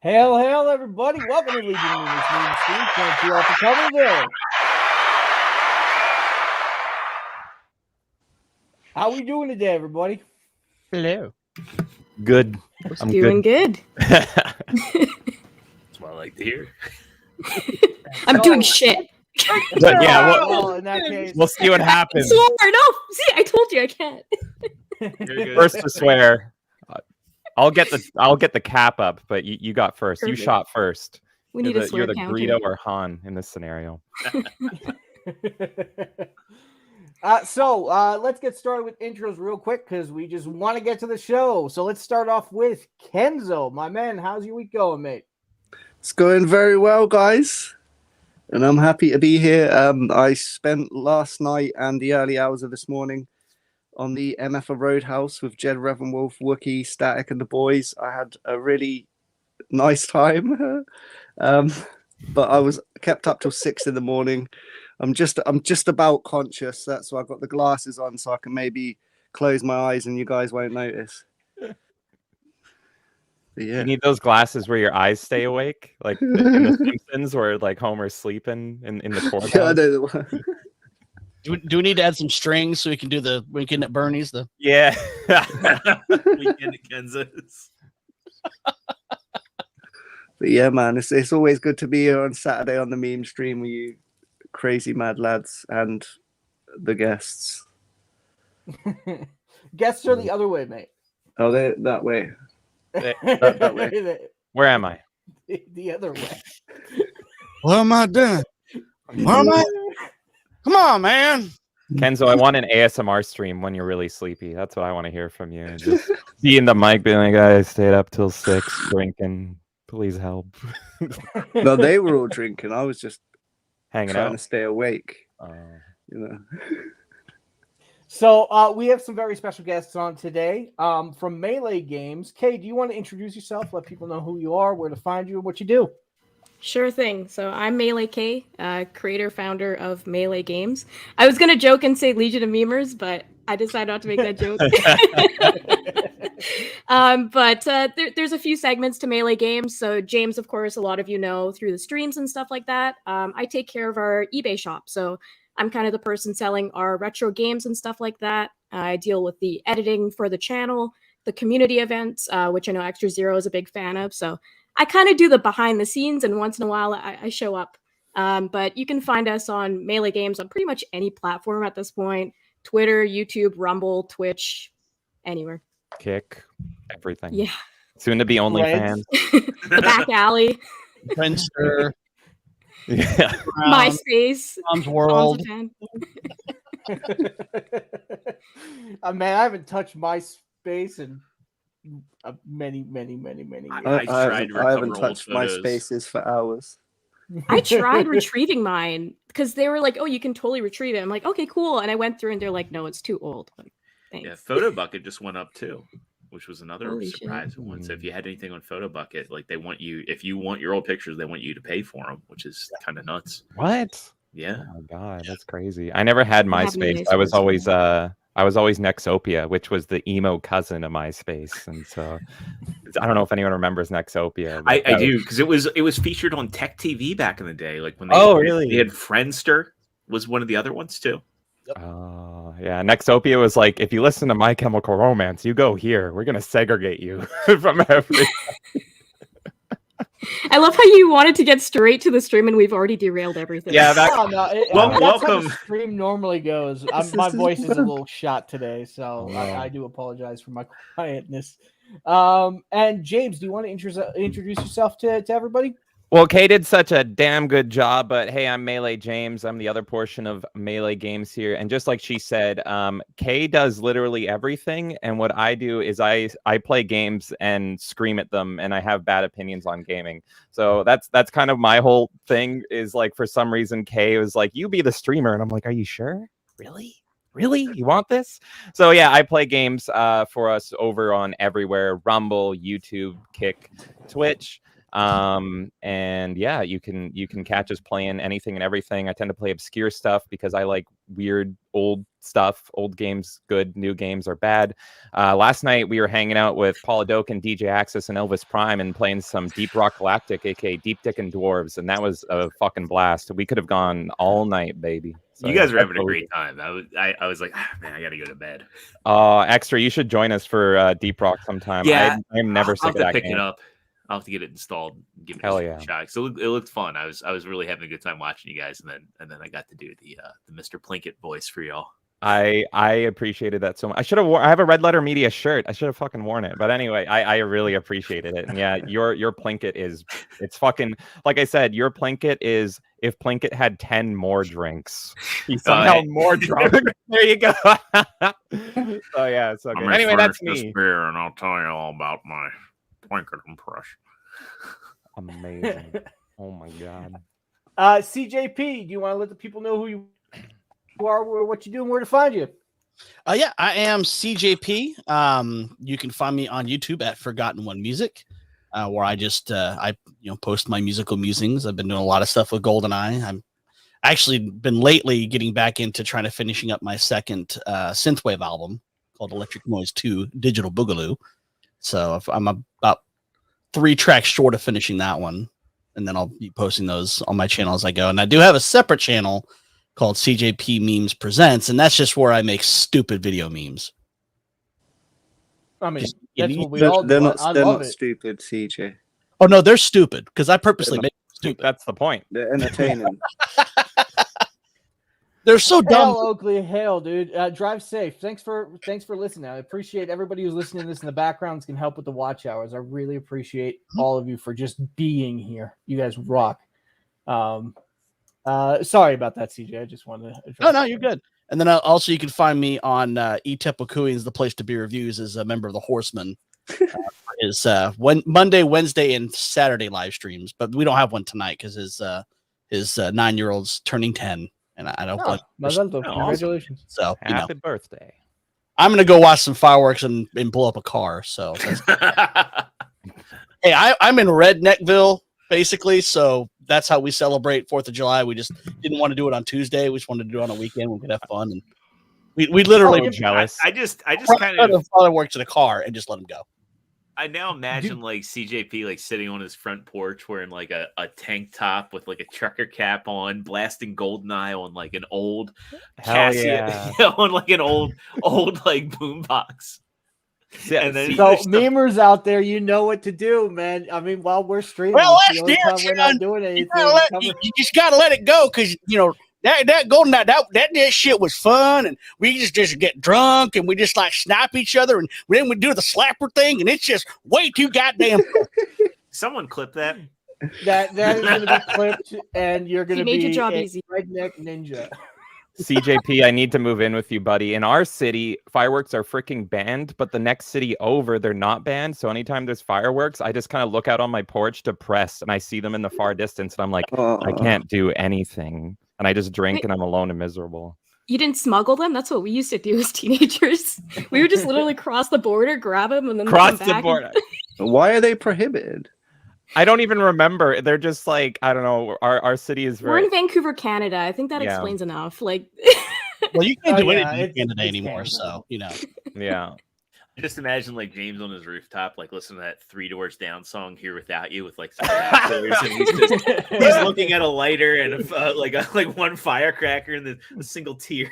Hail, hail, everybody. Welcome to Legion of Memestream Ep.45 off the Coverville. How we doing today, everybody? Hello. Good. I'm doing good. That's what I like to hear. I'm doing shit. But yeah, well, in that case, we'll see what happens. No, see, I told you I can't. First to swear. I'll get the cap up, but you got first. Perfect. You shot first. We need a swear You're the counter. Greedo or Han in this scenario. So let's get started with intros real quick because we just want to get to the show. So let's start off with Kenzo. My man, how's your week going, mate? It's going very well, guys. And I'm happy to be here. I spent last night and the early hours of this morning on the MFA Roadhouse with Jed Revenwolf, Wookie, Static, and the boys. I had a really nice time. But I was kept up till 6 in the morning. I'm just about conscious. That's why I've got the glasses on so I can maybe close my eyes and you guys won't notice. Yeah. You need those glasses where your eyes stay awake, like in The Simpsons, where like Homer's sleeping in the courthouse. Yeah, I know. Do we need to add some strings so we can do the weekend at Bernie's? Yeah. Weekend at Kansas. But yeah, man, it's always good to be here on Saturday on the meme stream with you crazy mad lads and the guests. Guests are the other way, mate. Oh, they're that way. That way. Where am I? The other way. What am I doing? What am I? Come on, man. Kenzo, I want an ASMR stream when you're really sleepy. That's what I want to hear from you. Just be in the mic being like, I stayed up till 6 drinking. Please help. No, they were all drinking. I was just Hanging trying out. to stay awake. You know. So we have some very special guests on today from Melee Games. Kay, do you want to introduce yourself? Let people know who you are, where to find you, and what you do. Sure thing. So I'm Melee K, creator, founder of Melee Games. I was going to joke and say Legion of Memers, but I decided not to make that joke. There's a few segments to Melee Games. So James, of course, a lot of you know through the streams and stuff like that. I take care of our eBay shop. So I'm kind of the person selling our retro games and stuff like that. I deal with the editing for the channel, the community events, which I know Extra Zero is a big fan of. So I kind of do the behind the scenes, and once in a while I show up. But you can find us on Melee Games on pretty much any platform at this point. Twitter, YouTube, Rumble, Twitch, anywhere. Kick, everything. Yeah. Soon to be OnlyFans. The back alley. Friendster. Yeah. MySpace. Mom's World. Man, I haven't touched MySpace in many years. I haven't touched my spaces for hours. I tried retrieving mine because they were like, oh, you can totally retrieve it. I'm like, okay, cool. And I went through and they're like, no, it's too old. Like, thanks. Yeah, Photo Bucket just went up too, which was another Holy surprise shit. one. So if you had anything on Photo Bucket, like they want you, if you want your old pictures, they want you to pay for them, which is kind of nuts. What? Yeah. Oh my god, that's crazy. I never had I haven't MySpace. used I was MySpace. always Nexopia, which was the emo cousin of MySpace. And so I don't know if anyone remembers Nexopia. I do, because it was featured on Tech TV back in the day. Like when really? They had Friendster was one of the other ones too. Oh yeah, Nexopia was like, if you listen to My Chemical Romance, you go here. We're gonna segregate you from everything. I love how you wanted to get straight to the stream and we've already derailed everything. Yeah, That's how welcome. the stream normally goes. My voice is a little shot today, so I do apologize for my quietness. And James, do you want to introduce yourself to everybody? Well, Kay did such a damn good job, but hey, I'm Melee James. I'm the other portion of Melee Games here. And just like she said, Kay does literally everything. And what I do is I play games and scream at them, and I have bad opinions on gaming. So that's kind of my whole thing is like, for some reason, Kay was like, you be the streamer. And I'm like, are you sure? Really? You want this? So yeah, I play games for us over on everywhere: Rumble, YouTube, Kick, Twitch. And yeah, you can catch us playing anything and everything. I tend to play obscure stuff because I like weird old stuff. Old games good, new games are bad. Last night we were hanging out with Paula Doke and DJ Axis and Elvis Prime and playing some Deep Rock Galactic, aka Deep Dick and Dwarves, and that was a fucking blast. We could have gone all night, baby. So, you guys are having a great time. I was like, man, I gotta go to bed. Extra, you should join us for Deep Rock sometime. Yeah, I'm never sick of that pick game. it up. I'll have to get it installed and give it a shot. So it looked fun. I was really having a good time watching you guys, and then I got to do the Mr. Plinkett voice for y'all. I appreciated that so much. I have a Red Letter Media shirt. I should have fucking worn it. But anyway, I really appreciated it. And yeah, your Plinkett it's fucking, like I said, your Plinkett is if Plinkett had 10 more drinks. He's somehow more drunk. There you go. So yeah, so good. Anyway, that's me. Beer, and I'll tell you all about my Plinkett impression. Amazing. Oh my god. CJP, do you want to let the people know who you are, what you do, and where to find you? Yeah, I am CJP. You can find me on YouTube at Forgotten One Music, where I just post my musical musings. I've been doing a lot of stuff with GoldenEye. I'm actually been lately getting back into trying to finishing up my second synthwave album called Electric Noise 2 Digital Boogaloo. So I'm about 3 tracks short of finishing that one, and then I'll be posting those on my channel as I go. And I do have a separate channel called CJP Memes Presents, and that's just where I make stupid video memes. I mean, that's what we all do. They're I love not it. stupid, CJ. Oh no, they're stupid because I purposely make them stupid. That's the point. They're entertaining. They're so dumb. Hail, Oakley, hail, dude. Drive safe. Thanks for listening. I appreciate everybody who's listening to this in the background can help with the watch hours. I really appreciate all of you for just being here. You guys rock. Sorry about that, CJ. I just wanted to. No, you're good. And then also you can find me on Etepokuian's The Place to Be Reviews as a member of the Horsemen. His Monday, Wednesday, and Saturday live streams, but we don't have one tonight because his 9-year-old's turning 10. And I don't want congratulations. So happy birthday. I'm gonna go watch some fireworks and blow up a car. So hey, I'm in Redneckville basically, so that's how we celebrate 4th of July. We just didn't want to do it on Tuesday. We just wanted to do it on a weekend. We could have fun, and we literally jealous. I just kind of fireworks in a car and just let them go. I now imagine like CJP like sitting on his front porch wearing like a tank top with like a trucker cap on, blasting GoldenEye on like an old Casio, on like an old like boombox. Yeah, and then so memers out there, you know what to do, man. I mean, while we're streaming, we're not doing anything. You just gotta let it go because that GoldenEye, that shit was fun, and we just get drunk and we just like snap each other, and then we do the slapper thing, and it's just way too goddamn. Someone clip that. That is going to be clipped, and you're going to be your job easy. redneck ninja. CJP, I need to move in with you, buddy. In our city, fireworks are freaking banned, but the next city over, they're not banned. So anytime there's fireworks, I just kind of look out on my porch depressed, and I see them in the far distance, and I'm like, I can't do anything. And I just drink, and I'm alone and miserable. You didn't smuggle them? That's what we used to do as teenagers. We would just literally cross the border, grab them, and then cross the border. Why are they prohibited? I don't even remember. They're just like, I don't know. Our city is We're in Vancouver, Canada. I think that explains enough. Like, well, you can't do anything in Canada anymore, so Yeah. I just imagine like James on his rooftop, like listening to that 3 Doors Down song "Here Without You" with like some and he's looking at a lighter and like one firecracker and a single tear.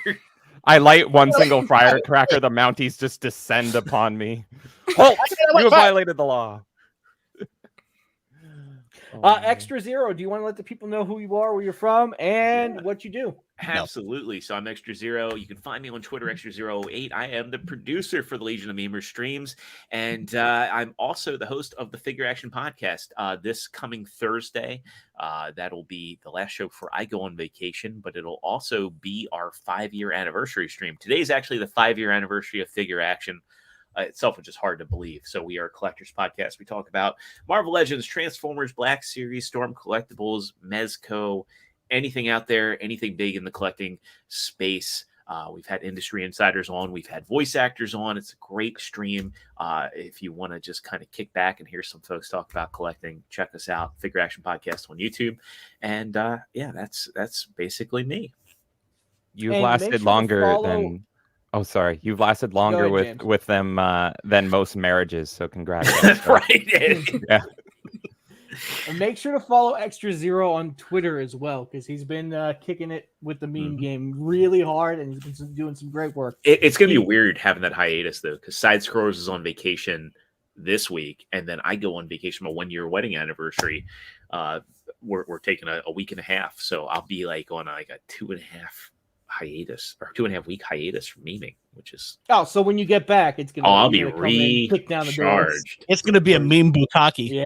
I light one single firecracker. The Mounties just descend upon me. Oh, you have violated the law. Extra Zero, do you want to let the people know who you are, where you're from, and what you do? Absolutely. So I'm Extra Zero. You can find me on Twitter, Extra008. I am the producer for the Legion of Memers streams, and I'm also the host of the Figure Action podcast. This coming Thursday, that'll be the last show before I go on vacation, but it'll also be our 5-year anniversary stream. Today's actually the 5-year anniversary of Figure Action. Itself, which is hard to believe. So we are a collector's podcast. We talk about Marvel Legends, Transformers, Black Series, Storm Collectibles, Mezco, anything out there, anything big in the collecting space. We've had industry insiders on. We've had voice actors on. It's a great stream. If you want to just kind of kick back and hear some folks talk about collecting, check us out. Figure Action Podcast on YouTube. And yeah, that's basically me. You've And make lasted sure to longer follow- than. Oh, sorry. You've lasted longer ahead, James. with them than most marriages. So congrats. Right. Yeah. And make sure to follow Extra Zero on Twitter as well, because he's been kicking it with the meme game really hard, and he's been doing some great work. It's going to be weird having that hiatus, though, because Side Scrollers is on vacation this week, and then I go on vacation my 1-year wedding anniversary. We're taking a week and a half, so I'll be like on like a 2.5 hiatus or 2.5 week hiatus from memeing, which is So when you get back, it's gonna. I'll be you're gonna come in, kick down the doors. recharged. It's gonna be a meme bukkake.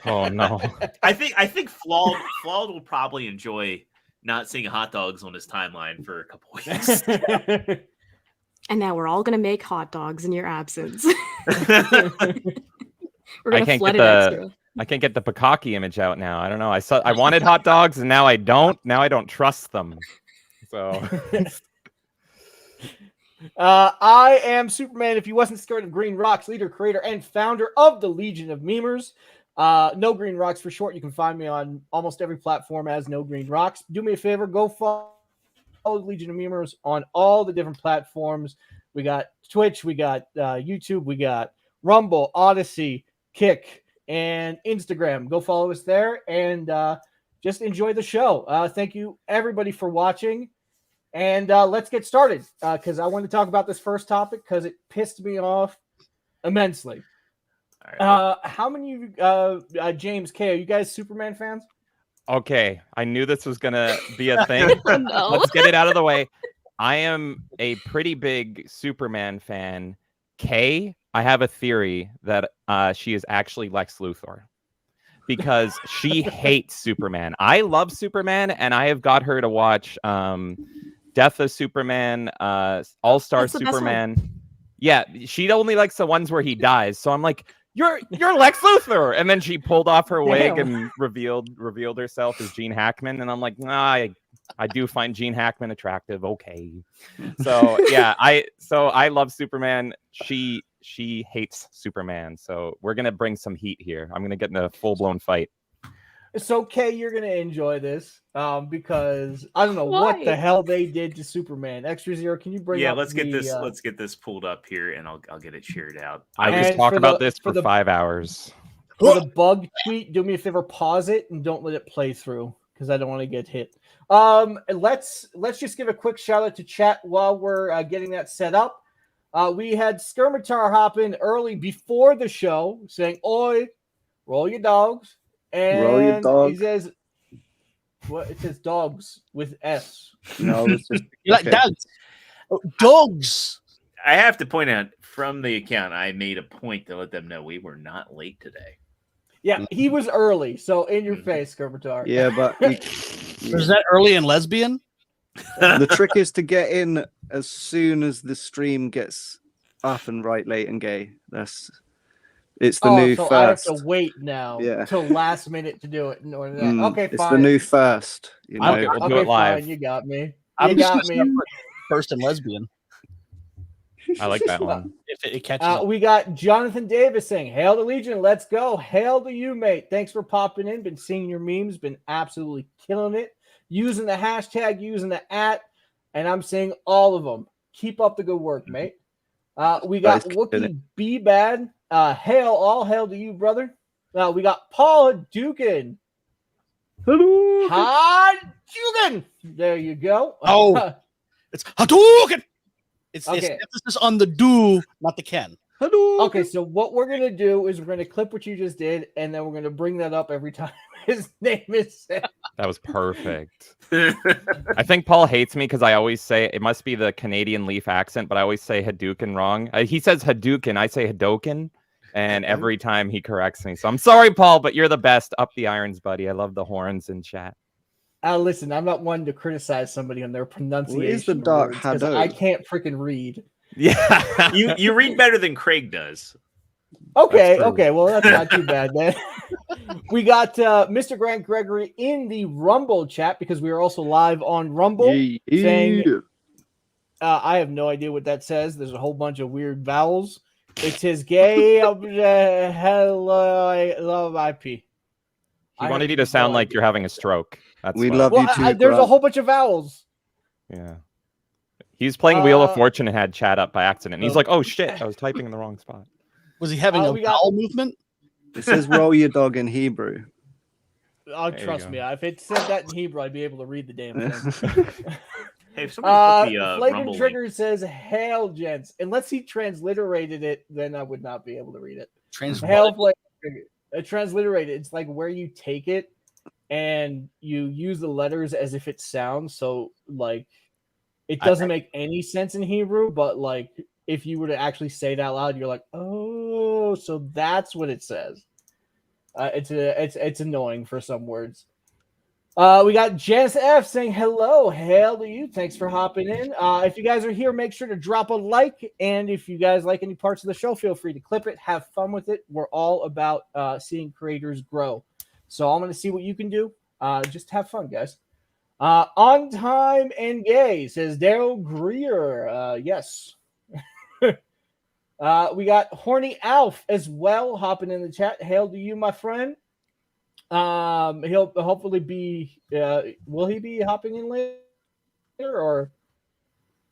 Oh no. I think Flawed will probably enjoy not seeing hot dogs on his timeline for a couple weeks. And now we're all gonna make hot dogs in your absence. We're I gonna can't flood get it the extra. I can't get the Bukkake image out now. I don't know. I wanted hot dogs and now I don't. Now I don't trust them. So I am Superman. If you wasn't scared of green rocks, leader, creator, and founder of the Legion of Memers. No Green Rocks for short. You can find me on almost every platform as No Green Rocks. Do me a favor, go follow Legion of Memers on all the different platforms. We got Twitch, we got YouTube, we got Rumble, Odyssey, Kick, and Instagram. Go follow us there and just enjoy the show. Thank you, everybody, for watching. And let's get started because I want to talk about this first topic because it pissed me off immensely. All right. How many of you, James K, are you guys Superman fans? okay. I knew this was gonna be a thing. No. Let's get it out of the way. I am a pretty big Superman fan. Kay, I have a theory that she is actually Lex Luthor because she hates Superman. I love Superman, and I have got her to watch Death of Superman, All-Star That's the best Superman. Yeah, she only likes the ones where he dies. So I'm like, you're Lex Luthor, and then she pulled off her wig Damn. and revealed herself as Gene Hackman, and I'm like, nah, I do find Gene Hackman attractive. Okay, so yeah, I love Superman. She hates Superman, so we're gonna bring some heat here. I'm gonna get in a full blown fight. So, Kay, you're going to enjoy this because I don't know what Why? the hell they did to Superman. Extra Zero, can you bring Yeah, up let's get the, this. Let's get this pulled up here, and I'll get it shared out. I And could talk for about the- this for for the- 5 hours. for the bug tweet, do me a favor, pause it and don't let it play through because I don't want to get hit. Let's just give a quick shout out to chat while we're getting that set up. We had Skirmitar hop in early before the show saying, "Oi, roll your dogs." And Roll your dog. he says, "What? It says dogs with S." No, it's just You like okay. dogs? Oh, dogs. I have to point out from the account, I made a point to let them know we were not late today. Yeah, he was early, so in your face, Skirmitar. Yeah, but Was that early and lesbian? the trick is to get in as soon as the stream gets up and right, late and gay. It's the new so first. I have to wait now Yeah. till last minute to do it in order to that. Okay, it's fine. the new first. You know, Okay, we'll do Okay, it live. fine. You got me. I'm You just got gonna me. separate first and lesbian. I like that one. If it catches up. We got Jonathan Davis saying, "Hail the Legion, let's go. Hail to you, mate. Thanks for popping in. Been seeing your memes, been absolutely killing it. Using the hashtag, using the @, and I'm saying all of them. Keep up the good work, mate." We got Guys, killing Wookie B Bad. All hail to you, brother. We got Paul Dugan. hello. Hadouken! There you go. Oh. It's Hadouken. It's Okay. emphasis on the do, not the can. Hello. Okay, so what we're gonna do is we're gonna clip what you just did, and then we're gonna bring that up every time his name is said. That was perfect. I think Paul hates me because I always say it must be the Canadian Leaf accent, but I always say Hadouken wrong. He says Hadouken, I say Hadoken, and every time he corrects me. So I'm sorry, Paul, but you're the best. Up the irons, buddy. I love the horns in chat. Listen, I'm not one to criticize somebody on their pronunciation. What is the dark words, 'cause Hadou? I can't freaking read. Yeah. you read better than Craig does. Okay, That's true. okay, well that's not too bad then. We got Mr. Grant Gregory in the Rumble chat because we are also live on Rumble saying, I have no idea what that says. There's a whole bunch of weird vowels. It says gay. Hello, I love IP. He wanted you to sound like you're having a stroke. That's We why. love you too. There's a whole bunch of vowels. Yeah. He's playing Wheel of Fortune and had chat up by accident. And he's like, oh shit, I was typing in the wrong spot. Was he having a bowel movement? It says roll your dog in Hebrew. Oh, trust me. If it said that in Hebrew, I'd be able to read the damn thing. Hey, if somebody put the Flagrant Rumble Trigger link. says, hail, gents. Unless he transliterated it, then I would not be able to read it. Hail, Flagrant Trigger. Transliterated. It's like where you take it and you use the letters as if it sounds. So, like, it doesn't make any sense in Hebrew, but, like, if you were to actually say it out loud, you're like, oh, so that's what it says. It's annoying for some words. We got Janice F saying hello, hail to you. Thanks for hopping in. If you guys are here, make sure to drop a like. And if you guys like any parts of the show, feel free to clip it, have fun with it. We're all about seeing creators grow. So I'm going to see what you can do. Just have fun, guys. On Time and Gay says Daryl Greer. Yes. We got Horny Alf as well hopping in the chat. Hail to you, my friend. He'll hopefully be. Will he be hopping in later or?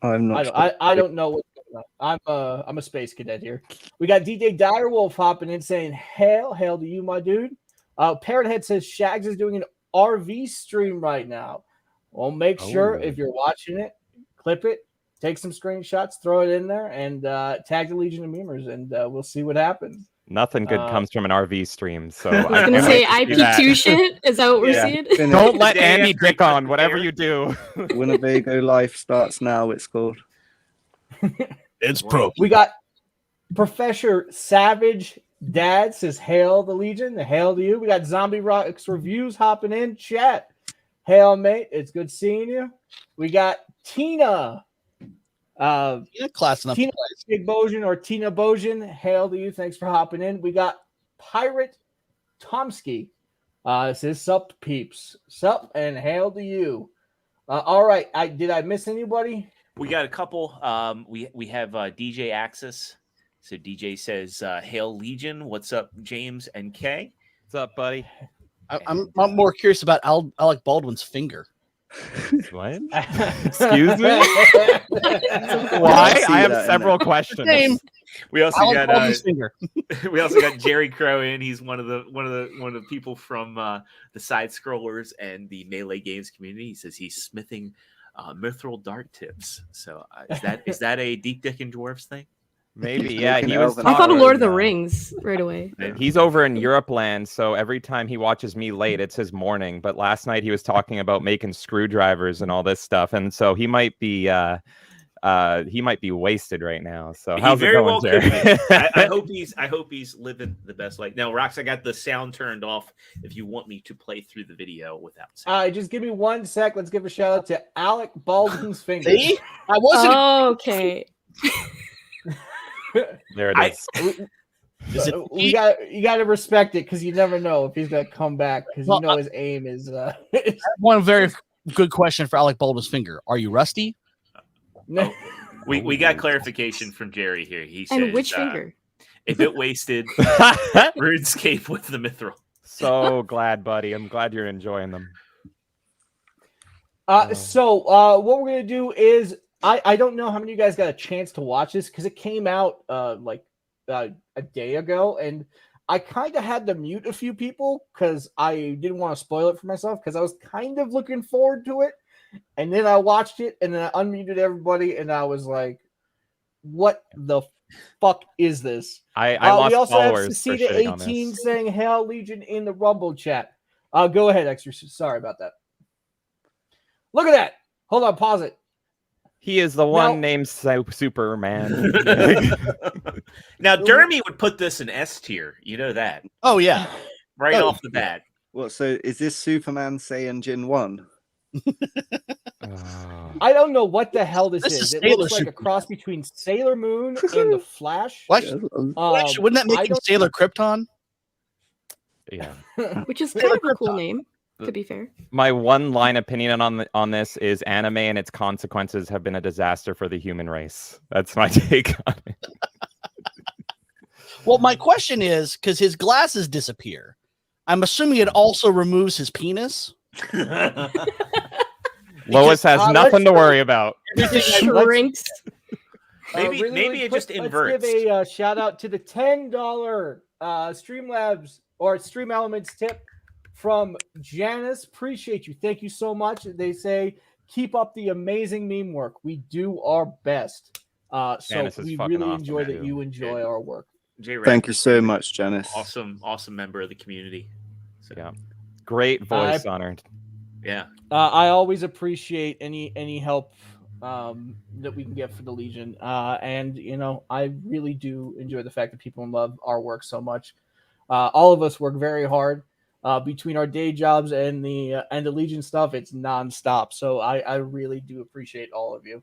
I'm not. I don't know what's going on. I'm a space cadet here. We got DJ Direwolf hopping in saying hail to you, my dude. Parrothead says Shags is doing an RV stream right now. Well, make sure if you're watching it, clip it, take some screenshots, throw it in there, and tag the Legion of Memers, and we'll see what happens. Nothing good comes from an RV stream. So I was gonna say IP2 shit. Is that what we're seeing? Don't let Andy dick on whatever you do. Winnebago Life starts now. It's called. It's pro. We got Professor Savage Dad says hail the Legion. Hail to you. We got Zombie Rocks Reviews hopping in chat. Hail, mate. It's good seeing you. We got Tina. Class enough. Tina Big Bojan or Tina Bojan. Hail to you. Thanks for hopping in. We got Pirate Tomsky. Says sup peeps. Sup and hail to you. All right. Did I miss anybody? We got a couple. We have DJ Axis. So DJ says, hail Legion. What's up, James and Kay? What's up, buddy? I'm more curious about Alec Baldwin's finger. What? Excuse me? Why? I have several questions. Same. We also Alec got Baldwin's finger. we also got Jerry Crow in. He's one of the people from the side scrollers and the Melee Games community. He says he's smithing mithril dart tips. So is that a Deep Dick and Dwarves thing? Maybe, yeah. He was. I thought of Lord of the Rings right away. He's over in Europe land, so every time he watches me late, it's his morning. But last night he was talking about making screwdrivers and all this stuff, and so he might be wasted right now. So how's it going, Jerry? I hope he's living the best life. Now, Rox, I got the sound turned off. If you want me to play through the video without sound. Just give me 1 sec. Let's give a shout out to Alec Baldwin's finger. See? I wasn't. Okay. There it is. You got to respect it because you never know if he's gonna come back because you know his aim is. One very good question for Alec Baldwin's finger: are you rusty? No. We got clarification from Jerry here. He says, And which finger? If it wasted, RuneScape with the mithril. So glad, buddy. I'm glad you're enjoying them. So what we're gonna do is. I don't know how many of you guys got a chance to watch this because it came out like a day ago, and I kind of had to mute a few people because I didn't want to spoil it for myself because I was kind of looking forward to it, and then I watched it and then I unmuted everybody and I was like, "What the fuck is this?" I lost we also followers have for shitting on Cecita18 this. saying "Hail Legion" in the Rumble chat. Go ahead, Extra. Sorry about that. Look at that. Hold on, pause it. He is the one named Superman. Now, Dermy would put this in S tier. You know that. Oh yeah, right off the bat. What? So is this Superman Saiyan Jin 1? I don't know what the hell this This is. is It Sailor looks like a Superman. cross between Sailor Moon and the Flash. Wouldn't that make him Sailor Krypton? Yeah. which is kind of a cool name, to be fair. My one line opinion on this is anime and its consequences have been a disaster for the human race. That's my take on it. Well, my question is, because his glasses disappear, I'm assuming it also removes his penis. Lois has nothing to worry about. It just shrinks. Maybe it just inverts. Let's give a shout out to the $10 Streamlabs or Stream Elements tip from Janice. Appreciate you. Thank you so much. They say, keep up the amazing meme work. We do our best. So we really awesome, enjoy man. that you enjoy our work. Thank you so much, Janice. Awesome member of the community. So, Yeah. Great voice honored. Yeah. I always appreciate any help that we can get for the Legion. And I really do enjoy the fact that people love our work so much. All of us work very hard between our day jobs and the Legion stuff. It's nonstop. So I really do appreciate all of you.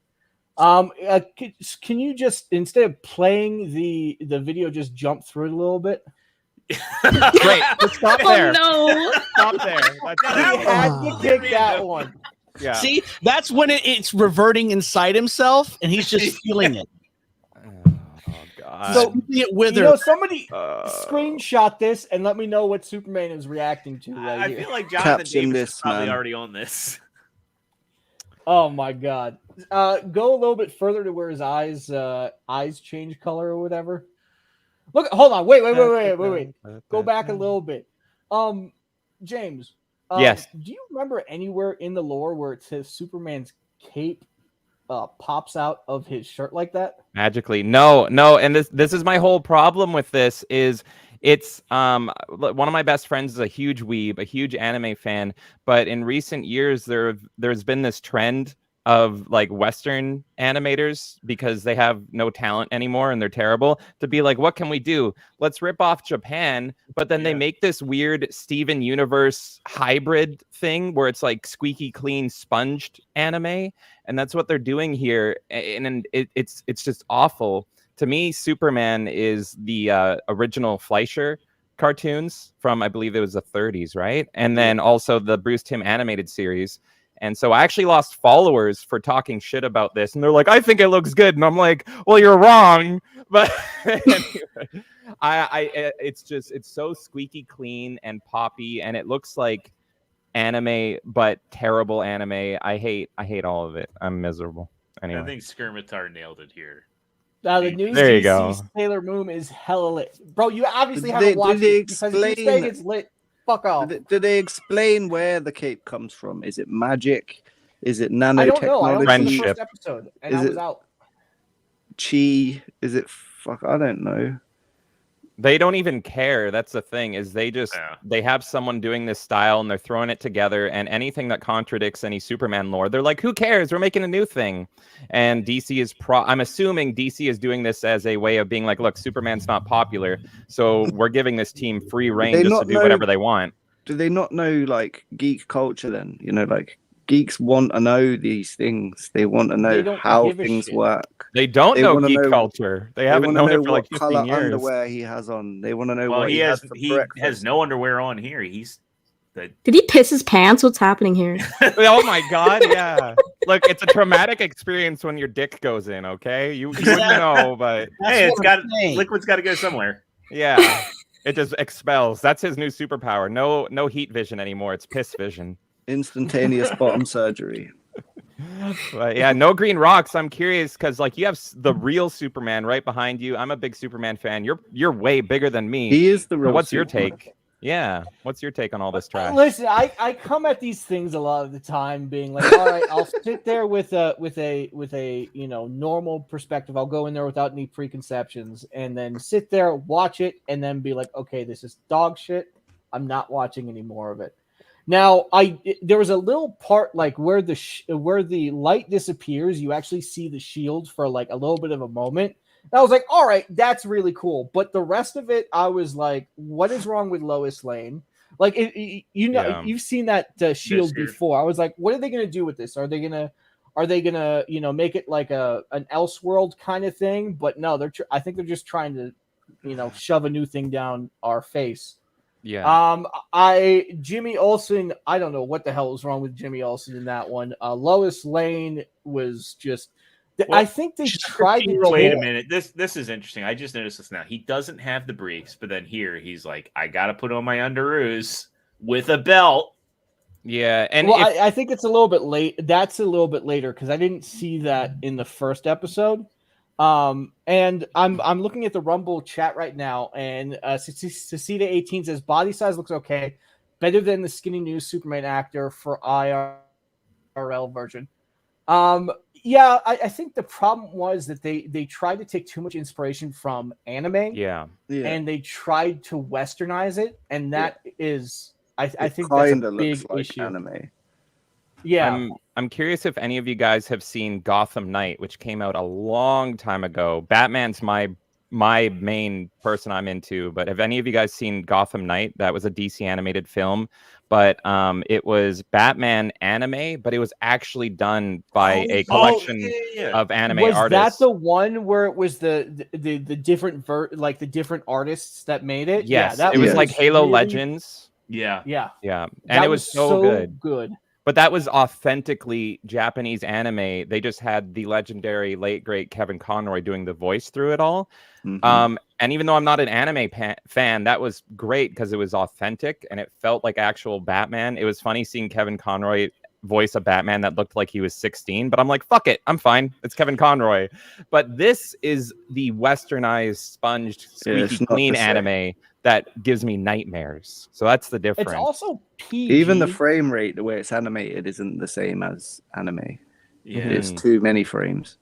Can you just, instead of playing the video, just jump through it a little bit? Great. Just stop there. Oh no! Stop there. I had to kick that one. Yeah. See, that's when it's reverting inside himself, and he's just feeling it. Oh God. So it wither. somebody screenshot this and let me know what Superman is reacting to right I here. feel like Jonathan Caption Davis this, is probably man. already on this. Oh my God. Go a little bit further to where his eyes change color or whatever. Look, hold on. Wait. Go back a little bit. James. Yes. Do you remember anywhere in the lore where it says Superman's cape pops out of his shirt like that? Magically. No. And this is my whole problem with this is it's one of my best friends is a huge weeb, a huge anime fan, but in recent years there's been this trend of like Western animators, because they have no talent anymore and they're terrible, to be like, what can we do? Let's rip off Japan. But then they make this weird Steven Universe hybrid thing where it's like squeaky clean sponged anime. And that's what they're doing here. And it's just awful. To me, Superman is the original Fleischer cartoons from, I believe it was the 30s, right? And then also the Bruce Timm animated series. And so I actually lost followers for talking shit about this. And they're like, I think it looks good. And I'm like, well, you're wrong. But anyway, it's so squeaky clean and poppy. And it looks like anime, but terrible anime. I hate all of it. I'm miserable. Anyway. I think Skirmitar nailed it here. The new There you go. DC Sailor Moon is hella lit. Bro, you obviously haven't watched it because you saying it's lit. Fuck off. Do they explain where the cape comes from? Is it magic? Is it nanotechnology? I don't know. I only saw the Friendship. first episode, and Is I was it- out. Chi? Is it fuck? I don't know. They don't even care. That's the thing, is they just they have someone doing this style and they're throwing it together, and anything that contradicts any Superman lore, they're like, who cares? We're making a new thing. And DC is I'm assuming DC is doing this as a way of being like, look, Superman's not popular, so we're giving this team free reign just to do whatever they want. Do they not know like geek culture then? Like geeks want to know these things. They want to know how things work. They don't know wanna geek culture. They haven't known it for like 15 color years. underwear he has on. They want to know Well, what he has has for he breakfast. has no underwear on here. Did he piss his pants? What's happening here? Oh my God, yeah. Look, it's a traumatic experience when your dick goes in, okay? You wouldn't know, but hey, liquid's got to go somewhere. Yeah. It just expels. That's his new superpower. No heat vision anymore. It's piss vision. Instantaneous bottom surgery. But yeah, no green rocks. I'm curious because like you have the real Superman right behind you. I'm a big Superman fan. You're way bigger than me. He is the real. What's Superman. your take? Yeah, what's your take on all this trash? Listen, I come at these things a lot of the time being like, all right, I'll sit there with a normal perspective. I'll go in there without any preconceptions and then sit there, watch it, and then be like, okay, this is dog shit. I'm not watching any more of it. Now, there was a little part like where the light disappears, you actually see the shield for like a little bit of a moment. And I was like, all right, that's really cool. But the rest of it, I was like, what is wrong with Lois Lane? Like, you've seen that shield before. I was like, what are they going to do with this? Are they gonna make it like an Elseworld kind of thing? But no, I think they're just trying to, shove a new thing down our face. Yeah. Jimmy Olsen, I don't know what the hell was wrong with Jimmy Olsen in that one. Lois Lane was just I think they tried to wait a minute. This is interesting. I just noticed this now. He doesn't have the briefs, but then here he's like, I gotta put on my underoos with a belt. Yeah, and well, I think it's a little bit late. That's a little bit later because I didn't see that in the first episode. And I'm looking at the Rumble chat right now, and Cecita18 says body size looks okay, better than the skinny new Superman actor for IRL version. Yeah, I think the problem was that they tried to take too much inspiration from anime, yeah, and they tried to westernize it, and that is I think that's kind a of big looks like issue. anime. Yeah, I'm curious if any of you guys have seen Gotham Knight, which came out a long time ago. Batman's my main person I'm into, but have any of you guys seen Gotham Knight? That was a DC animated film, but it was Batman anime, but it was actually done by a collection of anime was artists. that the one where it was the different like the different artists that made it? Yes, yeah, it was Yeah. like Halo really, Legends. Yeah. Yeah, Yeah, and that it was so good. But that was authentically Japanese anime. They just had the legendary late great Kevin Conroy doing the voice through it all. Mhm. And even though I'm not an anime fan, that was great because it was authentic and it felt like actual Batman. It was funny seeing Kevin Conroy voice a Batman that looked like he was 16, but I'm like, fuck it, I'm fine. It's Kevin Conroy. But this is the westernized, sponged, squeaky clean anime that gives me nightmares. So that's the difference. It's also PG. Even the frame rate, the way it's animated, isn't the same as anime. Yeah. It's too many frames.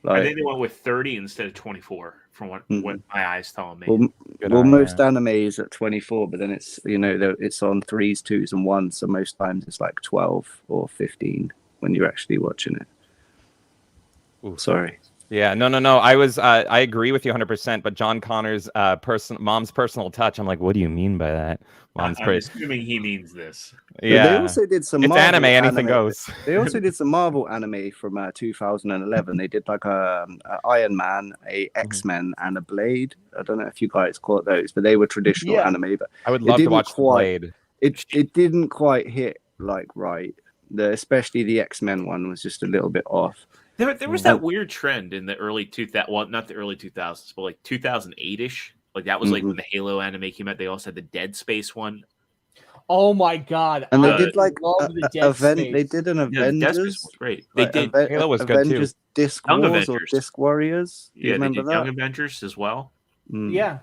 I think they went with 30 instead of 24, from what my eyes telling me. Well, most anime is at 24, but then it's it's on 3s, 2s, and 1s. So most times it's like 12 or 15 when you're actually watching it. Ooh. Sorry. Yeah, no. I agree with you 100%. But John Connor's mom's personal touch. I'm like, what do you mean by that? I'm assuming he means this. Yeah, they also did some. It's Marvel anime. Anything goes. They also did some Marvel anime from 2011. They did like a Iron Man, a X-Men, and a Blade. I don't know if you guys caught those, but they were traditional anime. But I would love to watch the Blade. It didn't quite hit like right. Especially the X-Men one was just a little bit off. There was that weird trend in the early 2000s. Well, not the early 2000s, but like 2008-ish. Like that was like when the Halo anime came out. They also had the Dead Space one. Oh my god! And they did like the event. They did an Avengers. Dead Space was great. They did Halo was Avengers good too. Disc Young Wars Avengers. or Disc Warriors. Do you Yeah, they remember did that? Young Avengers as well. Yeah,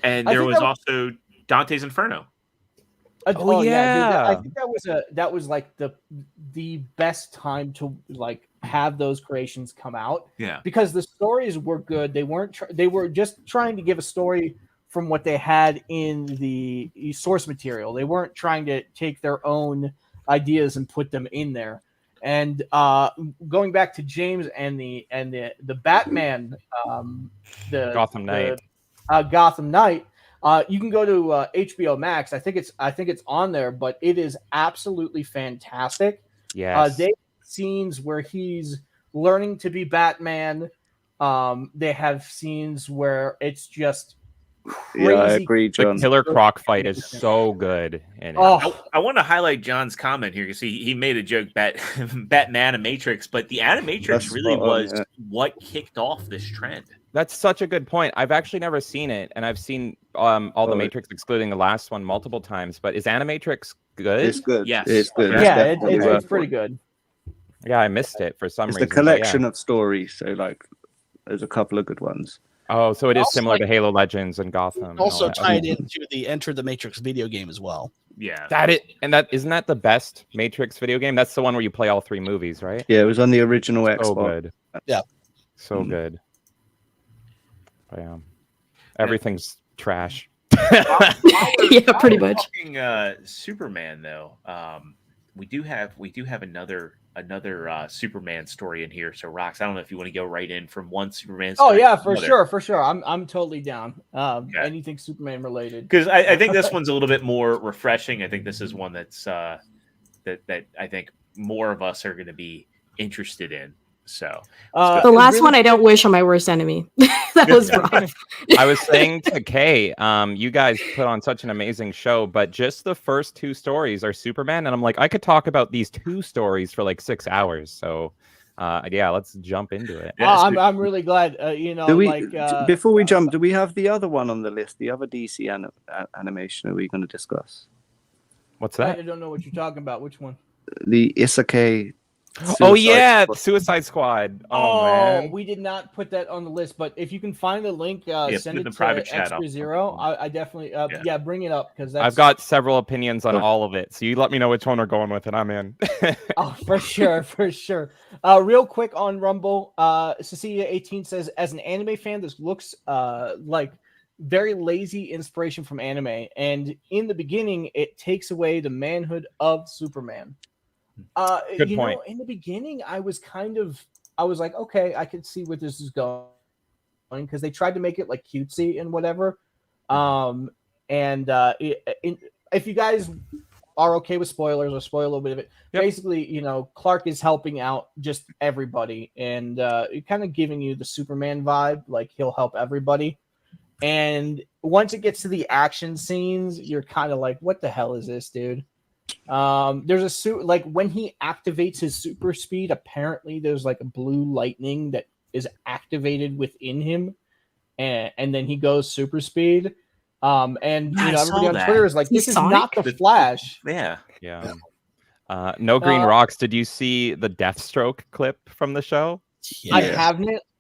and there was also Dante's Inferno. Oh yeah, I think that was like the best time to like have those creations come out. Yeah, because the stories were good. They weren't. They were just trying to give a story from what they had in the source material. They weren't trying to take their own ideas and put them in there. And going back to James and the Batman, the Gotham Knight. Gotham Knight. You can go to HBO Max. I think it's on there, but it is absolutely fantastic. Yes. They have scenes where he's learning to be Batman. They have scenes where it's just crazy. Yeah, I agree, John. The Killer Croc fight is so good. And I want to highlight John's comment here because he made a joke Batman Animatrix, but the Animatrix really was what kicked off this trend. That's such a good point. I've actually never seen it, and I've seen all the Matrix, excluding the last one, multiple times. But is Animatrix good? It's good. Yes. It's good. Yeah, it's pretty good. Yeah, I missed it for some reason. It's a collection of stories, so like there's a couple of good ones. Oh, so it is Also, similar to Halo Legends and Gotham. Also and all that. tied into the Enter the Matrix video game as well. Yeah. Isn't that the best Matrix video game? That's the one where you play all 3 movies, right? Yeah, it was on the original So Xbox. good. Yeah. So good. Yeah. Everything's trash. Yeah, pretty much. Talking, Superman though, we do have another Superman story in here. So Rox, I don't know if you want to go right in from one Superman story. Oh yeah, to for another. sure. I'm totally down. Anything Superman related. Because I think this one's a little bit more refreshing. I think this is one that's that I think more of us are going to be interested in. So The last really one I don't wish on my worst enemy. That was rough. I was saying to Kay, you guys put on such an amazing show, but just the first 2 stories are Superman, and I'm like, I could talk about these 2 stories for like 6 hours. So, yeah, let's jump into it. Yeah, so- I'm really glad. You know, Do we like before we jump? Do we have the other one on the list? The other DC animation? Are we going to discuss What's I that? don't know what you're talking about. Which one? the Isekai? Oh Suicide yeah, Squad? Suicide Squad. Oh, man. We did not put that on the list, but if you can find the link, Yeah, send put it it in the to private chat. Extra Zero. I definitely, yeah, bring it up because that's. I've got several opinions on all of it, so you let me know which one we're going with, and I'm in. Oh, for sure, for sure. Real quick on Rumble, Cecilia18 says, as an anime fan, this looks like very lazy inspiration from anime, and in the beginning, it takes away the manhood of Superman. Good you point. know, in the beginning, I was like, okay, I could see where this is going because they tried to make it like cutesy and whatever. If you guys are okay with spoilers or spoil a little bit of it, basically, you know, Clark is helping out just everybody and kind of giving you the Superman vibe, like he'll help everybody. And once it gets to the action scenes, you're kind of like, what the hell is this, dude? There's a suit like when he activates his super speed, apparently there's like a blue lightning that is activated within him, and then he goes super speed. And Yeah, you know, I everybody saw on that. Twitter is like, He's this is not the Sonic? Flash. yeah. No Green Uh, Rocks. Did you see the Deathstroke clip from the show? I Yeah.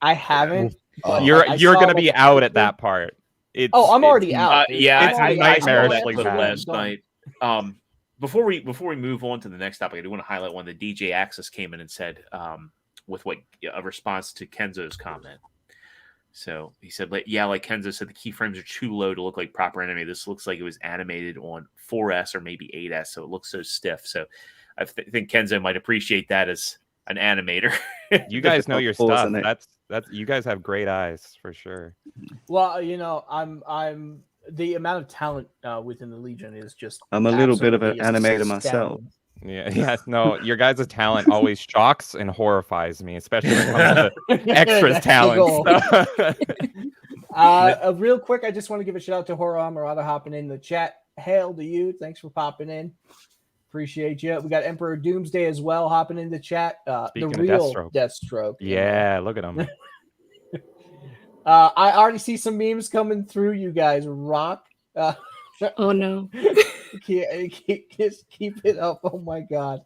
haven't. But You're I you're saw, gonna like, be a out at clip. that part. It's I'm already it's- out. Dude. Yeah, I'm already it's out. I'm that nightmarishly clip episode bad. last done. night. Before we move on to the next topic, I do want to highlight one. The DJ Axis came in and said, with what a response to Kenzo's comment. So he said, like Kenzo said, the keyframes are too low to look like proper anime. This looks like it was animated on 4S or maybe 8S, so it looks so stiff. So I think Kenzo might appreciate that as an animator. You guys know your Pause stuff. in it. That's you guys have great eyes for sure. Well, you know, I'm the amount of talent within the Legion is just. I'm a little bit of an absolutely animator myself. Yeah, yes, no, your guys' talent always shocks and horrifies me, especially when it comes to extras That's the talent. goal. Real quick, I just want to give a shout out to Hora Murata hopping in the chat. Hail to you. Thanks for popping in. Appreciate you. We got Emperor Doomsday as well hopping in the chat. The Speaking of real Deathstroke. Deathstroke. Yeah, look at him. I already see some memes coming through. You guys rock. Oh no. Keep it up. Oh my god.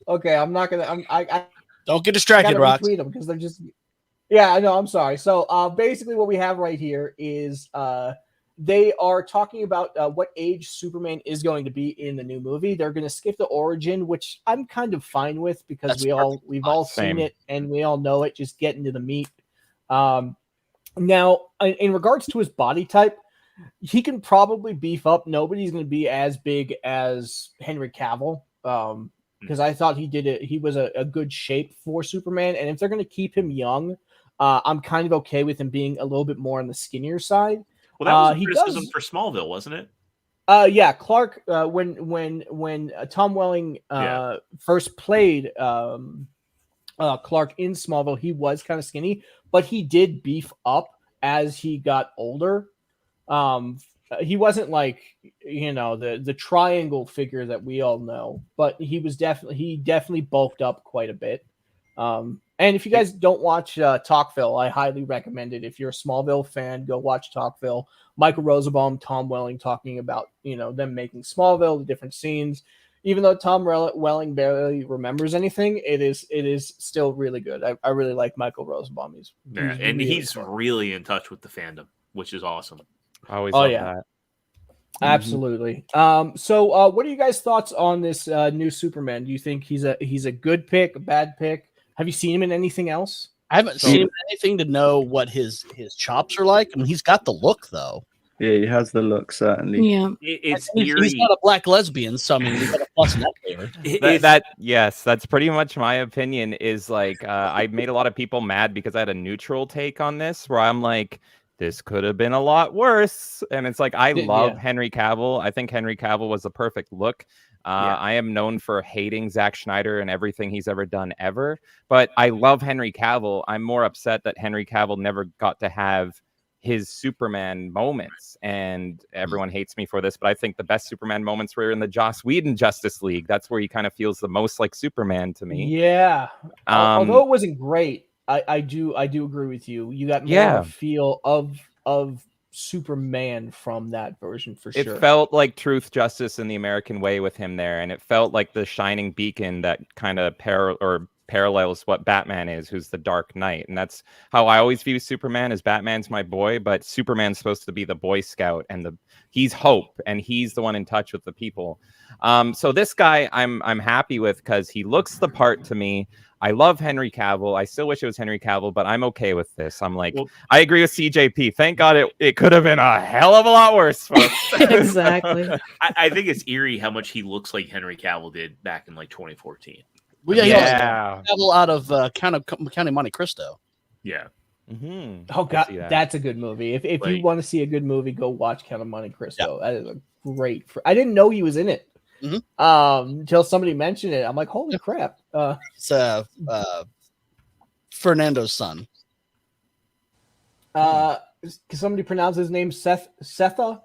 Okay, I'm not gonna. I Don't get distracted, gotta Rox. retweet them because they're just. Yeah, I know. I'm sorry. So, basically, what we have right here is they are talking about what age Superman is going to be in the new movie. They're going to skip the origin, which I'm kind of fine with because That's we've all Same. seen it and we all know it. Just get into the meat. Now, in regards to his body type, he can probably beef up. Nobody's going to be as big as Henry Cavill. Because I thought he was a good shape for Superman. And if they're going to keep him young, I'm kind of okay with him being a little bit more on the skinnier side. Well, that was a he criticism does- for Smallville, wasn't it? Yeah, Clark. When Tom Welling first played Clark in Smallville, he was kind of skinny, but he did beef up as he got older. He wasn't like the triangle figure that we all know, but he definitely bulked up quite a bit. And if you guys don't watch Talkville, I highly recommend it. If you're a Smallville fan, go watch Talkville. Michael Rosenbaum, Tom Welling talking about them making Smallville, the different scenes. Even though Tom Welling barely remembers anything, it is still really good. I really like Michael Rosenbaum. He's fun. Really in touch with the fandom, which is awesome. I always love yeah. that. Absolutely. So what are you guys' thoughts on this new Superman? Do you think he's a good pick, a bad pick? Have you seen him in anything else? I haven't seen him in anything to know what his chops are like. I mean, he's got the look though. Yeah, he has the look, certainly. Yeah. It's He's eerie. not a black lesbian, so I mean, we got a plus in that favor. Yes, that's pretty much my opinion. Is like I made a lot of people mad because I had a neutral take on this, where I'm like, this could have been a lot worse. And it's like I love Henry Cavill. I think Henry Cavill was the perfect look. I am known for hating Zack Snyder and everything he's ever done ever, but I love Henry Cavill. I'm more upset that Henry Cavill never got to have his Superman moments, and everyone hates me for this, but I think the best Superman moments were in the Joss Whedon Justice League. That's where he kind of feels the most like Superman to me. Yeah. Although it wasn't great, I do agree with you. You got more of a feel of Superman from that version for sure. It felt like truth, justice, and the American way with him there, and it felt like the shining beacon that kind of parallels what Batman is, who's the Dark Knight. And that's how I always view Superman, as Batman's my boy, but Superman's supposed to be the Boy Scout, and he's hope, and he's the one in touch with the people. So this guy I'm happy with because he looks the part to me. I love Henry Cavill. I still wish it was Henry Cavill, but I'm okay with this. I'm like, I agree with CJP. Thank God it could have been a hell of a lot worse, folks. Exactly. I think it's eerie how much he looks like Henry Cavill did back in like 2014. Well, yeah. Cavill out of Count of Monte Cristo. Yeah. Mm-hmm. Oh God, that's a good movie. If you want to see a good movie, go watch Count of Monte Cristo. That is a great. I didn't know he was in it. Until somebody mentioned it. I'm like, holy crap. It's Fernando's son. Can somebody pronounce his name Setha?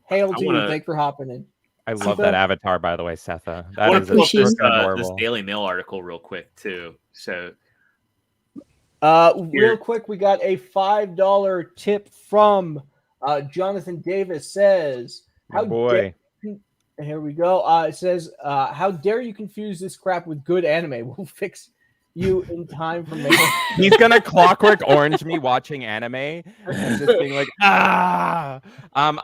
Hail to you. Thanks for hopping in. I love that avatar, by the way, Setha. I want to pull up this Daily Mail article real quick, too. So, real quick, we got a $5 tip from Jonathan Davis. Says, "How boy." Here we go. It says, how dare you confuse this crap with good anime? We'll fix you in time for me. He's going to Clockwork Orange me watching anime and just being like, ah.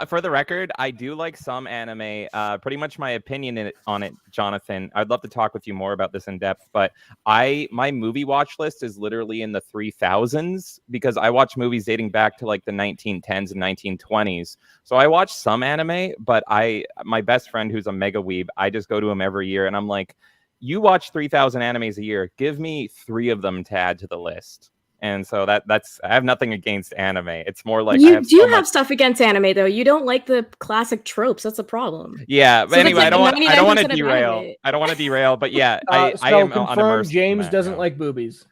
For the record, I do like some anime. Pretty much my opinion on it, Jonathan. I'd love to talk with you more about this in depth, but my movie watch list is literally in the 3000s because I watch movies dating back to like the 1910s and 1920s. So I watch some anime, but my best friend who's a mega weeb, I just go to him every year and I'm like, you watch 3,000 animes a year. Give me 3 of them to add to the list. And so that's I have nothing against anime. It's more like you do have stuff against anime though. You don't like the classic tropes. That's a problem. Yeah, but anyway, I don't want to derail. I don't want to derail, but yeah, I am unimmersed. James doesn't like boobies.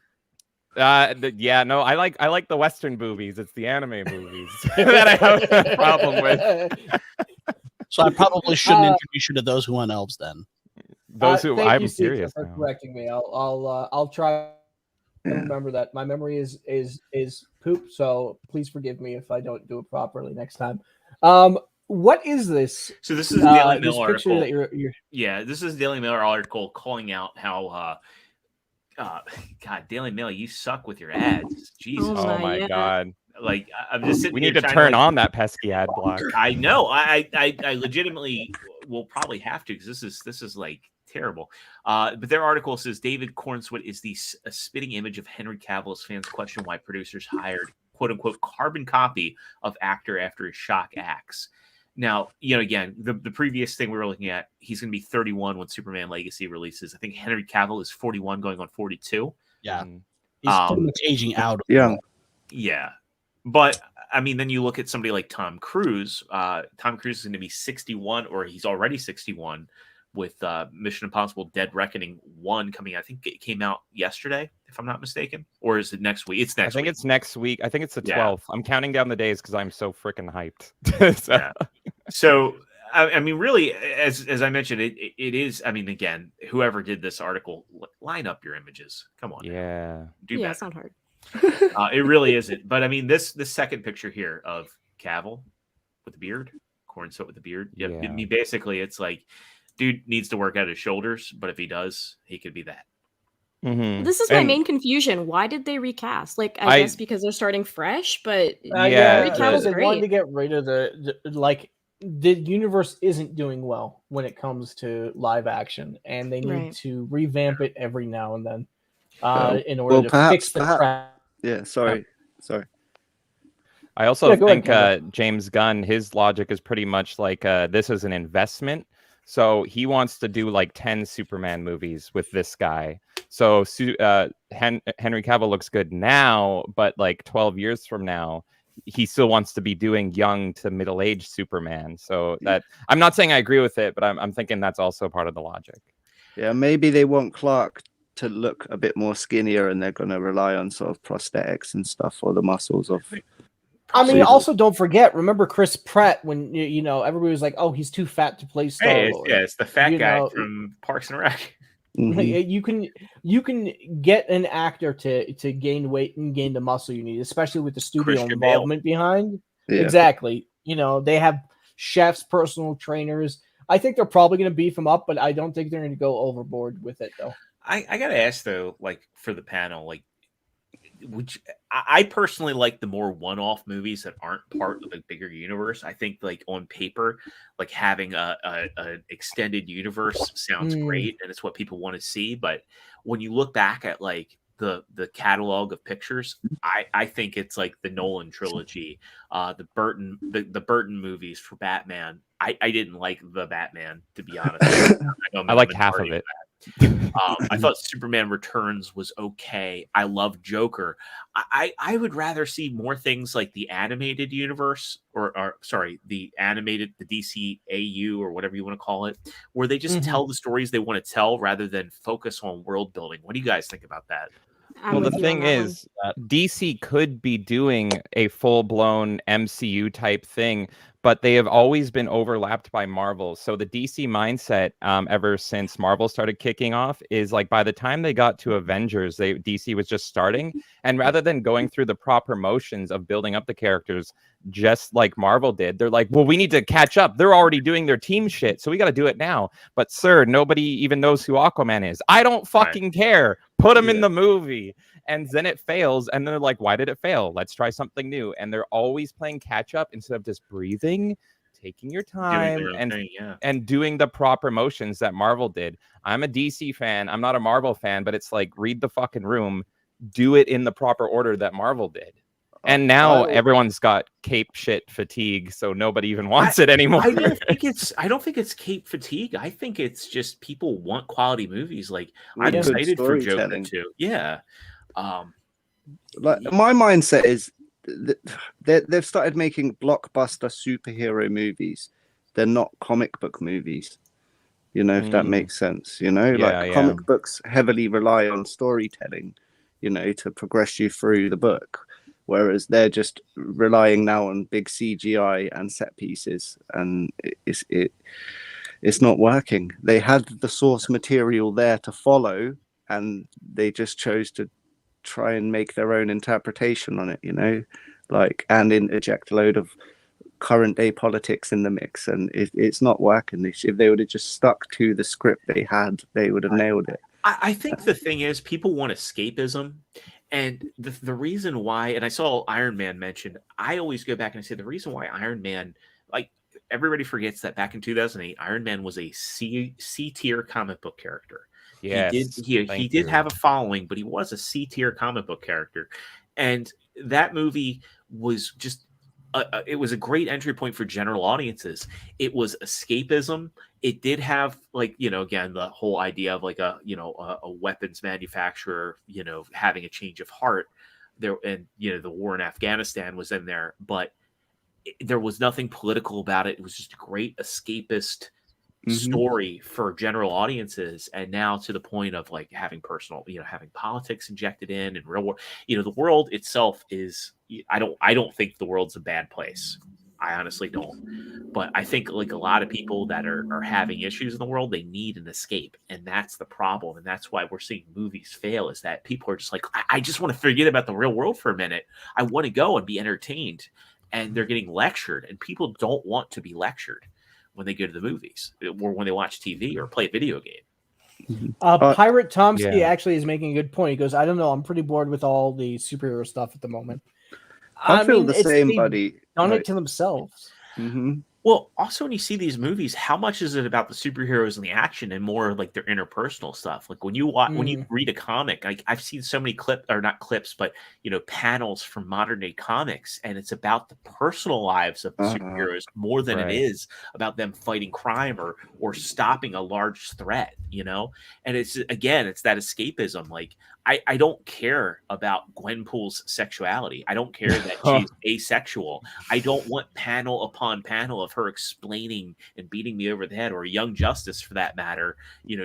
Yeah, no, I like the Western boobies. It's the anime movies that I have a problem with. So I probably shouldn't introduce you to those who want elves then. Those who thank I'm you, serious for correcting me. I'll try to remember that. My memory is poop, so please forgive me if I don't do it properly next time. What is this? So this is a Daily Mail article. That Yeah, this is a Daily Mail article calling out how God, Daily Mail, you suck with your ads. Jesus. Oh my God. Like I'm just sitting. We need to turn on that pesky ad block. I know. I legitimately will probably have to because this is like terrible. But their article says David Cornswit is the spitting image of Henry Cavill's fans question why producers hired quote unquote carbon copy of actor after his shock acts. Now, again, the previous thing we were looking at, he's going to be 31 when Superman Legacy releases. I think Henry Cavill is 41 going on 42. Yeah. He's pretty much aging out. Yeah. Yeah. But, I mean, then you look at somebody like Tom Cruise. Tom Cruise is going to be 61, or he's already 61, with Mission Impossible Dead Reckoning 1 coming out. I think it came out yesterday, if I'm not mistaken. Or is it next week? It's next week. I think it's next week. I think it's the 12th. I'm counting down the days because I'm so freaking hyped. So, I mean, really, as I mentioned, it is, I mean, again, whoever did this article, line up your images. Come on. Yeah. Do better. It's not hard. It really isn't. But I mean, this second picture here of Cavill with the beard, Cornswit with the beard. Yeah. I mean, basically, it's like, dude needs to work out his shoulders, but if he does, he could be that. Mm-hmm. This is my main confusion. Why did they recast? Like, I guess because they're starting fresh, but they wanted to get rid of the universe isn't doing well when it comes to live action, and they need to revamp it every now and then in order to fix the crap. Yeah, sorry. I also think James Gunn, his logic is pretty much like this is an investment. So he wants to do like 10 Superman movies with this guy. So Henry Cavill looks good now, but like 12 years from now, he still wants to be doing young to middle-aged Superman. So that I'm not saying I agree with it, but I'm thinking that's also part of the logic. Yeah, maybe they want Clark to look a bit more skinnier, and they're going to rely on sort of prosthetics and stuff for the muscles of. I mean, Absolutely. also don't forget. Remember Chris Pratt when everybody was like, "Oh, he's too fat to play Star Hey, Lord." it's the fat You guy know, from Parks and Rec. Mhm. You can get an actor to gain weight and gain the muscle you need, especially with the studio Christian Bale. involvement behind. Yeah. Exactly. They have chefs, personal trainers. I think they're probably going to beef him up, but I don't think they're going to go overboard with it, though. I gotta ask though, like for the panel, like I personally like the more one-off movies that aren't part of the bigger universe. I think like on paper, like having a extended universe sounds great, and it's what people want to see. But when you look back at like the catalog of pictures, I think it's like the Nolan trilogy, the Burton movies for Batman. I didn't like the Batman, to be honest. I liked half of it. I thought Superman Returns was okay. I love Joker. I would rather see more things like the animated universe, or sorry, the DC AU or whatever you want to call it, where they just tell the stories they want to tell rather than focus on world building. What do you guys think about that? I'm Well, the with you on thing that one. is, DC could be doing a full-blown MCU type thing, but they have always been overlapped by Marvel. So the DC mindset, ever since Marvel started kicking off, is like by the time they got to Avengers, DC was just starting, and rather than going through the proper motions of building up the characters, just like Marvel did, they're like, well, we need to catch up. They're already doing their team shit, so we got to do it now. But sir, nobody even knows who Aquaman is. I don't fucking care. Put him in the movie. And then it fails, and they're like, why did it fail? Let's try something new. And they're always playing catch up instead of just breathing, taking your time, and doing the proper motions that Marvel did. I'm a DC fan. I'm not a Marvel fan, but it's like, read the fucking room, do it in the proper order that Marvel did. And now everyone's got cape shit fatigue, so nobody even wants it anymore. I don't think it's cape fatigue. I think it's just people want quality movies. Like I'm excited for Joker too. Yeah. Like my mindset is they've started making blockbuster superhero movies. They're not comic book movies. If that makes sense. Comic books heavily rely on storytelling, to progress you through the book. Whereas they're just relying now on big CGI and set pieces, and it's not working. They had the source material there to follow, and they just chose to try and make their own interpretation on it, and inject a load of current day politics in the mix, and it's not working. If they would have just stuck to the script they had, they would have nailed it. I think the thing is, people want escapism. And the reason why, and I saw Iron Man mentioned, I always go back and I say the reason why Iron Man, like everybody forgets that back in 2008, Iron Man was a C tier comic book character. Yes, he did have a following, but he was a C tier comic book character. And that movie was just it was a great entry point for general audiences. It was escapism. It did have again, the whole idea of like a weapons manufacturer, having a change of heart there. And, the war in Afghanistan was in there, but there was nothing political about it. It was just a great escapist story for general audiences. And now to the point of like having personal, having politics injected in and real world, the world itself is, I don't think the world's a bad place. I honestly don't. But I think like a lot of people that are having issues in the world, they need an escape. And that's the problem. And that's why we're seeing movies fail, is that people are just like, I just want to forget about the real world for a minute. I want to go and be entertained. And they're getting lectured. And people don't want to be lectured when they go to the movies or when they watch TV or play a video game. Pirate Tomsky actually is making a good point. He goes, I don't know. I'm pretty bored with all the superhero stuff at the moment. I feel the same, buddy. Done it to themselves. Mm-hmm. Well, also when you see these movies, how much is it about the superheroes and the action and more like their interpersonal stuff? Like when you watch, when you read a comic, like I've seen so many not clips, but panels from modern day comics, and it's about the personal lives of the superheroes more than it is about them fighting crime or stopping a large threat, And it's that escapism. Like I don't care about Gwenpool's sexuality. I don't care that she's asexual. I don't want panel upon panel of her explaining and beating me over the head, or Young Justice for that matter,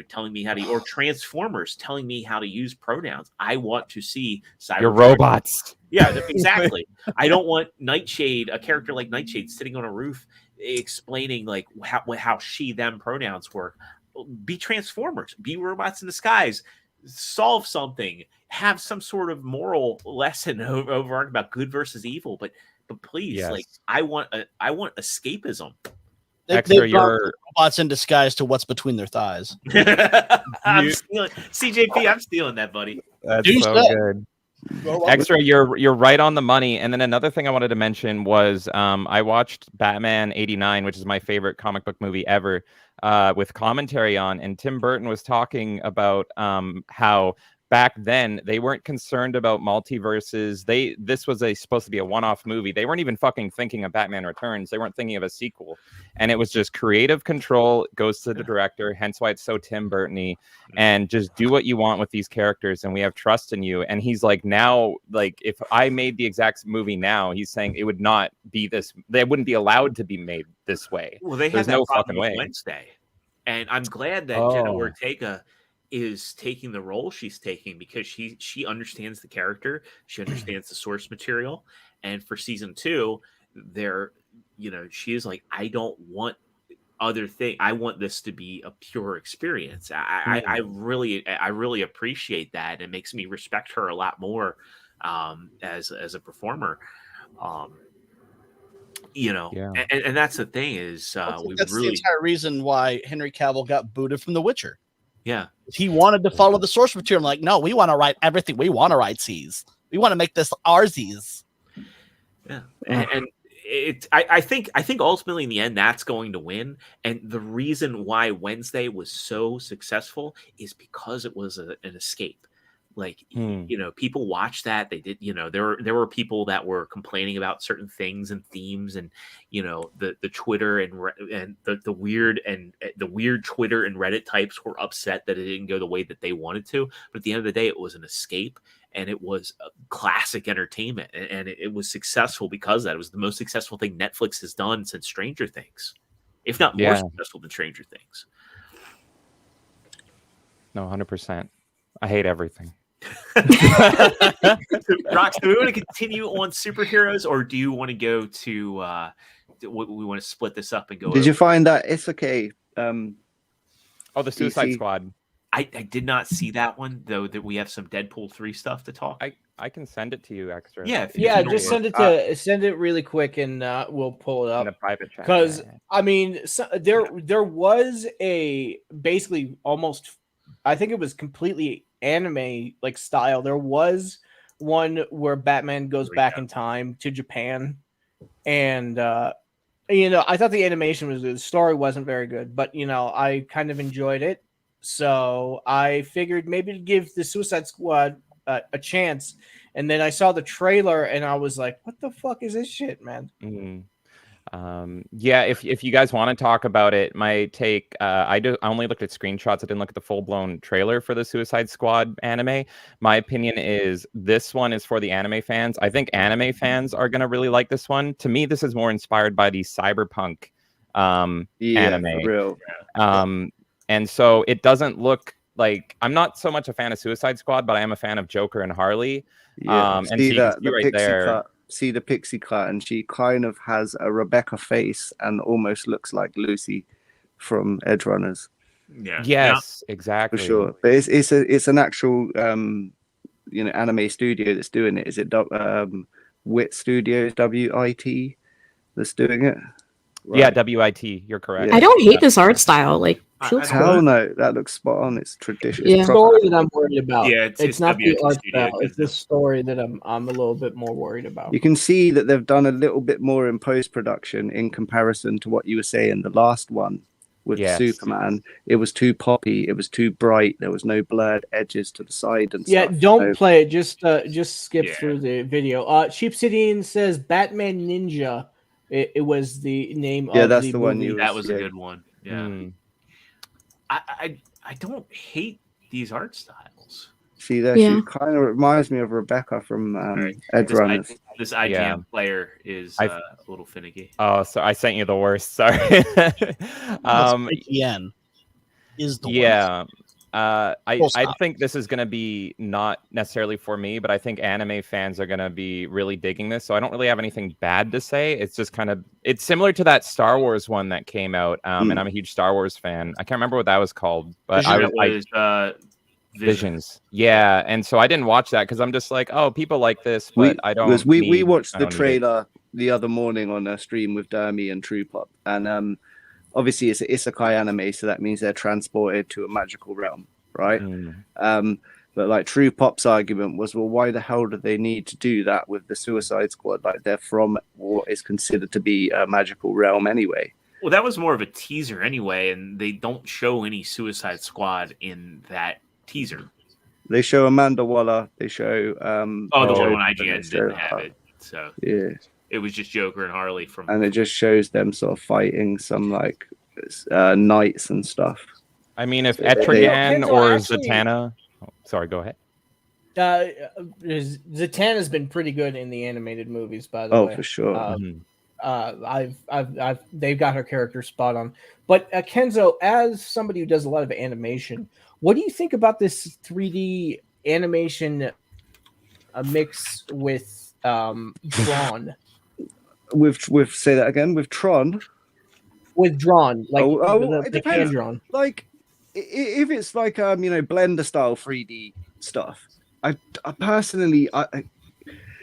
telling me how to, or Transformers telling me how to use pronouns. I want to see Your robots. Yeah, exactly. I don't want Nightshade, a character like Nightshade, sitting on a roof explaining like how she them pronouns work. Be Transformers, be robots in disguise, solve something, have some sort of moral lesson over about good versus evil. But please, like I want escapism. Extra, your robots in disguise to what's between their thighs. I'm stealing CJP. I'm stealing that, buddy. That's so good. Extra, you're right on the money. And then another thing I wanted to mention was I watched Batman '89, which is my favorite comic book movie ever, with commentary on, and Tim Burton was talking about how back then they weren't concerned about multiverses. This was supposed to be a one-off movie. They weren't even fucking thinking of Batman Returns. They weren't thinking of a sequel, and it was just creative control goes to the director, hence why it's so Tim Burton-y, and just do what you want with these characters, and we have trust in you. And he's like, now, like, if I made the exact movie now, he's saying it would not be this, they wouldn't be allowed to be made this way. Well, there's no fucking way. Wednesday, and I'm glad that Jenna Ortega is taking the role she's taking, because she understands the character, she understands the source material, and for season 2, she is like, I don't want other thing. I want this to be a pure experience. I really appreciate that. It makes me respect her a lot more as a performer. And that's the thing is that's the entire reason why Henry Cavill got booted from The Witcher. Yeah, he wanted to follow the source material. I'm like, no, we want to write everything. We want to write C's. We want to make this oursies. Yeah, and I think ultimately in the end that's going to win. And the reason why Wednesday was so successful is because it was an escape. Like, people watched that. They did, there were people that were complaining about certain things and themes, and the Twitter and the weird Twitter and Reddit types were upset that it didn't go the way that they wanted to. But at the end of the day, it was an escape, and it was a classic entertainment, and it was successful because that. It was the most successful thing Netflix has done since Stranger Things, if not more successful than Stranger Things. No, 100%. I hate everything. Rox, do we want to continue on superheroes, or do you want to go to we want to split this up and go? Did you find that it's okay? The Suicide Squad. I did not see that one, though. That we have some Deadpool 3 stuff to talk. I can send it to you, Extra. Yeah, just send it really quick, and we'll pull it up in a private chat. Because I mean, there was a basically almost, I think it was completely anime like style. There was one where Batman goes back in time to Japan, and I thought the animation was good. The story wasn't very good, but I kind of enjoyed it, so I figured maybe to give the Suicide Squad a chance. And then I saw the trailer and I was like, what the fuck is this shit, man? If you guys want to talk about it, my take, I only looked at screenshots. I didn't look at the full-blown trailer for the Suicide Squad anime. My opinion is this one is for the anime fans. I think anime fans are going to really like this one. To me, this is more inspired by the cyberpunk anime. For real. And so it doesn't look like, I'm not so much a fan of Suicide Squad, but I am a fan of Joker and Harley. Yeah, and see that the right there. Cut. See the pixie cut, and she kind of has a Rebecca face and almost looks like Lucy from Edge Runners. Yeah. Yes, exactly. For sure. But it's an actual anime studio that's doing it. Is it WIT Studios, WIT, that's doing it? Yeah, WIT. You're correct. Yeah. I don't hate this art style. Like, she looks I cool. Hell no, that looks spot on. It's traditional. Yeah. The story that I'm worried about. Yeah, it's not the WIT art Studio, style. It's the story that I'm a little bit more worried about. You can see that they've done a little bit more in post production in comparison to what you were saying. The last one with Yes. Superman, it was too poppy. It was too bright. There was no blurred edges to the side and Yeah, stuff. don't So- play it. Just skip Yeah. through the video. Sheep City says Batman Ninja. It was the name Yeah, of that's the the one movie. you That was a yeah. good one. Yeah. Mm. I don't hate these art styles. See there, Yeah. she kind of reminds me of Rebecca from Right. Edge This, Runners. this IGN Yeah. player is I've- a little finicky. Oh, so I sent you the worst. Sorry. IGN is the Yeah. I Full stop. think this is going to be not necessarily for me, but I think anime fans are going to be really digging this. So I don't really have anything bad to say. It's just kind of, it's similar to that Star Wars one that came out. And I'm a huge Star Wars fan. I can't remember what that was called, but That was Visions. Yeah. And so I didn't watch that because I'm just like, oh, people like this, but I don't. We watched I the don't need it. trailer the other morning on a stream with Dermy and True Pop, and obviously it's an isekai anime, so that means they're transported to a magical realm, right? But like True Pop's argument was, well, why the hell do they need to do that with the Suicide Squad? Like they're from what is considered to be a magical realm anyway. Well, that was more of a teaser anyway, and they don't show any Suicide Squad in that teaser. They show Amanda Waller. They show the one Joker, on they IGN show didn't have it, so yeah, it was just Joker and Harley from. and it just shows them sort of fighting some like knights and stuff. I mean, if So they- Etrigan Kenzo, or actually- Zatanna. Oh, sorry, go ahead. Zatanna's been pretty good in the animated movies, by the way. Oh, for sure. They've got her character spot on. But Kenzo, as somebody who does a lot of animation, what do you think about this 3D animation mix with Tron? With say that again, with Tron. With drawn, like it the depends. hand drawn. Like if it's like Blender style 3D stuff, I personally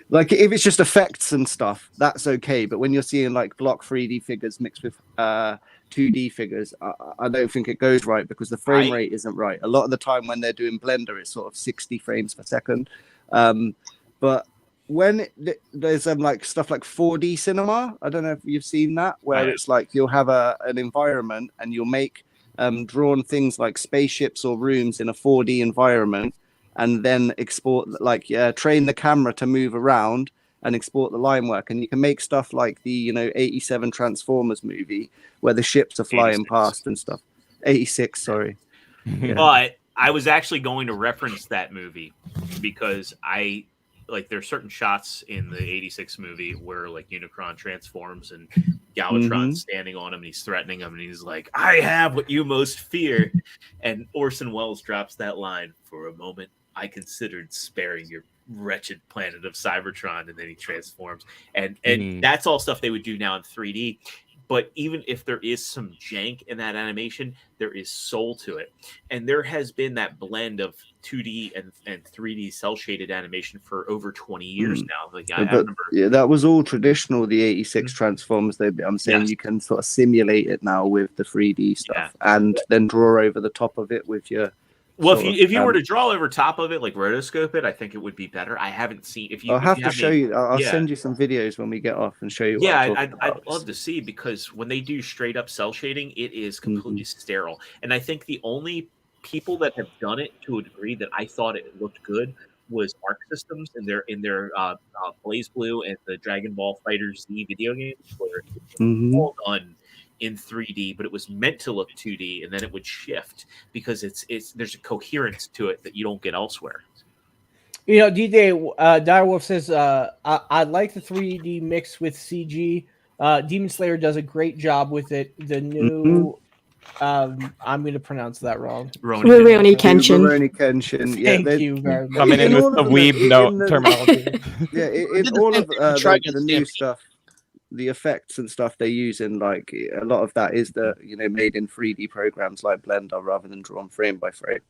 like if it's just effects and stuff, that's okay. But when you're seeing like block 3D figures mixed with 2D figures, I don't think it goes right because the frame rate isn't right. A lot of the time when they're doing Blender, it's sort of 60 frames per second. But when there's like stuff like 4D cinema, I don't know if you've seen that, where it's like you'll have an environment and you'll make drawn things like spaceships or rooms in a 4D environment, and then export train the camera to move around and export the line work, and you can make stuff like the 87 Transformers movie where the ships are flying 86. past and stuff. 86, sorry. Yeah. But I was actually going to reference that movie because there's certain shots in the 86 movie where like Unicron transforms and Galvatron's standing on him and he's threatening him and he's like, I have what you most fear. And Orson Welles drops that line, for a moment, I considered sparing your wretched planet of Cybertron, and then he transforms. And that's all stuff they would do now in 3D. But even if there is some jank in that animation, there is soul to it. And there has been that blend of 2D and 3D cel-shaded animation for over 20 years now. Like, I remember. Yeah, that was all traditional, the 86 Transformers. I'm saying you can sort of simulate it now with the 3D stuff and then draw over the top of it with your... Well, if you were to draw over top of it, like rotoscope it, I think it would be better. I haven't seen. I'll have to show you. I'll send you some videos when we get off and show you. I'd love to see, because when they do straight up cell shading, it is completely sterile. And I think the only people that have done it to a degree that I thought it looked good was Arc Systems in their Blaze Blue and the Dragon Ball Fighter Z video games, where it's all done in 3D, but it was meant to look 2D, and then it would shift because there's a coherence to it that you don't get elsewhere. DJ Direwolf says, I like the 3D mix with CG. Demon Slayer does a great job with it. The new I'm going to pronounce that wrong. Rurouni Kenshin. Rurouni Kenshin. Yeah, Thank you very much. Coming in with the weeb terminology. Yeah, in all of the new stuff, the effects and stuff they use in, like, a lot of that is made in 3D programs like Blender rather than drawn frame by frame.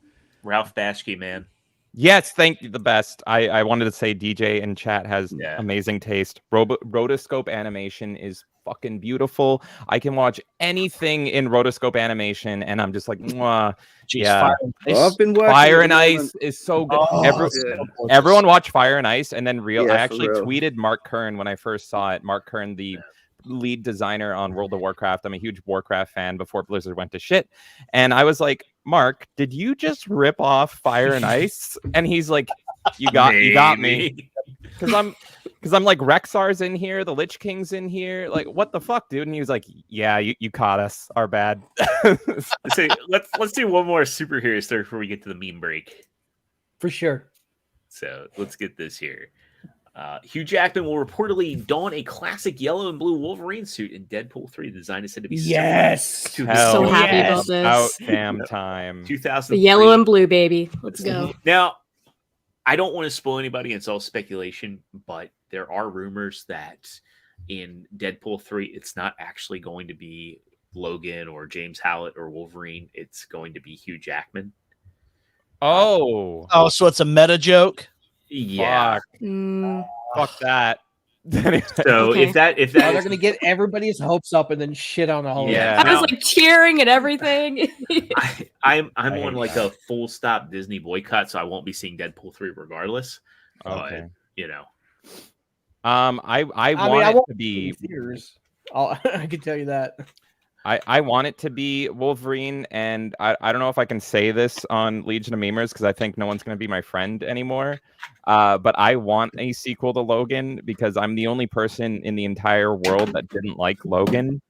Ralph Bashke, man. Yes, thank you. The best. I wanted to say DJ in chat has amazing taste. Rotoscope animation is fucking beautiful. I can watch anything in rotoscope animation, and I'm just like, mwah. Jeez, Yeah. Fire and Ice. Well, I've been working Fire at and the Ice moment. is so good. Oh, yeah. Everyone watch Fire and Ice, and then I Yeah, for actually real. tweeted Mark Kern when I first saw it. Mark Kern, the lead designer on World of Warcraft. I'm a huge Warcraft fan before Blizzard went to shit. And I was like, Mark, did you just rip off Fire and Ice? And he's like, you got me. Because I'm like, Rexar's in here, the Lich King's in here. Like, what the fuck, dude? And he was like, yeah, you caught us. Our bad. So let's do one more superhero story before we get to the meme break. For sure. So let's get this here. Hugh Jackman will reportedly don a classic yellow and blue Wolverine suit in Deadpool 3. The design is said to be Yes. to Hell So happy yes. about this. Out damn time. 2003. The yellow and blue, baby. Let's go. Now, I don't want to spoil anybody. It's all speculation, but there are rumors that in Deadpool 3, it's not actually going to be Logan or James Howlett or Wolverine. It's going to be Hugh Jackman. Oh, so it's a meta joke. Yeah. Fuck that. So Okay. if that They're gonna get everybody's hopes up and then shit on all Yeah. of them. I was like cheering and everything. I'm on hate like that. a full stop Disney boycott, so I won't be seeing Deadpool 3 regardless. Okay. But you know, I want it to be Theaters. I can tell you that. I want it to be Wolverine, and I don't know if I can say this on Legion of Memers because I think no one's going to be my friend anymore. But I want a sequel to Logan because I'm the only person in the entire world that didn't like Logan.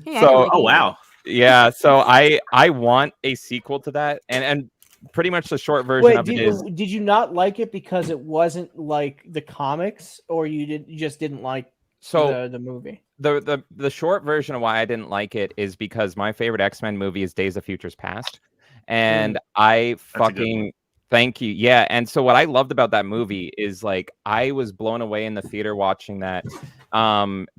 Hey, I So- didn't like oh it. wow, Yeah, so I want a sequel to that, and pretty much the short version Wait, of it is did you not like it because it wasn't like the comics, or you just didn't like so. the movie? The short version of why I didn't like it is because my favorite X-Men movie is Days of Futures Past, and I That's a good fucking thank you. Yeah, and so what I loved about that movie is like I was blown away in the theater watching that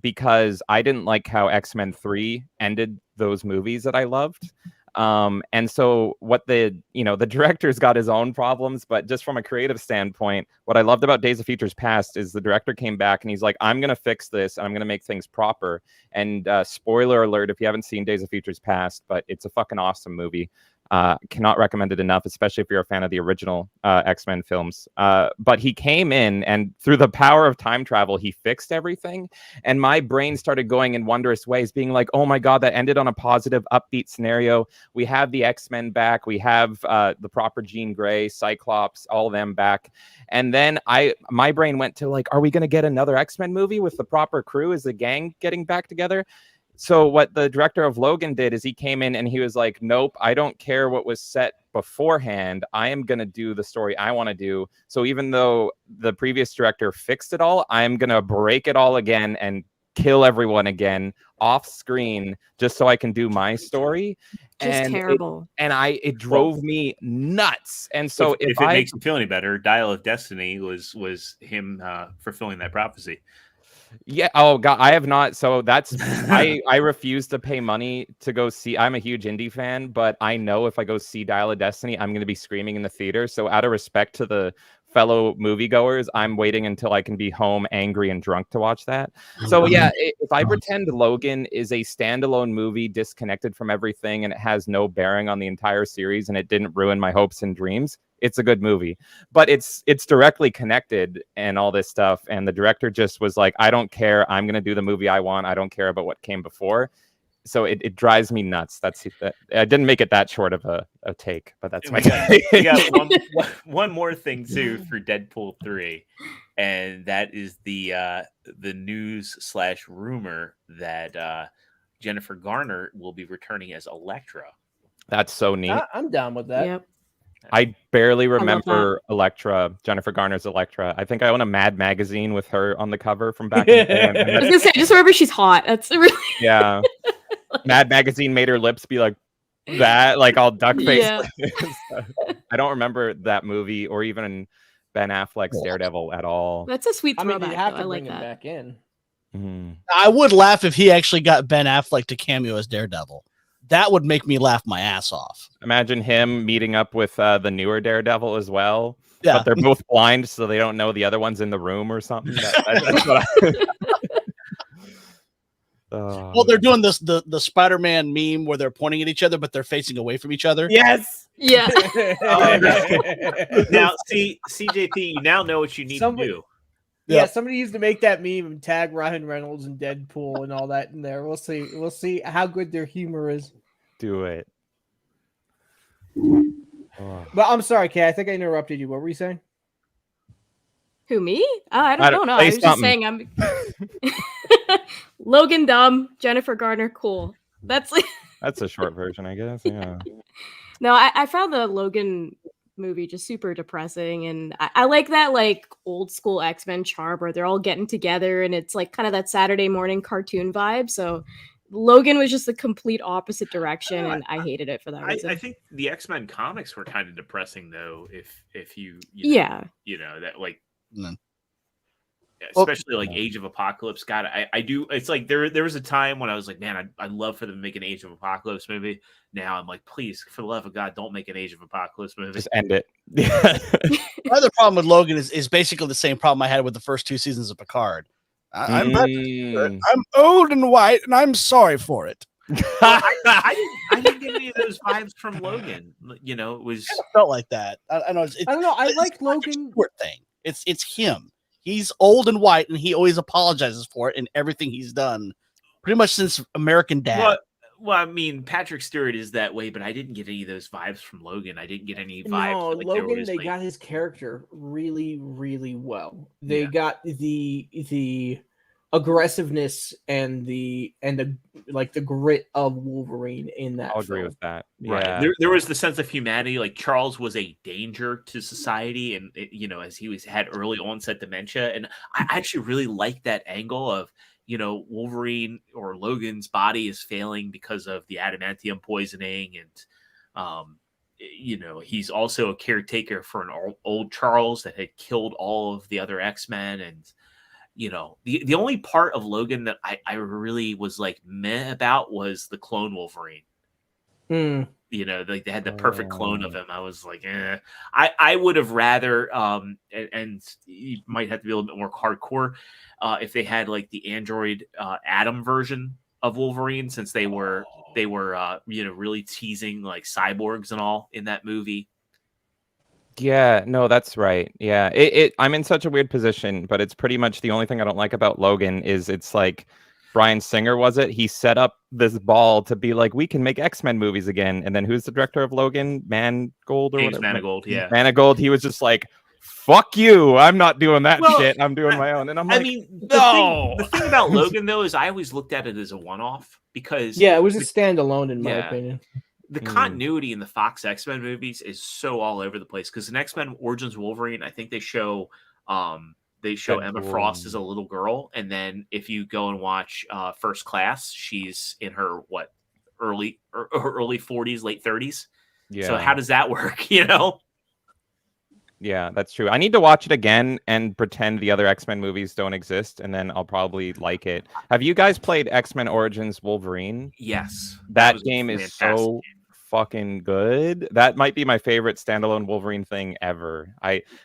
because I didn't like how X-Men 3 ended those movies that I loved. And so what the director's got his own problems, but just from a creative standpoint, what I loved about Days of Futures Past is the director came back and he's like, I'm going to fix this and I'm going to make things proper. And spoiler alert, if you haven't seen Days of Futures Past, but it's a fucking awesome movie. Cannot recommend it enough, especially if you're a fan of the original X-Men films. But he came in and through the power of time travel, he fixed everything. And my brain started going in wondrous ways, being like, oh my God, that ended on a positive, upbeat scenario. We have the X-Men back. We have the proper Jean Grey, Cyclops, all of them back. And then my brain went to like, are we going to get another X-Men movie with the proper crew? Is the gang getting back together? So what the director of Logan did is he came in and he was like, nope, I don't care what was set beforehand. I am going to do the story I want to do. So even though the previous director fixed it all, I'm going to break it all again and kill everyone again off screen just so I can do my story. Just terrible. It drove me nuts. And so if it makes you feel any better, Dial of Destiny was him fulfilling that prophecy. Yeah. Oh God, I have not. So that's I refuse to pay money to go see. I'm a huge indie fan, but I know if I go see Dial of Destiny, I'm going to be screaming in the theater. So out of respect to the fellow moviegoers, I'm waiting until I can be home angry and drunk to watch that. So yeah, if I pretend Logan is a standalone movie disconnected from everything and it has no bearing on the entire series and it didn't ruin my hopes and dreams, it's a good movie. But it's directly connected and all this stuff. And the director just was like, I don't care. I'm going to do the movie I want. I don't care about what came before. So it drives me nuts. I didn't make it that short of a take, but that's my take. We got one more thing too for Deadpool 3, and that is the news / rumor that Jennifer Garner will be returning as Elektra. That's so neat. I'm down with that. Yep. I barely love remember Elektra, Jennifer Garner's Elektra. I think I own a Mad magazine with her on the cover from back in the day. I was gonna say, I just remember she's hot. That's really Yeah. Mad magazine made her lips be like that, like all duck face. Yeah. So, I don't remember that movie or even Ben Affleck's Daredevil at all. that's a sweet I mean, throwback. they have though. to I like bring him that. back in. Mhm. I would laugh if he actually got Ben Affleck to cameo as Daredevil. That would make me laugh my ass off. Imagine him meeting up with the newer Daredevil as well. Yeah. But they're both blind, so they don't know the other one's in the room or something. That's what Well, they're doing this the Spider-Man meme where they're pointing at each other, but they're facing away from each other. Yes. Yeah. Now, see, CJP, you now know what you need to do. Yeah, Yep. somebody needs to make that meme and tag Ryan Reynolds and Deadpool and all that in there. We'll see. We'll see how good their humor is. Do it. But I'm sorry, Kay. I think I interrupted you. What were you saying? Who, me? I don't know. say I was just something. saying I'm Logan dumb, Jennifer Garner cool. That's That's a short version, I guess. Yeah. no. I found the Logan movie just super depressing, and I like that like old school X-Men charm where they're all getting together and it's like kind of that Saturday morning cartoon vibe. So Logan was just the complete opposite direction, and I hated it for that reason. I think the X-Men comics were kind of depressing, though. If you know, Yeah. you know that like, Mm. especially like Age of Apocalypse. God, I do. It's like there was a time when I was like, man, I'd love for them to make an Age of Apocalypse movie. Now I'm like, please, for the love of God, don't make an Age of Apocalypse movie. Just end it. My other problem with Logan is basically the same problem I had with the first 2 seasons of Picard. I'm old and white, and I'm sorry for it. I didn't get any of those vibes from Logan. You know, it was It felt like that. I know. I don't know. I it's like not a Logan. Stewart thing. It's him. He's old and white, and he always apologizes for it in everything he's done, pretty much since American Dad. Well, I mean, Patrick Stewart is that way, but I didn't get any of those vibes from Logan. I didn't get any vibes. No, like, there Logan. was, They like, got his character really, really well. They Yeah. got the aggressiveness and the like the grit of Wolverine in that. I'll agree film. with that. Right. Yeah. There was the sense of humanity. Like Charles was a danger to society, and you know, as he had early onset dementia, and I actually really like that angle of, you know, Wolverine or Logan's body is failing because of the adamantium poisoning, and you know, he's also a caretaker for an old Charles that had killed all of the other X-Men, and you know, the only part of Logan that I really was like meh about was the clone Wolverine. Hmm. You know, like they had the perfect clone of him. I was like, I would have rather, and you might have to be a little bit more hardcore if they had like the android Adam version of Wolverine, since they were you know, really teasing like cyborgs and all in that movie. Yeah, no, that's right. Yeah, I'm in such a weird position, but it's pretty much the only thing I don't like about Logan is it's like Bryan Singer, was it? He set up this ball to be like, we can make X-Men movies again. And then who's the director of Logan? Mangold or James whatever? Mangold, yeah. Mangold. He was just like, fuck you. I'm not doing that Well, shit. I'm doing my own. And I'm like, I mean, no. the thing about Logan though is I always looked at it as a one-off, because Yeah, it was a standalone in my Yeah. opinion. the continuity in the Fox X-Men movies is so all over the place. Because in X-Men Origins Wolverine, I think they show Emma Deadpool. Frost as a little girl, and then if you go and watch First Class, she's in her early 40s, late 30s. Yeah. So how does that work? You know? Yeah, that's true. I need to watch it again and pretend the other X-Men movies don't exist, and then I'll probably like it. Have you guys played X-Men Origins Wolverine? Yes. That was a game is fantastic so game. fucking good. That might be my favorite standalone Wolverine thing ever.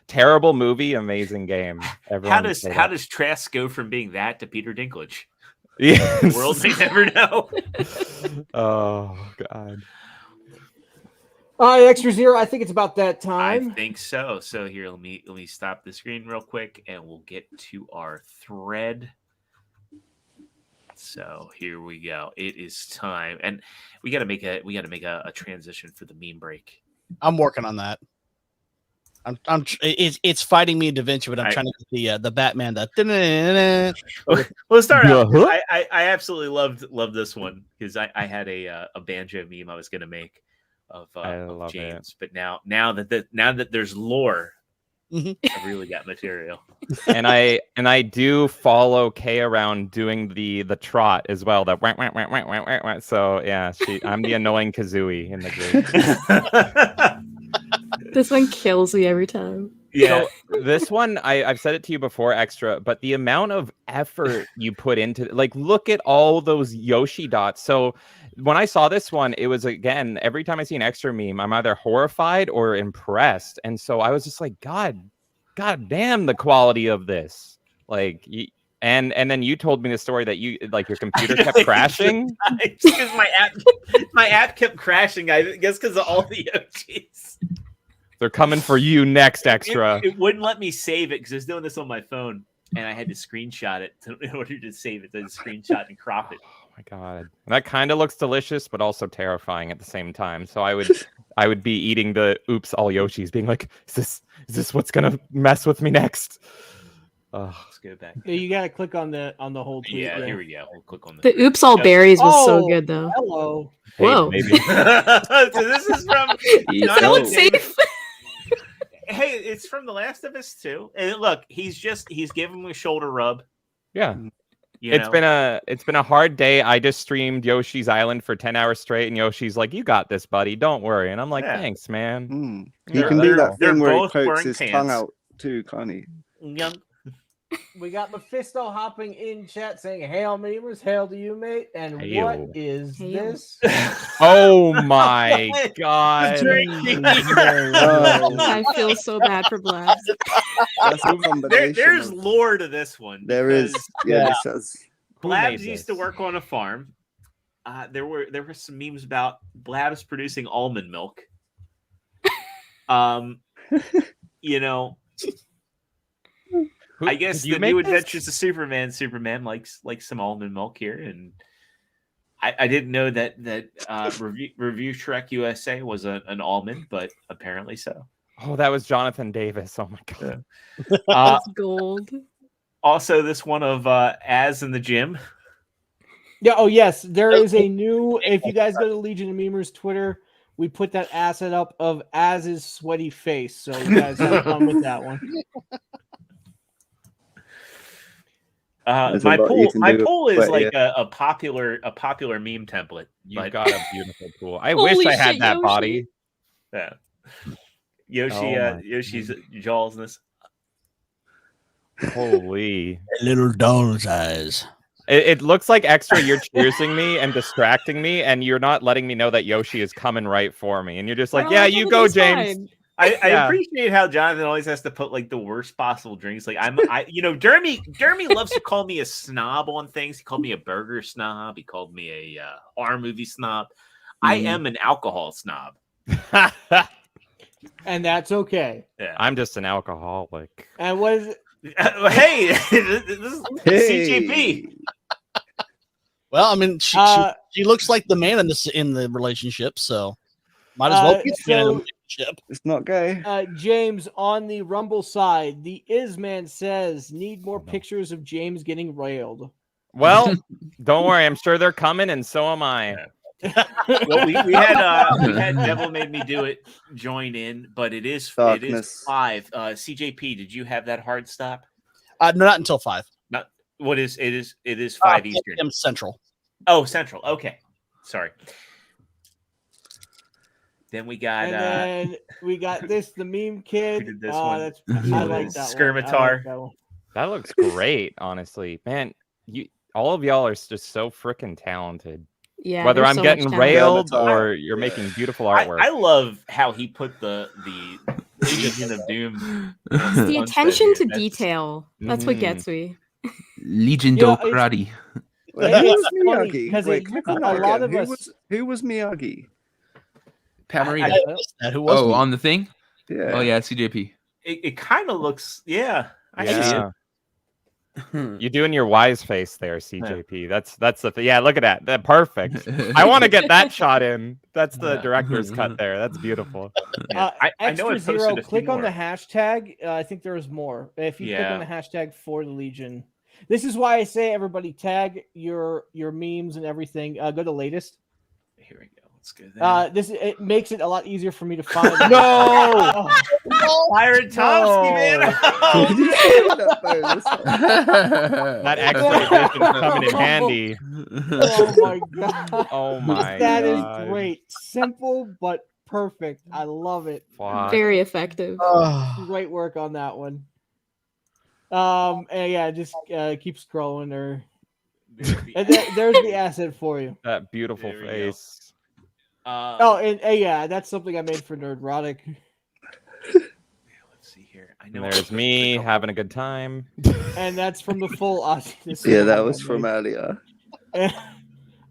Terrible movie, amazing game. How Everyone does say that. Trask go from being that to Peter Dinklage? Yeah. The world may never know. Oh god. All right, Extra Zero. I think it's about that I time. think so. So here, let me stop the screen real quick, and we'll get to our thread. So here we go. It is time, and we got to make a transition for the meme break. I'm working on that. It's fighting me in DaVinci, but I'm trying to get the Batman. Well, start out. Uh-huh. I absolutely loved this one because I had a banjo meme I was going to make of James, but now that there's lore, I really got material. And I do follow Kay around doing the trot as well. That wah, wah, wah, wah, wah, wah, wah. So yeah, I'm the annoying Kazooie in the group. This one kills me every time. Yeah. So this one, I've said it to you before, Extra, but the amount of effort you put into, like, look at all those Yoshi dots. So when I saw this one, it was, again, every time I see an Extra meme, I'm either horrified or impressed. And so I was just like, God damn the quality of this. Like, And then you told me the story that you like your computer kept crashing. Because my app kept crashing. I guess because of all the emojis. They're coming for you next, extra. It wouldn't let me save it because I was doing this on my phone, and I had to screenshot it in order to save it. To screenshot and crop it. Oh my god, that kind of looks delicious, but also terrifying at the same time. So I would be eating the oops all Yoshis, being like, is this what's gonna mess with me next? Let's go back. Yeah, you gotta click on the whole tweet. Yeah, here we go. We'll click on The oops all berries was so good though. Hello. Whoa. Maybe. So this is from. Does that look safe? Hey, it's from The Last of Us 2. And look, he's giving him a shoulder rub. Yeah. It's been a hard day. I just streamed Yoshi's Island for 10 hours straight, and Yoshi's like, "You got this, buddy. Don't worry." And I'm like, "Thanks, man." He can do that they're thing where he both pokes wearing his pants. tongue out too, can't he? Young. We got Mephisto hopping in chat saying, "Hail memers, hail to you, mate." And Hail. what is Hail. this? Oh my god! I feel so bad for Blabs. That's a combination. There's of- lore to this one. There is. because Yeah, this says. Who made Blabs used this? to work on a farm. There were some memes about Blabs producing almond milk. You know, I guess Did you the make New this? Adventures of Superman likes some almond milk here, and I didn't know that Review Shrek USA was an almond, but apparently so. Oh, that was Jonathan Davis. Oh my god. That's gold. Also, this one of Az in the gym. Yeah. Oh, yes. There is a new. If you guys go to Legion of Memers Twitter, we put that asset up of Az's sweaty face. So you guys have fun with that one. There's a My lot you can do pool with is sweat, like a popular meme template. You've but- got a beautiful pool. I Holy wish I had shit, that Yoshi. body. Yeah. Oh my Yoshi's jaws in this. Holy. Little doll's eyes. It looks like extra you're cheersing me and distracting me, and you're not letting me know that Yoshi is coming right for me. And you're just like, Oh, yeah, you go, James. fine. I Yeah. appreciate how Jonathan always has to put like the worst possible drinks. Like Jeremy loves to call me a snob on things. He called me a burger snob. He called me a horror movie snob. I am an alcohol snob. And that's okay. Yeah. I'm just an alcoholic. And what is it? Hey, this is CGP. Well, I mean, she looks like the man in the relationship, so might as well be the man in the relationship. It's not gay. James, on the Rumble side, the Isman says, need more pictures of James getting railed. Well, don't worry. I'm sure they're coming, and so am I. Well, we had Devil Made Me Do It join in, but it is Darkness. 5. CJP, did you have that hard stop? No, not until 5. Not what is it is 5 Eastern. p.m. Central. Oh, Central. Okay. Sorry. Then we got And then we got this, the meme kid. We did this one. That's, I like that Skirmitar. one. I like that one. That looks great, honestly. Man, all of y'all are just so freaking talented. Yeah. Whether there's I'm so getting much talent. railed Skirmitar. or you're making beautiful artwork. I love how he put the Legion of Doom. It's the on attention set to here. That's- detail. That's what gets me. Legion You know, do karate. Wait, It's who was funny, Miyagi? 'cause Wait, it- click on a that lot again. of us- Who was Miyagi? Pat Marino. Who was Oh, me? on the thing? Yeah. Oh, yeah, CJP. It kind of looks, yeah. I see it. Yeah. You're doing your wise face there, CJP. That's the thing. Yeah, look at that. That perfect. I want to get that shot in. That's the director's cut there. That's beautiful. Yeah. I know Extra I posted zero. a few Click on more. the hashtag. I think there is more. If you click on the Yeah. hashtag for the Legion, this is why I say everybody tag your memes and everything. Go to latest. Here we go. Let's go there. It makes it a lot easier for me to find. No! Byron Tomsky, man. Did you say that bonus? That extra edition's coming in handy. Oh my god! Oh my That is God. great. Simple but perfect. I love it. Fuck. Very effective. Great work on that one. And yeah, just keep scrolling or and there's the asset for you. That beautiful There we go. face. Oh, and yeah, that's something I made for Nerdrotic. Let's see here. I know. There's me having a good time. And that's from the full audience. Yeah, that was from earlier.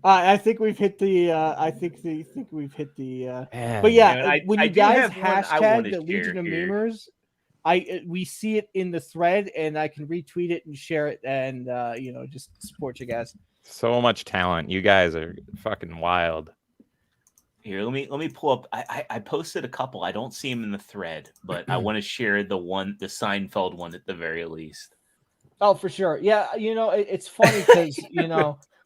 I think we've hit the. I think we've hit the. Man. But yeah, And when I you do guys have one I wanna hashtag the share Legion of here. Memers, we see it in the thread, and I can retweet it and share it, and just support you guys. So much talent. You guys are fucking wild. Here, let me pull up. I posted a couple. I don't see them in the thread, but I want to share the Seinfeld one at the very least. Oh, for sure. Yeah, it's funny because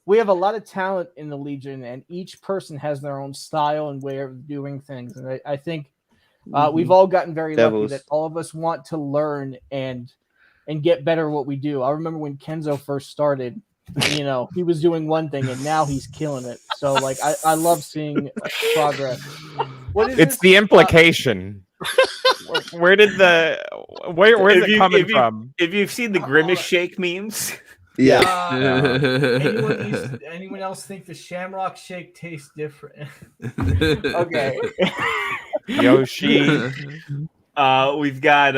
we have a lot of talent in the Legion, and each person has their own style and way of doing things. And I think we've all gotten very lucky that all of us want to learn and get better at what we do. I remember when Kenzo first started, he was doing one thing, and now he's killing it. So, like, I love seeing progress. What is It's this? the implication. Where's it coming from? If you've seen the Grimace Shake memes, Yeah. Anyone else think the Shamrock Shake tastes different? Okay. Yoshi. we've got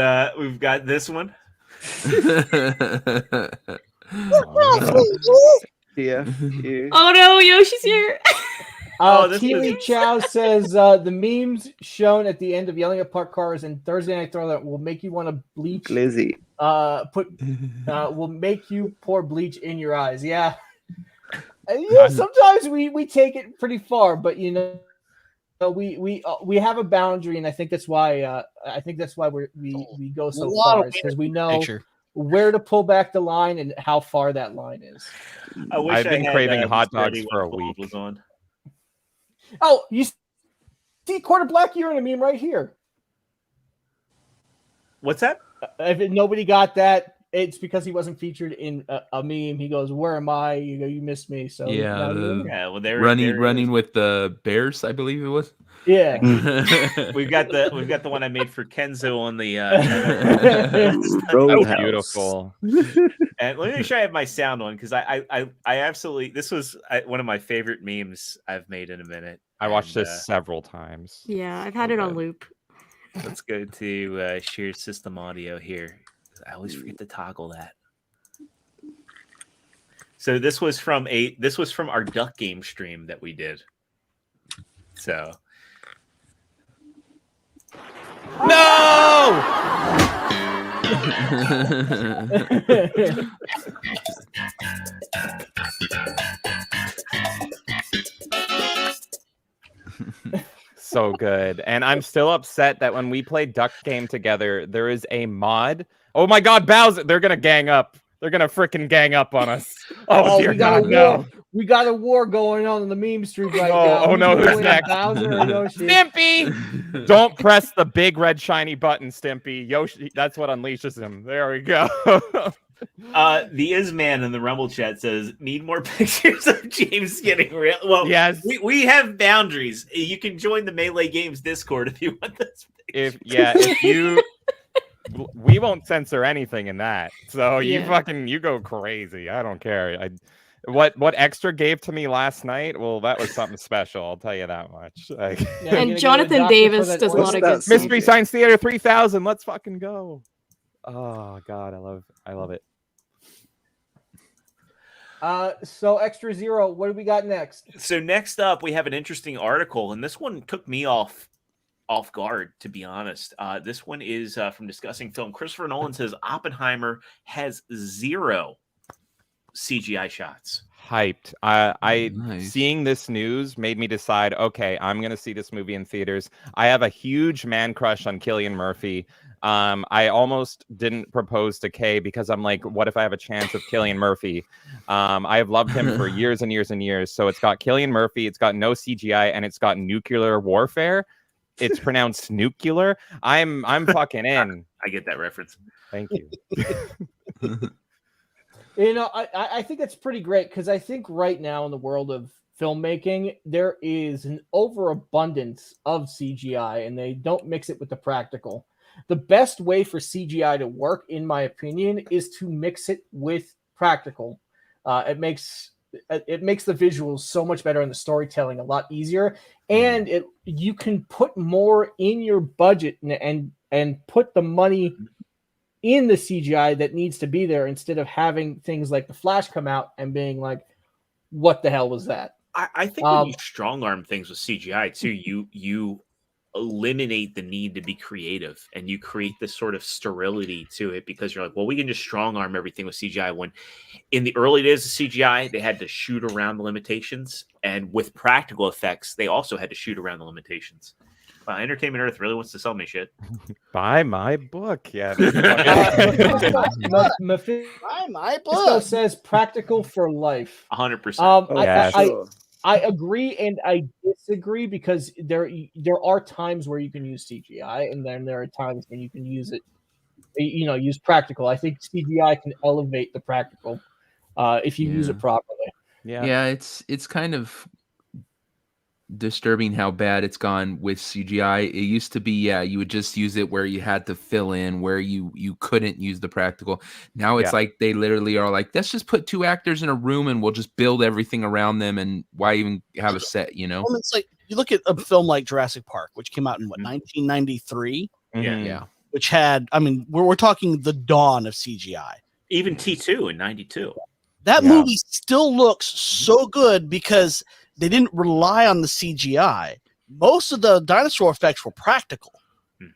this one. Yeah. Oh no, Yoshi's here. Keely Chow says the memes shown at the end of Yelling at Park Cars and Thursday Night Thriller will make you want to bleach. Glizzy. Will make you pour bleach in your eyes. Yeah. Sometimes we take it pretty far, but we have a boundary, and I think that's why we go so far, because we know where to pull back the line and how far that line is. I've been craving hot dogs for a week. Oh, you see Quarter Black, you're in a meme right here. What's that? If nobody got that, it's because he wasn't featured in a meme. He goes, "Where am I?" You go, "You missed me." So running with the Bears, I believe it was. Yeah, we've got the one I made for Kenzo on the. Oh, beautiful. And let me make sure I have my sound on, because I absolutely, this was one of my favorite memes I've made in a minute. I watched this several times. Yeah, I've had it on loop. Let's go to share system audio here. I always forget to toggle that. So this was from our duck game stream that we did. So no. So good. And I'm still upset that when we play Duck Game together, there is a mod. Oh my God, Bowser! They're gonna gang up. They're gonna freaking gang up on us. Oh dear God, no! We got a war going on in the meme stream right now. Oh no, who's next? Bowser or Yoshi? Stimpy! Don't press the big red shiny button, Stimpy. Yoshi, that's what unleashes him. There we go. The Isman in the Rumble chat says, "Need more pictures of James getting real." Well, yes, we have boundaries. You can join the Melee Games Discord if you want this. If you, we won't censor anything in that. So you go crazy. I don't care. What Extra gave to me last night? Well, that was something special. I'll tell you that much. And Jonathan Davis does a lot of good stuff. Mystery Science Theater 3000. Let's fucking go. Oh God, I love it. So Extra Zero, what do we got next? So next up, we have an interesting article, and this one took me off guard, to be honest. This one is from Discussing Film. Christopher Nolan says Oppenheimer has 0 CGI shots. Hyped. Nice. Seeing this news made me decide, okay, I'm gonna see this movie in theaters. I have a huge man crush on Cillian Murphy. I almost didn't propose to Kay because I'm like, what if I have a chance of Cillian Murphy? I have loved him for years and years and years. So it's got Cillian Murphy, it's got no CGI, and it's got nuclear warfare. It's pronounced nuclear. I'm fucking in. I get that reference. Thank you. I think that's pretty great, because I think right now in the world of filmmaking, there is an overabundance of CGI, and they don't mix it with the practical. The best way for CGI to work, in my opinion, is to mix it with practical. It makes the visuals so much better and the storytelling a lot easier, and you can put more in your budget and put the money in the CGI that needs to be there instead of having things like the Flash come out and being like, what the hell was that? I think when you strong arm things with CGI too, you eliminate the need to be creative and you create this sort of sterility to it because you're like, well, we can just strong arm everything with CGI. When in the early days of CGI, they had to shoot around the limitations, and with practical effects, they also had to shoot around the limitations. Entertainment Earth really wants to sell me shit. Buy my book, yeah. Mephisto says practical for life. 100%. I agree and I disagree because there are times where you can use CGI and then there are times when you can use it, use practical. I think CGI can elevate the practical if you use it properly. Yeah, it's kind of disturbing how bad it's gone with CGI. It used to be, you would just use it where you had to fill in, where you couldn't use the practical. Now it's like they literally are like, let's just put 2 actors in a room and we'll just build everything around them, and why even have a set, Well, it's like you look at a film like Jurassic Park, which came out in 1993. Yeah. Which had, we're talking the dawn of CGI. Even T2 in 92. That movie still looks so good because they didn't rely on the CGI. Most of the dinosaur effects were practical.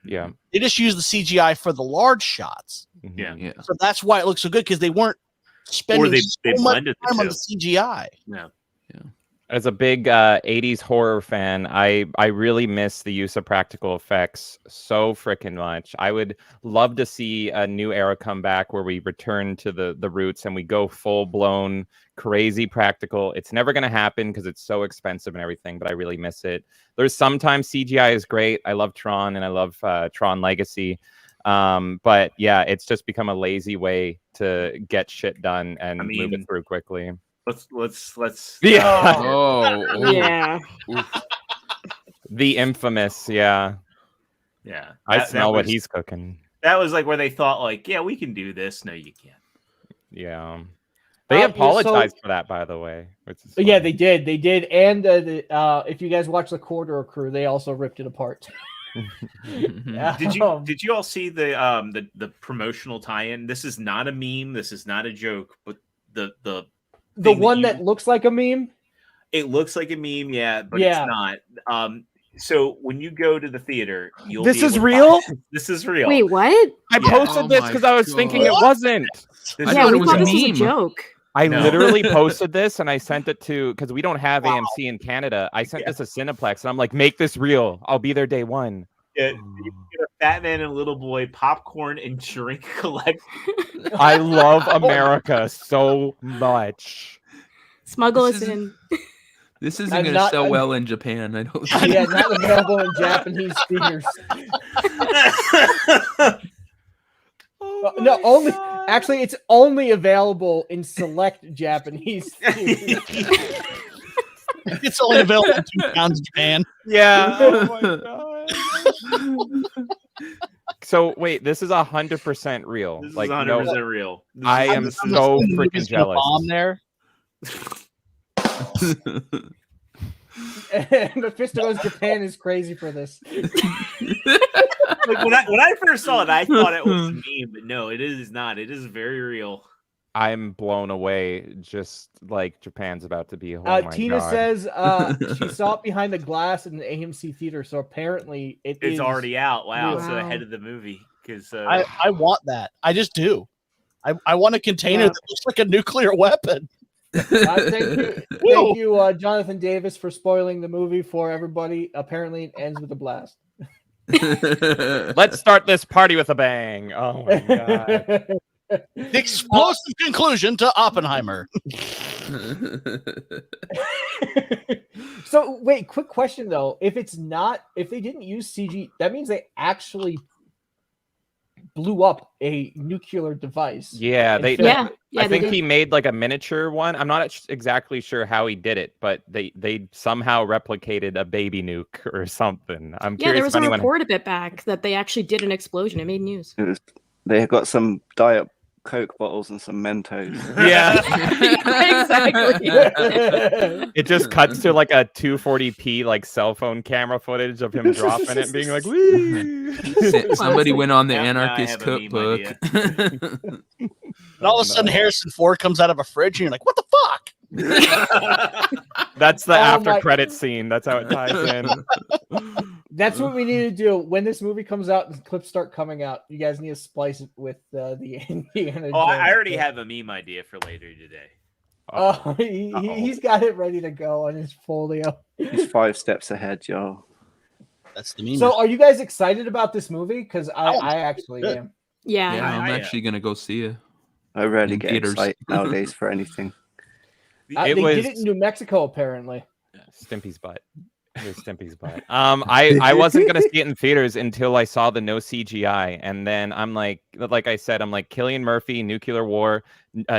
Yeah. They just used the CGI for the large shots. Yeah. So that's why it looks so good, because they weren't spending so much time on the CGI. Yeah. As a big 80s horror fan, I really miss the use of practical effects so freaking much. I would love to see a new era come back where we return to the roots and we go full-blown crazy practical. It's never going to happen because it's so expensive and everything, but I really miss it. There's sometimes CGI is great. I love Tron and I love Tron Legacy. But yeah, it's just become a lazy way to get shit done and move it through quickly. Let's yeah. Yeah. The infamous, yeah. I smell what he's cooking. That was like where they thought like, yeah, we can do this. No, you can't. Yeah. They apologized for that, by the way. Yeah, they did. And if you guys watch the Corridor Crew, they also ripped it apart. Did you all see the promotional tie-in? This is not a meme. This is not a joke, but the one that looks like a meme. It looks like a meme, but it's not. So when you go to the theater, this is real. This is real. Wait, what? I posted this because I was thinking it wasn't. I thought it was a joke. I literally posted this and I sent it to, because we don't have AMC in Canada. I sent this to Cineplex and I'm like, make this real. I'll be there day one. Yeah, you get a fat man and a little boy, popcorn and drink collection. I love America so much. Smuggle us in. This isn't going to sell well in Japan. I don't. Yeah, not available in Japanese theaters. No, only. Actually, it's only available in select Japanese theaters. It's only available in 2 towns in Japan. Yeah. Oh my god. So wait, this is 100% real. This like is 100% real. I am so freaking jealous. Bomb there. Mephisto goes, Japan is crazy for this. Like when I first saw it, I thought it was a meme, but no, it is not. It is very real. I'm blown away. Just like Japan's about to be. Tina says she saw it behind the glass in the AMC theater, so apparently it's already out. Wow, so ahead of the movie. Because I want that. I just do. I want a container that looks like a nuclear weapon. Thank you, Jonathan Davis, for spoiling the movie for everybody. Apparently, it ends with a blast. Let's start this party with a bang. Oh my god. The explosive conclusion to Oppenheimer. So wait, quick question though. If they didn't use CG, that means they actually blew up a nuclear device. Yeah, I think did. he made like a miniature one. I'm not exactly sure how he did it, but they somehow replicated a baby nuke or something. I'm curious. There was a report a bit back that they actually did an explosion. It made news. They got some Coke bottles and some Mentos. Yeah. Exactly. It just cuts to like a 240p like cell phone camera footage of him dropping it and being like, "Wee!" Somebody went on the Now I Anarchist have a meme cookbook. And all of a sudden, Harrison Ford comes out of a fridge, and you're like, "What the fuck?" That's the Oh after my- credit scene. That's how it ties in. That's what we need to do when this movie comes out and clips start coming out. You guys need to splice it with the Indiana. Oh, I Jones already clip. have a meme idea for later today. Oh, he's got it ready to go on his folio. He's 5 steps ahead, y'all. That's the meme. So, are you guys excited about this movie? Because Oh, I actually good. am. Yeah. Yeah, I'm I- actually gonna go see it. I rarely In get theaters. excited nowadays for anything. It They was did it in New Mexico, apparently. Stimpy's butt. It was Stimpy's butt. I wasn't gonna see it in theaters until I saw the no CGI, and then I'm like I said, I'm like Cillian Murphy, nuclear war,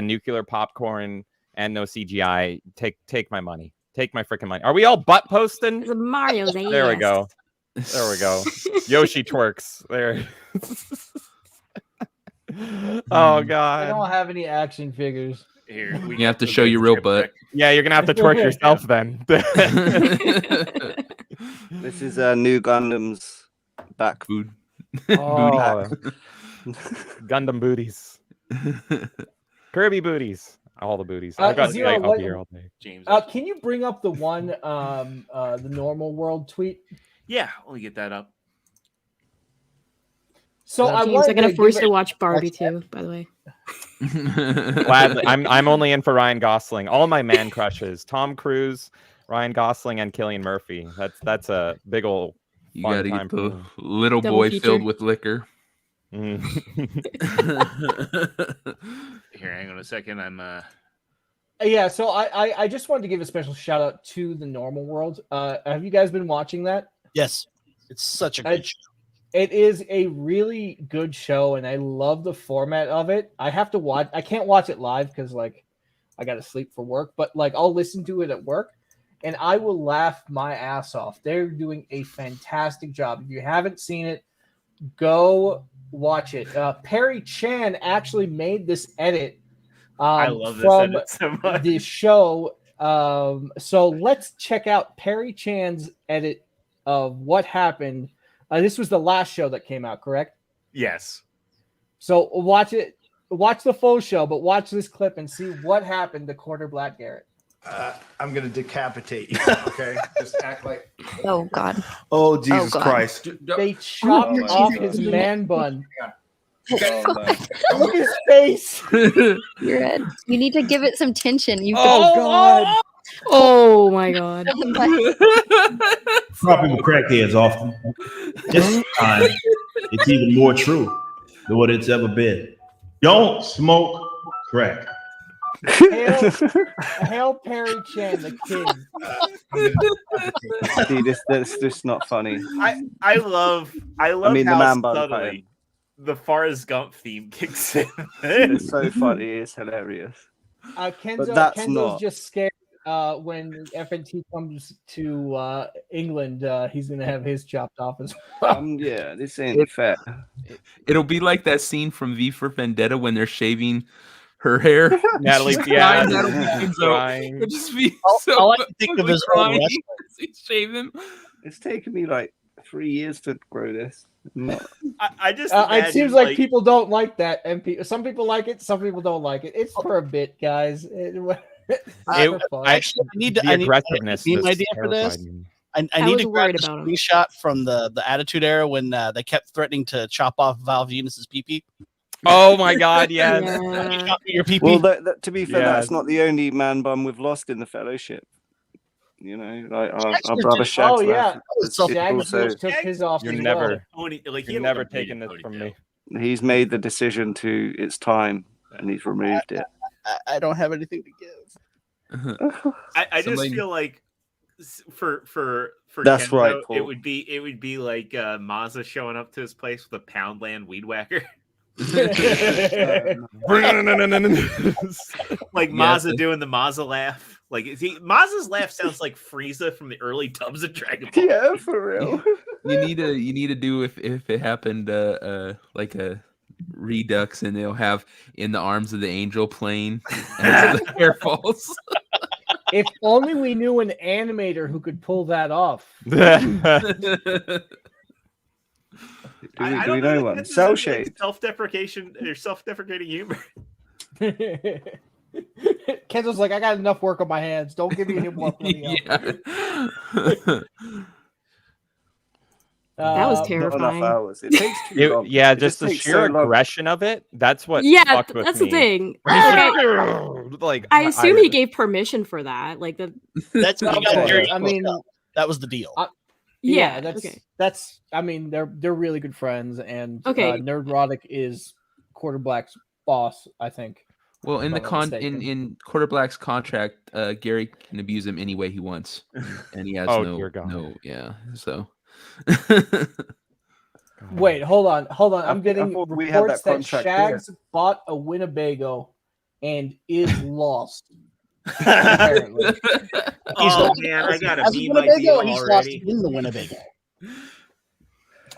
nuclear popcorn, and no CGI. Take my money. Take my freaking money. Are we all butt posting? It's a Mario's ass. There we go. There we go. Yoshi twerks. There. Oh I God. don't have any action figures. Here, we You have to go show get your the real trip butt. check. Yeah, you're gonna have to twerk yourself then. This is New Gundam's back. Food. Oh, Gundam booties, Kirby booties, all the booties. I've got Zero, I'll what- be here all day. James. Can you bring up the one, the normal world tweet? Yeah, let me get that up. So I James, wanted I'm gonna to force give you to it- watch Barbie too. By the way. Gladly, I'm only in for Ryan Gosling. All my man crushes: Tom Cruise, Ryan Gosling, and Cillian Murphy. That's a big old. You Fun gotta time get the for me. little Double boy feature. filled with liquor. Mm. Here, hang on a second. I'm Yeah, so I just wanted to give a special shout out to the normal world. Have you guys been watching that? Yes, it's such a I- good show. It is a really good show, and I love the format of it. I have to watch. I can't watch it live because like I got to sleep for work. But like I'll listen to it at work, and I will laugh my ass off. They're doing a fantastic job. If you haven't seen it, go watch it. Perry Chan actually made this edit. I love this from edit so much. the show. So let's check out Perry Chan's edit of what happened. This was the last show that came out, correct? Yes. So watch it, watch the full show, but watch this clip and see what happened to Quarter Black Garrett. I'm gonna decapitate you. Okay, just act like. Oh God. Oh Jesus God. Christ! They chopped Oh, off Jesus. his man bun. Oh, my. Look at his face. Your head. You need to give it some tension. You Oh, God. Oh my god. Dropping crackheads often. This time, it's even more true than what it's ever been. Don't smoke crack. Hail Perry Chan, the king. See, this just not funny. I love I mean, the how man bun subtly the Forrest Gump theme kicks in. It's so funny. It's hilarious. that's Kenzo's not- just scared when FNT comes to England. He's going to have his chopped off as well. Yeah, this ain't fair. It'll be like that scene from V for Vendetta when they're shaving her hair. Natalie, She's yeah, crying, Natalie Pinto. crying. It'll just be All- so all I can think of is old crying wrestling. as he's shaving. It's taken me like 3 years to grow this. I just It imagine, seems like people don't like that, and some people like it, some people don't like it. It's for a bit, guys. I fun. actually need to. The I need aggressiveness a meme just idea for this. terrified me. I I need was to grab worried the about him. screenshot from the Attitude Era when they kept threatening to chop off Val Venus's pee-pee. Oh my God, yes. Yeah. Chop your pee-pee. Well, to be fair, Yeah. that's not the only man bum we've lost in the Fellowship. You know, like our Shags brother was- Shags. Oh, yeah. it's Shags also, took his off You're as never- well. Pony, like, he You're had, like, never a big taking this from ponytail. me. he's made the decision to it's time, and he's removed it. I don't have anything to give. I just Somebody- feel like for That's Kenzo, right, Paul. it would be like Mazza showing up to his place with a Poundland weed whacker. Like Mazza doing the Mazza laugh. Like Mazza's laugh sounds like Frieza from the early dubs of Dragon Ball. Yeah, for real. You need to do if it happened like a Redux, and they'll have In the Arms of the Angel playing as the hair falls. If only we knew an animator who could pull that off. Do we know one? Cell shade. Self-deprecation or self-deprecating humor. Kenzo's like, I got enough work on my hands. Don't give me any more money. That was Not terrifying. enough hours. It takes too long. Yeah, It just the takes sheer so long. aggression of it. That's what Yeah, fucked with that's me. the thing. Like, I assume he gave permission for that. Like the. That's Of course. I mean, that was the deal. Yeah, okay. that's. I mean, they're really good friends, and Okay. Nerdrotic is Quarter Black's boss, I think. Well, in the if I'm not mistaken. in Quarter Black's contract, Gary can abuse him any way he wants, and he has dear God. So. Wait, hold on. I'm I getting thought we had reports that that contract Shags bought a Winnebago and is lost. Apparently. Oh man, I got a As a meme idea Winnebago, he's lost already. in the Winnebago.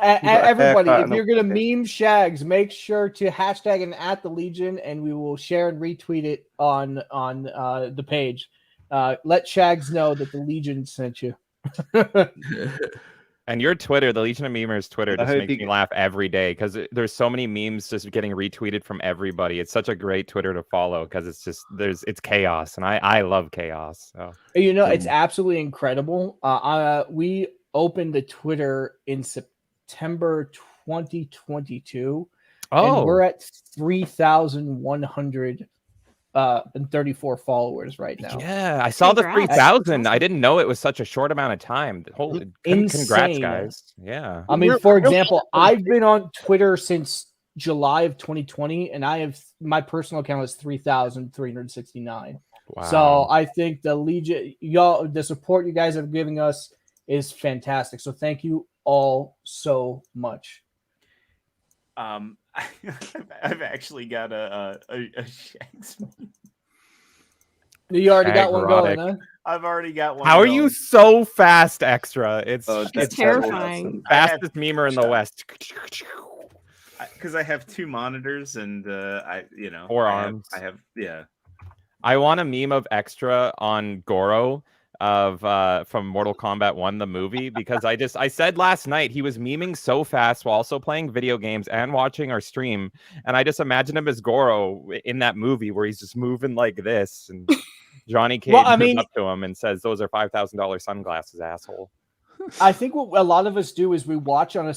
Everybody, haircut if and you're gonna everything. meme Shags, make sure to hashtag and at the Legion, and we will share and retweet it on the page. Let Shags know that the Legion sent you. And your Twitter, the Legion of Memers Twitter, I just hope makes you me laugh every day because there's so many memes just getting retweeted from everybody. It's such a great Twitter to follow because it's just it's chaos, and I love chaos. So. You know, it's absolutely incredible. We opened the Twitter in September 2022, and we're at 3,134 followers right now. Yeah, I saw Congrats. the 3,000. I didn't know it was such a short amount of time. Holy, congrats, Insane. guys! Yeah. I mean, for example, I've been on Twitter since July of 2020, and my personal account is 3,369. Wow. So I think the Legion, the support you guys are giving us is fantastic. So thank you all so much. I've actually got a Shags meme. You already got one Shagrotic. going, huh? I've already got one. How are going. you so fast, Extra? It's It's terrifying. fastest memer in the West. Because I have two monitors and Four arms. I have yeah. I want a meme of Extra on Goro of from Mortal Kombat 1, the movie, because I said last night he was memeing so fast while also playing video games and watching our stream, and I just imagine him as Goro in that movie where he's just moving like this, and Johnny Cage comes up to him and says, "Those are $5,000 sunglasses, asshole." I think what a lot of us do is we watch on a.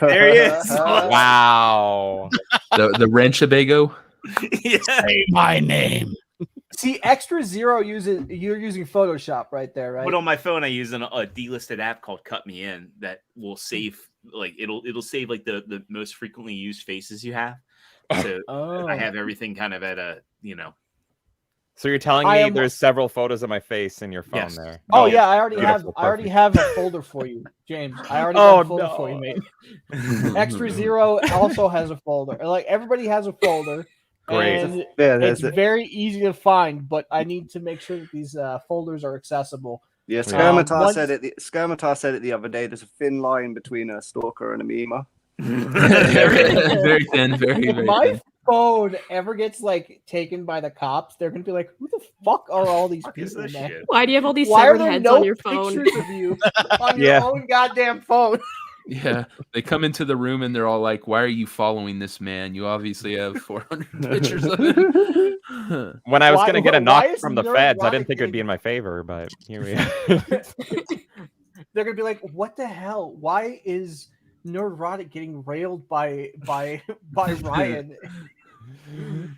there he is. Wow. the Wrenchabago. Yeah. Say my name. See, Extra Zero you're using Photoshop right there, right? But on my phone, I use a delisted app called Cut Me In that will save it'll save like the most frequently used faces you have. So I have everything kind of at a So you're telling me there's several photos of my face in your phone there? Oh yeah, I already Beautiful, have a folder for you, James. I already have a folder for you, mate. Extra Zero also has a folder. Like everybody has a folder. Great. And it's very easy to find, but I need to make sure that these folders are accessible. Yeah, Skirmitar said it. Skirmitar said it the other day. There's a thin line between a stalker and a memer. Very thin, very My thin. phone ever gets taken by the cops, they're gonna be like, "Who the fuck are all these people?" Man? Why do you have all these Why are severed there heads no on your phone? pictures of you on your own goddamn phone? Yeah, they come into the room and they're all like, "Why are you following this man? You obviously have 400 pictures of him." When I was going to get a knock is from the feds, I didn't think it would be in my favor, but here we are. They're gonna be like, "What the hell? Why is Nerdrotic getting railed by Ryan?"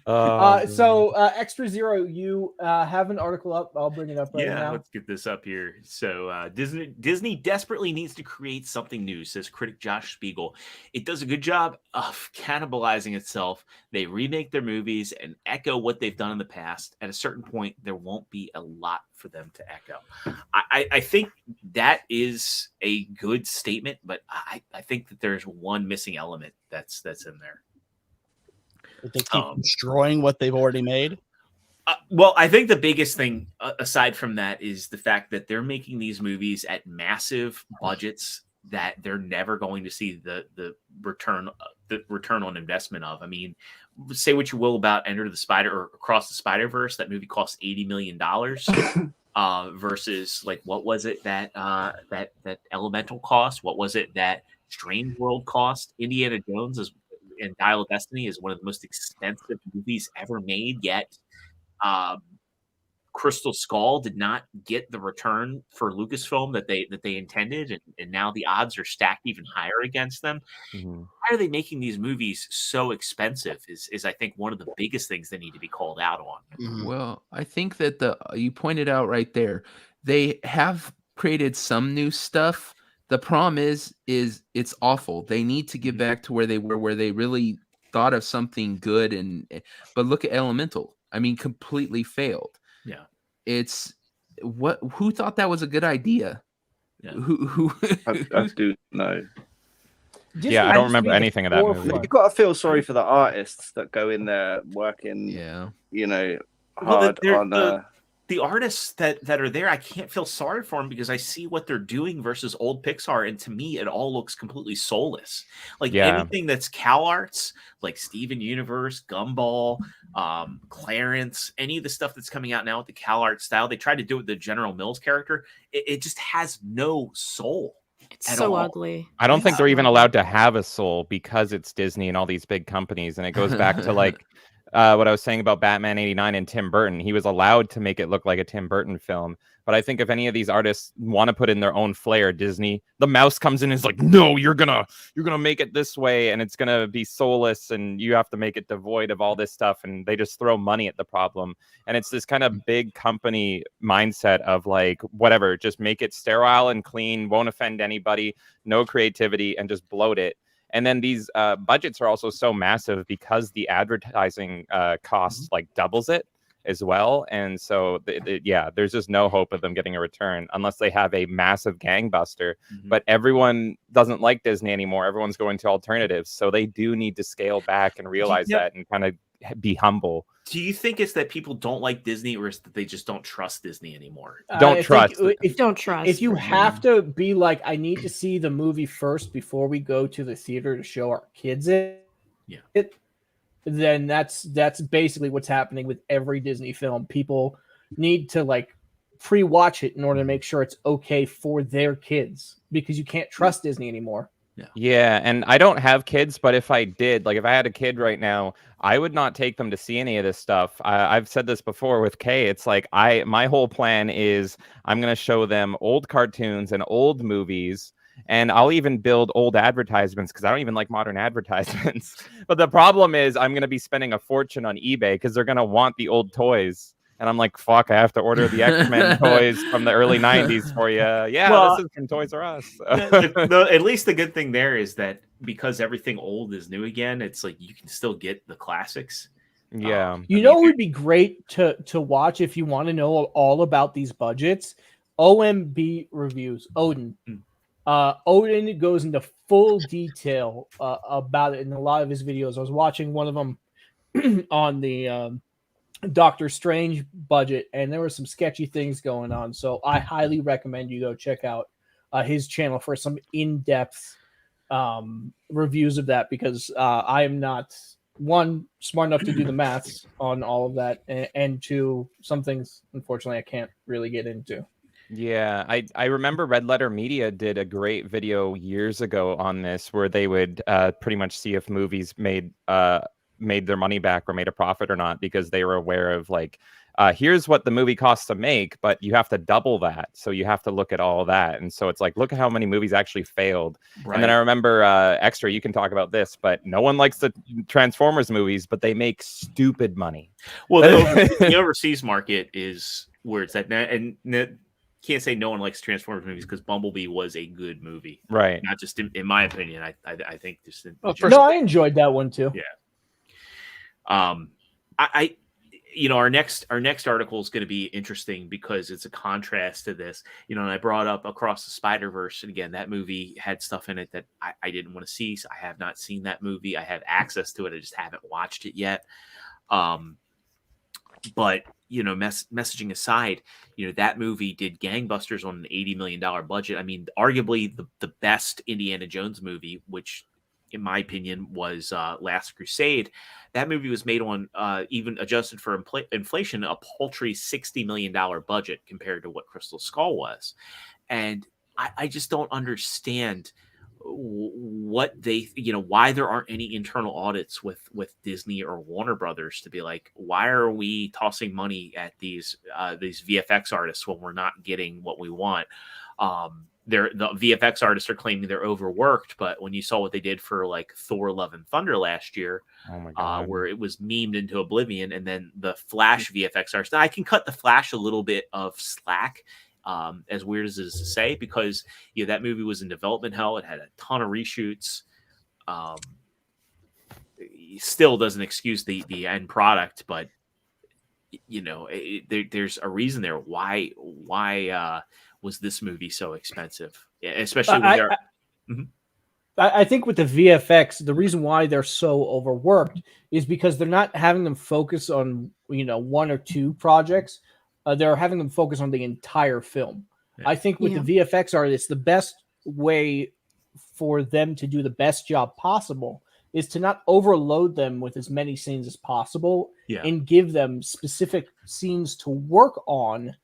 So Extra Zero, you have an article up. I'll bring it up right now. Let's get this up here. So Disney desperately needs to create something new, says critic Josh Spiegel. It does a good job of cannibalizing itself. They remake their movies and echo what they've done in the past. At a certain point, there won't be a lot for them to echo. I think that is a good statement, but I think that there's one missing element that's in there. They keep destroying what they've already made. Well, I think the biggest thing aside from that is the fact that they're making these movies at massive budgets that they're never going to see the return on investment of. I mean, say what you will about Enter the Spider or Across the Spider-Verse, that movie cost $80 million versus like what was it that that Elemental cost? What was it that Strange World cost? Indiana Jones and Dial of Destiny is one of the most expensive movies ever made, yet Crystal Skull did not get the return for Lucasfilm that they intended, and now the odds are stacked even higher against them. Why are they making these movies so expensive? Is I think one of the biggest things they need to be called out on. Well, I think that you pointed out right there, they have created some new stuff. The problem is it's awful. They need to get back to where they were, where they really thought of something good. But look at Elemental. I mean, completely failed. Yeah. It's who thought that was a good idea? Yeah. Who I do know. Disney I don't used to remember be the anything of that movie. forefront. You've got to feel sorry for the artists that go in there working, you know, hard on. The artists that are there, I can't feel sorry for them because I see what they're doing versus old Pixar, and to me, it all looks completely soulless. Like anything that's Cal Arts, like Steven Universe, Gumball, Clarence, any of the stuff that's coming out now with the Cal Arts style, they tried to do it with the General Mills character. It just has no soul. It's so ugly. I don't think they're even allowed to have a soul because it's Disney and all these big companies, and it goes back to like. What I was saying about Batman 89 and Tim Burton, he was allowed to make it look like a Tim Burton film. But I think if any of these artists want to put in their own flair, Disney, the mouse comes in and is like, no, you're gonna make it this way, and it's gonna be soulless, and you have to make it devoid of all this stuff, and they just throw money at the problem. And it's this kind of big company mindset of like, whatever, just make it sterile and clean, won't offend anybody, no creativity, and just bloat it. And then these budgets are also so massive because the advertising cost like doubles it as well. And so, there's just no hope of them getting a return unless they have a massive gangbuster. But everyone doesn't like Disney anymore. Everyone's going to alternatives. So they do need to scale back and realize that and kind of be humble. Do you think it's that people don't like Disney, or is that they just don't trust Disney anymore? Don't trust. If you have to be like, I need to see the movie first before we go to the theater to show our kids it, then that's basically what's happening with every Disney film. People need to like pre-watch it in order to make sure it's okay for their kids because you can't trust Disney anymore. Yeah, and I don't have kids, but if I did, like if I had a kid right now, I would not take them to see any of this stuff. I've said this before with Kay. It's like my whole plan is I'm going to show them old cartoons and old movies, and I'll even build old advertisements because I don't even like modern advertisements. But the problem is I'm going to be spending a fortune on eBay because they're going to want the old toys. And I'm like, fuck, I have to order the X-Men toys from the early 90s for you. Yeah, well, this is from Toys R Us. At least the good thing there is that because everything old is new again, it's like you can still get the classics. Yeah. You know what would be great to watch if you want to know all about these budgets? OMB reviews. Odin. Odin goes into full detail about it in a lot of his videos. I was watching one of them on the Doctor Strange budget, and there were some sketchy things going on. So I highly recommend you go check out his channel for some in-depth reviews of that, because I am not, one, smart enough to do the maths on all of that, and two, some things, unfortunately, I can't really get into. Yeah, I remember Red Letter Media did a great video years ago on this where they would pretty much see if movies made their money back or made a profit or not, because they were aware of like, here's what the movie costs to make, but you have to double that. So you have to look at all of that. And so it's like, look at how many movies actually failed. Right. And then I remember Extra, you can talk about this, but no one likes the Transformers movies, but they make stupid money. Well, the overseas market is where it's at. And can't say no one likes Transformers movies because Bumblebee was a good movie. Right. Not just in my opinion. I think just I enjoyed that one too. Yeah. Our next article is going to be interesting because it's a contrast to this, and I brought up Across the Spider-Verse, and again, that movie had stuff in it that I didn't want to see. So I have not seen that movie. I have access to it. I just haven't watched it yet. But messaging aside, that movie did gangbusters on an $80 million budget. I mean, arguably the best Indiana Jones movie, which in my opinion was Last Crusade. That movie was made on even adjusted for inflation, a paltry $60 million budget compared to what Crystal Skull was. And I just don't understand what they, why there aren't any internal audits with Disney or Warner Brothers to be like, why are we tossing money at these VFX artists when we're not getting what we want? The VFX artists are claiming they're overworked, but when you saw what they did for like Thor: Love and Thunder last year, oh my God, where it was memed into oblivion, and then the Flash VFX artists, I can cut the Flash a little bit of slack. As weird as it is to say, because that movie was in development hell. It had a ton of reshoots. Still doesn't excuse the end product, but there's a reason there. Why was this movie so expensive? Especially when I think with the VFX, the reason why they're so overworked is because they're not having them focus on one or two projects. They're having them focus on the entire film. Yeah. I think with the VFX artists, the best way for them to do the best job possible is to not overload them with as many scenes as possible and give them specific scenes to work on.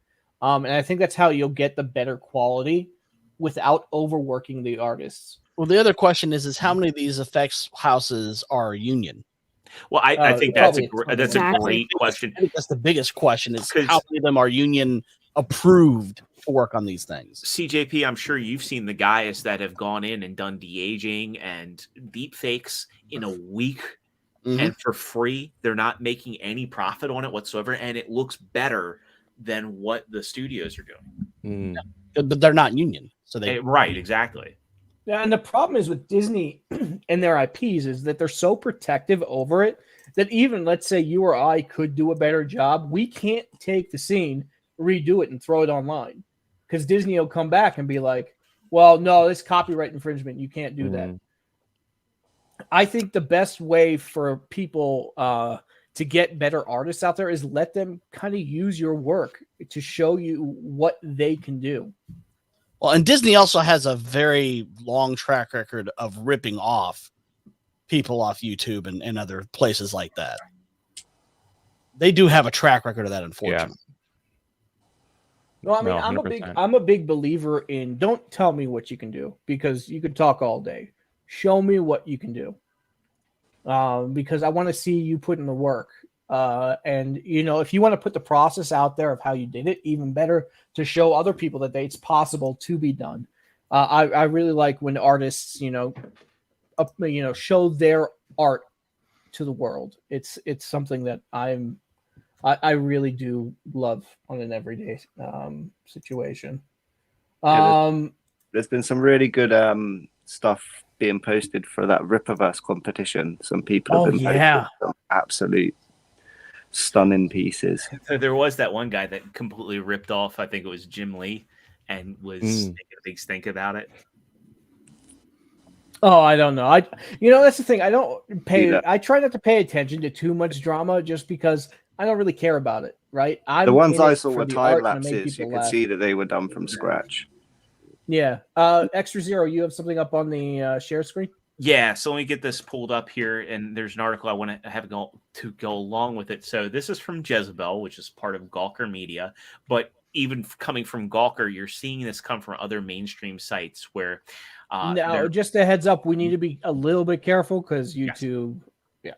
And I think that's how you'll get the better quality without overworking the artists. Well, the other question is how many of these effects houses are union? Well, I think that's a great question. I think that's the biggest question is how many of them are union approved to work on these things. CJP, I'm sure you've seen the guys that have gone in and done de-aging and deep fakes in a week and for free. They're not making any profit on it whatsoever, and it looks better than what the studios are doing. But they're not union, so they right, exactly. Yeah, and the problem is with Disney and their IPs is that they're so protective over it that even, let's say, you or I could do a better job, we can't take the scene, redo it, and throw it online. Because Disney will come back and be like, well, no, this copyright infringement, you can't do that. I think the best way for people to get better artists out there is let them kind of use your work to show you what they can do. Well, and Disney also has a very long track record of ripping off people off YouTube and other places like that. They do have a track record of that, unfortunately. No, I mean, I'm a big believer in don't tell me what you can do because you could talk all day. Show me what you can do. Because I want to see you put in the work. And if you want to put the process out there of how you did it, even better to show other people that it's possible to be done. I really like when artists, show their art to the world. It's something that I really do love on an everyday situation. There's been some really good stuff being posted for that Rippaverse competition. Some people have been posting some absolute stunning pieces. So there was that one guy that completely ripped off, I think it was Jim Lee, and was making a big stink about it. Oh, I don't know. That's the thing. I try not to pay attention to too much drama just because I don't really care about it, right? The ones I saw were time lapses. You could see that they were done from scratch. Yeah. Extra Zero, you have something up on the share screen? Yeah, so let me get this pulled up here, and there's an article I want to have go along with it. So this is from Jezebel, which is part of Gawker Media, but even coming from Gawker, you're seeing this come from other mainstream sites where. Now, just a heads up, we need to be a little bit careful because YouTube. Yes.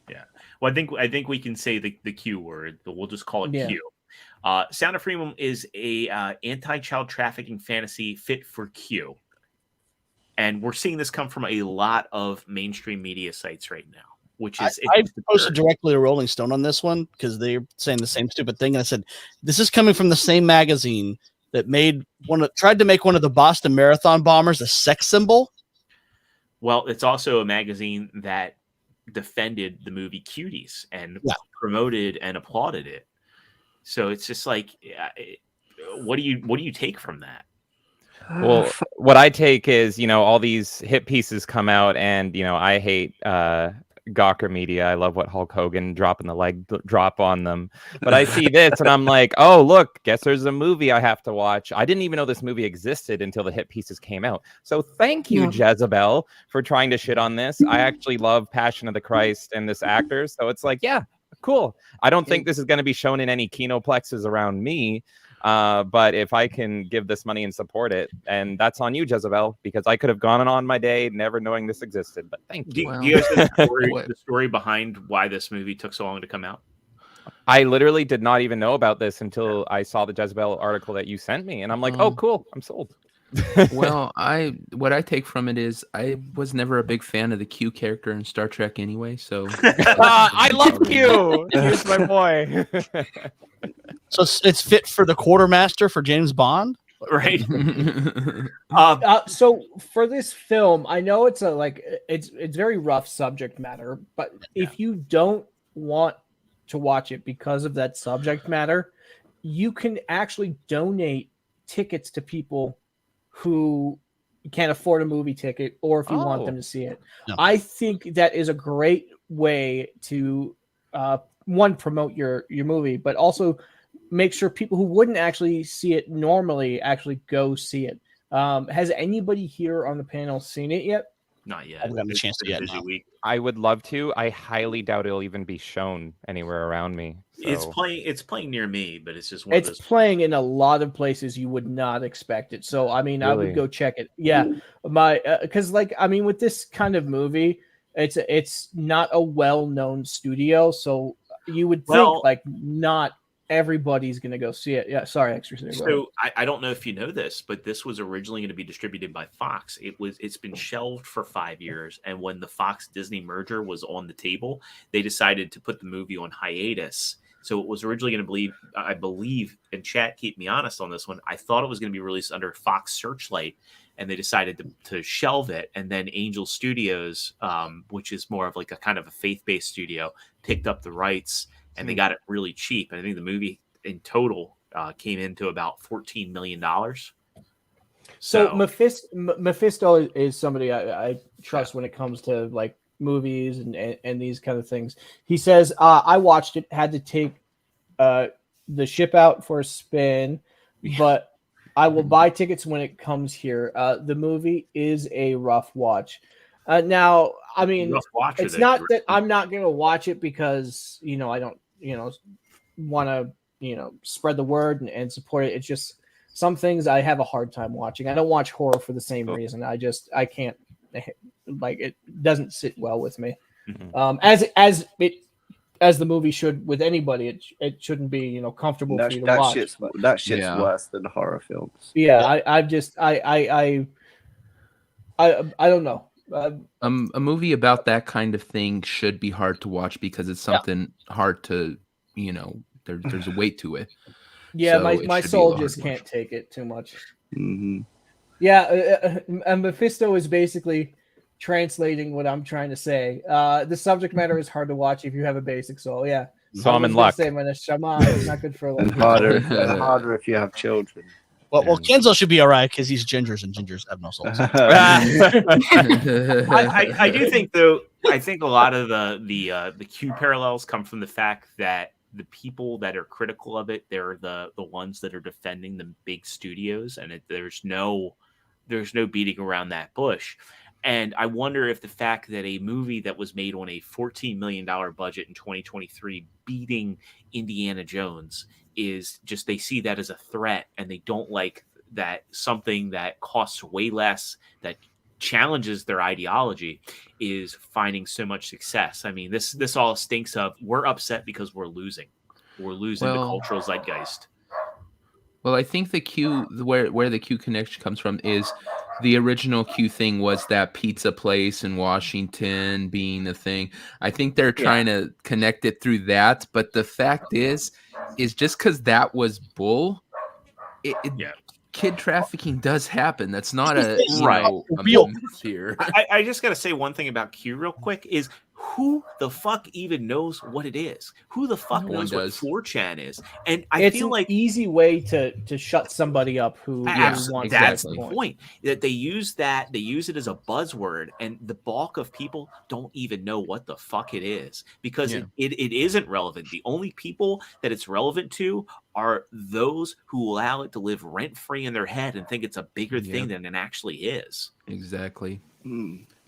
Yeah. Well, I think we can say the Q word, but we'll just call it Q. Sound of Freedom is a anti-child trafficking fantasy fit for Q. And we're seeing this come from a lot of mainstream media sites right now, which is... I posted directly to Rolling Stone on this one because they're saying the same stupid thing. And I said, this is coming from the same magazine that tried to make one of the Boston Marathon bombers a sex symbol. Well, it's also a magazine that defended the movie Cuties and promoted and applauded it. So it's just like, what do you take from that? Well, what I take is, all these hit pieces come out and, I hate Gawker Media. I love what Hulk Hogan dropping the leg drop on them. But I see this and I'm like, oh, look, guess there's a movie I have to watch. I didn't even know this movie existed until the hit pieces came out. So thank you, Jezebel, for trying to shit on this. I actually love Passion of the Christ and this actor. So it's like, yeah, cool. I don't think this is going to be shown in any kinoplexes around me. But if I can give this money and support it, and that's on you, Jezebel, because I could have gone on my day never knowing this existed. But thank you. Do you guys know the story behind why this movie took so long to come out? I literally did not even know about this until I saw the Jezebel article that you sent me, and I'm like, oh, cool, I'm sold. Well, what I take from it is I was never a big fan of the Q character in Star Trek anyway. So I love Q. Q's my boy. So it's fit for the quartermaster for James Bond, right? So for this film, I know it's it's very rough subject matter, but if you don't want to watch it because of that subject matter, you can actually donate tickets to people who can't afford a movie ticket, or if you want them to see it. No. I think that is a great way to one, promote your movie, but also make sure people who wouldn't actually see it normally actually go see it. Has anybody here on the panel seen it yet? Not yet. I haven't gotten a chance to yet. Busy week. I would love to. I highly doubt it'll even be shown anywhere around me. So. It's playing near me, but it's just one of those. It's playing in a lot of places you would not expect it. So I mean, I would go check it. Yeah, because with this kind of movie, it's not a well-known studio, so you would think not everybody's going to go see it. Yeah, sorry, Extra. So I don't know if you know this, but this was originally going to be distributed by Fox. It's been shelved for 5 years, and when the Fox Disney merger was on the table, they decided to put the movie on hiatus. So it was originally going to I believe, and chat, keep me honest on this one, I thought it was going to be released under Fox Searchlight, and they decided to shelve it. And then Angel Studios, which is more of like a kind of a faith-based studio, picked up the rights, and they got it really cheap. And I think the movie in total came into about $14 million. So Mephisto is somebody I trust when it comes to like movies and these kind of things. He says, I watched it, had to take the ship out for a spin, but I will buy tickets when it comes here. The movie is a rough watch. Now, I mean, it's not that I'm not going to watch it because, I don't, want to, spread the word and support it. It's just some things I have a hard time watching. I don't watch horror for the same reason. I can't, it doesn't sit well with me. Mm-hmm. As the movie should with anybody, it shouldn't be, comfortable for you to watch. That shit's worse than horror films. Yeah. I don't know. A movie about that kind of thing should be hard to watch because it's something hard to, there's a weight to it. Yeah, so my soul just can't take it too much. Mm-hmm. Yeah, and Mephisto is basically translating what I'm trying to say. The subject matter is hard to watch if you have a basic soul. Yeah. So I'm in luck. Say, it's not good for and harder if you have children. Well, Kenzo should be all right because he's gingers and gingers have no souls. I do think, though, I think a lot of the Q parallels come from the fact that the people that are critical of it, they're the ones that are defending the big studios, and there's no beating around that bush. And I wonder if the fact that a movie that was made on a $14 million budget in 2023 beating Indiana Jones is just, they see that as a threat, and they don't like that something that costs way less, that challenges their ideology, is finding so much success. I mean, this all stinks of, we're upset because we're losing the cultural zeitgeist. Well, I think the Q, where the Q connection comes from is the original Q thing was that pizza place in Washington being the thing. I think they're trying to connect it through that. But the fact is just because that was bull, kid trafficking does happen. That's not a real myth here. I just got to say one thing about Q real quick is who the fuck even knows what it is? Who the fuck No one knows what does. 4chan is? And I It's feel an like easy way to shut somebody up who that's wants exactly. the point. That they use it as a buzzword, and the bulk of people don't even know what the fuck it is because Yeah. it isn't relevant. The only people that it's relevant to are those who allow it to live rent free in their head and think it's a bigger thing than it actually is. Exactly.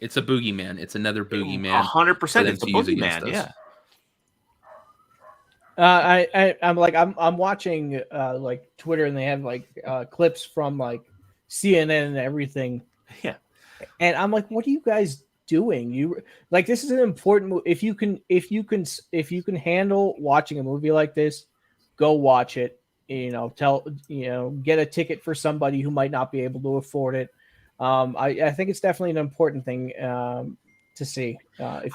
It's a boogeyman. It's another boogeyman. 100%. It's a boogeyman. Yeah. I'm watching like Twitter, and they have like clips from like CNN and everything. Yeah. And I'm like, what are you guys doing? You like, this is an important movie. If you can handle watching a movie like this, go watch it. Get a ticket for somebody who might not be able to afford it. I think it's definitely an important thing to see. I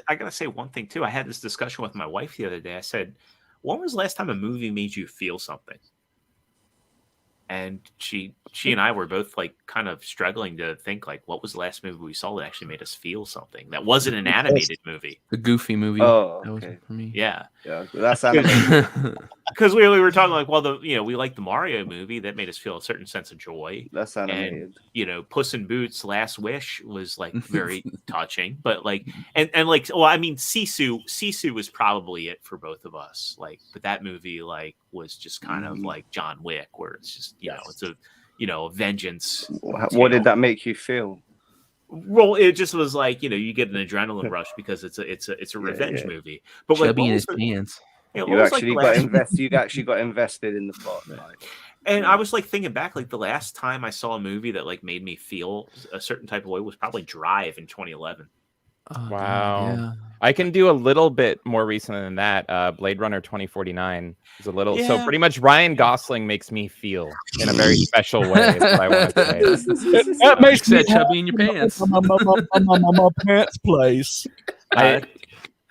gotta say one thing too. I had this discussion with my wife the other day. I said, when was the last time a movie made you feel something? And she and I were both like kind of struggling to think like, what was the last movie we saw that actually made us feel something that wasn't an animated movie? The Goofy movie. Oh, that was okay. for me. Yeah, that's animated. Because we were talking like, well, we like the Mario movie that made us feel a certain sense of joy. That's animated. And, Puss in Boots: Last Wish was like very touching, but like, and like, well, I mean, Sisu was probably it for both of us. Like, but that movie like was just kind of like John Wick, where it's just it's a vengeance. What did that make you feel? Well, it just was like you get an adrenaline rush because it's a revenge movie. But like, Chubby in his pants. Yeah, You actually got invested in the plot. Like, and I was like thinking back, like the last time I saw a movie that like made me feel a certain type of way was probably Drive in 2011. Oh, Wow. yeah. I can do a little bit more recent than that. Blade Runner 2049 is a little. Yeah. So pretty much Ryan Gosling makes me feel in a very special way. Is what I want to say. That makes You me said chubby in your pants. my pants place.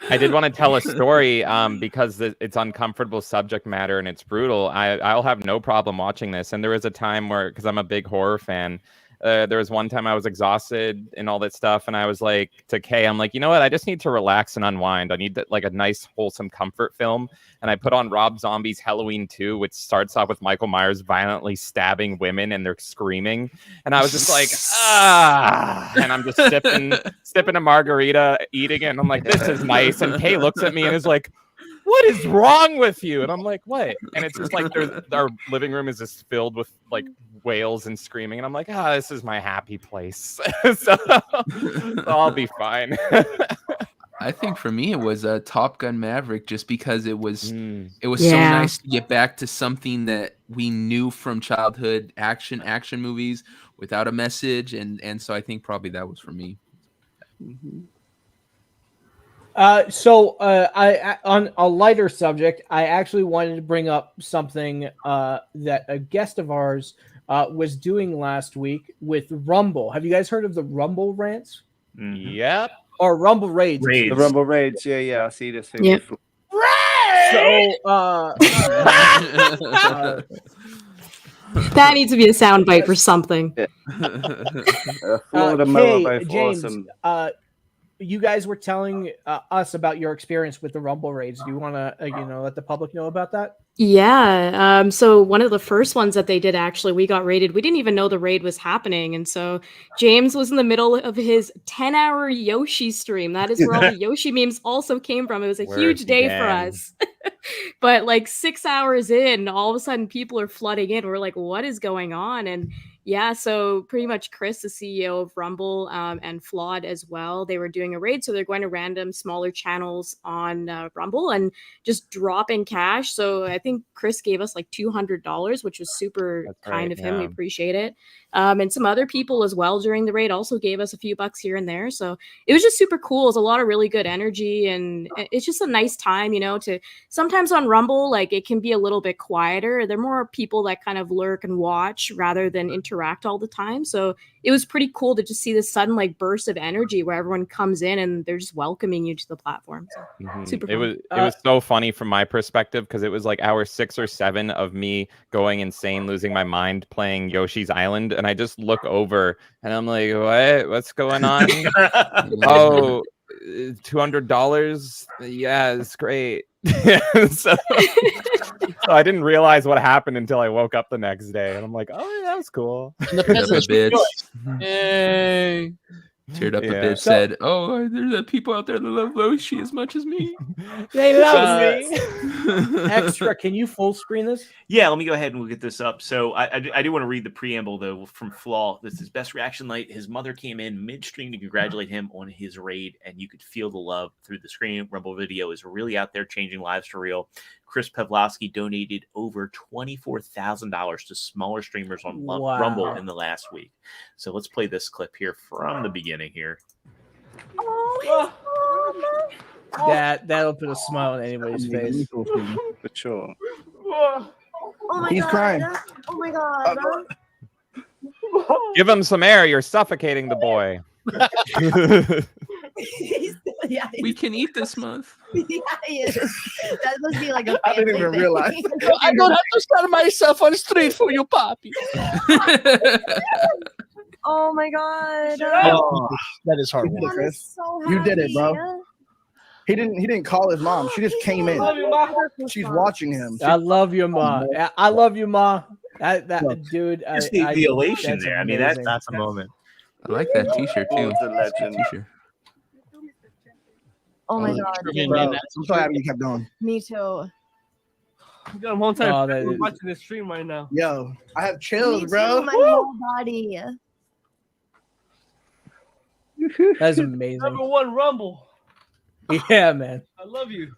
I did want to tell a story because it's uncomfortable subject matter and it's brutal. I'll have no problem watching this. And there was a time where, because I'm a big horror fan, there was one time I was exhausted and all that stuff. And I was like to Kay, I'm like, you know what? I just need to relax and unwind. I need like a nice, wholesome comfort film. And I put on Rob Zombie's Halloween 2, which starts off with Michael Myers violently stabbing women and they're screaming. And I was just like, and I'm just sipping a margarita, eating it. And I'm like, this is nice. And Kay looks at me and is like, what is wrong with you? And I'm like, what? And it's just like our living room is just filled with like wails and screaming. And I'm like, this is my happy place. so I'll be fine. I think for me it was a Top Gun Maverick, just because it was so Yeah. nice to get back to something that we knew from childhood, action movies without a message, and so I think probably that was for me. I on a lighter subject, I actually wanted to bring up something that a guest of ours was doing last week with Rumble. Have you guys heard of the Rumble rants? Yep. Or Rumble raids? The Rumble raids. Yeah, I see this thing. Yeah. Before. So That needs to be a soundbite for something. Florida Kay, both James, awesome. You guys were telling us about your experience with the Rumble raids. Do you want to, let the public know about that? Yeah. So one of the first ones that they did, actually, we got raided. We didn't even know the raid was happening. And so James was in the middle of his 10-hour Yoshi stream. That is where all the Yoshi memes also came from. It was a huge day for us. But like 6 hours in, all of a sudden people are flooding in. We're like, what is going on? And yeah, so pretty much Chris, the CEO of Rumble, and Flawed as well, they were doing a raid. So they're going to random smaller channels on Rumble and just dropping cash. So I think Chris gave us like $200, which was super kind of him. We appreciate it. And some other people as well during the raid also gave us a few bucks here and there. So it was just super cool. It was a lot of really good energy. And it's just a nice time, to sometimes on Rumble, like it can be a little bit quieter. There are more people that kind of lurk and watch rather than interact all the time. So it was pretty cool to just see this sudden like burst of energy where everyone comes in and they're just welcoming you to the platform. So super fun. It was so funny from my perspective because it was like hour 6 or 7 of me going insane, losing my mind playing Yoshi's Island, and I just look over and I'm like, what's going on? $200. Yeah, it's great. so I didn't realize what happened until I woke up the next day, and I'm like, oh, yeah, that was cool. And the Teared up a peasants bit. rejoice. Yay. Teared up a Yeah. bit. Said, "Oh, there's people out there that love Loshi as much as me." They love Uh, me. Extra, can you full screen this? Yeah, let me go ahead and we'll get this up. So I do want to read the preamble, though, from Flaw. This is best reaction night. His mother came in midstream to congratulate him on his raid, and you could feel the love through the screen. Rumble Video is really out there changing lives for real. Chris Pavlovsky donated over $24,000 to smaller streamers on Wow. Rumble in the last week. So let's play this clip here from the beginning here. That'll put a smile on anybody's face. For sure. Oh my He's god. crying. Oh my god. Give him some air. You're suffocating the boy. Yeah, We can eat this month. yeah, he is. That must be like a I didn't family even thing. realize. I don't have to stand myself on the street for you, Poppy. Oh my god. Oh, that is hard. You did it, I'm Chris. so You did it, bro. happy. He didn't call his mom. She just came in. She's watching him. I love you, Ma. I love you, Ma. That dude. Just the elation that's there. I mean, amazing. that's a moment. I like that T-shirt too. Oh, the legend. T-shirt. Oh my god. Bro, I'm so happy you kept going. Me too. got a long time Oh, that is- watching this stream right now. Yo, I have Me chills, too, bro. my whole body. That's amazing. Number one Rumble. Yeah, man. I love you.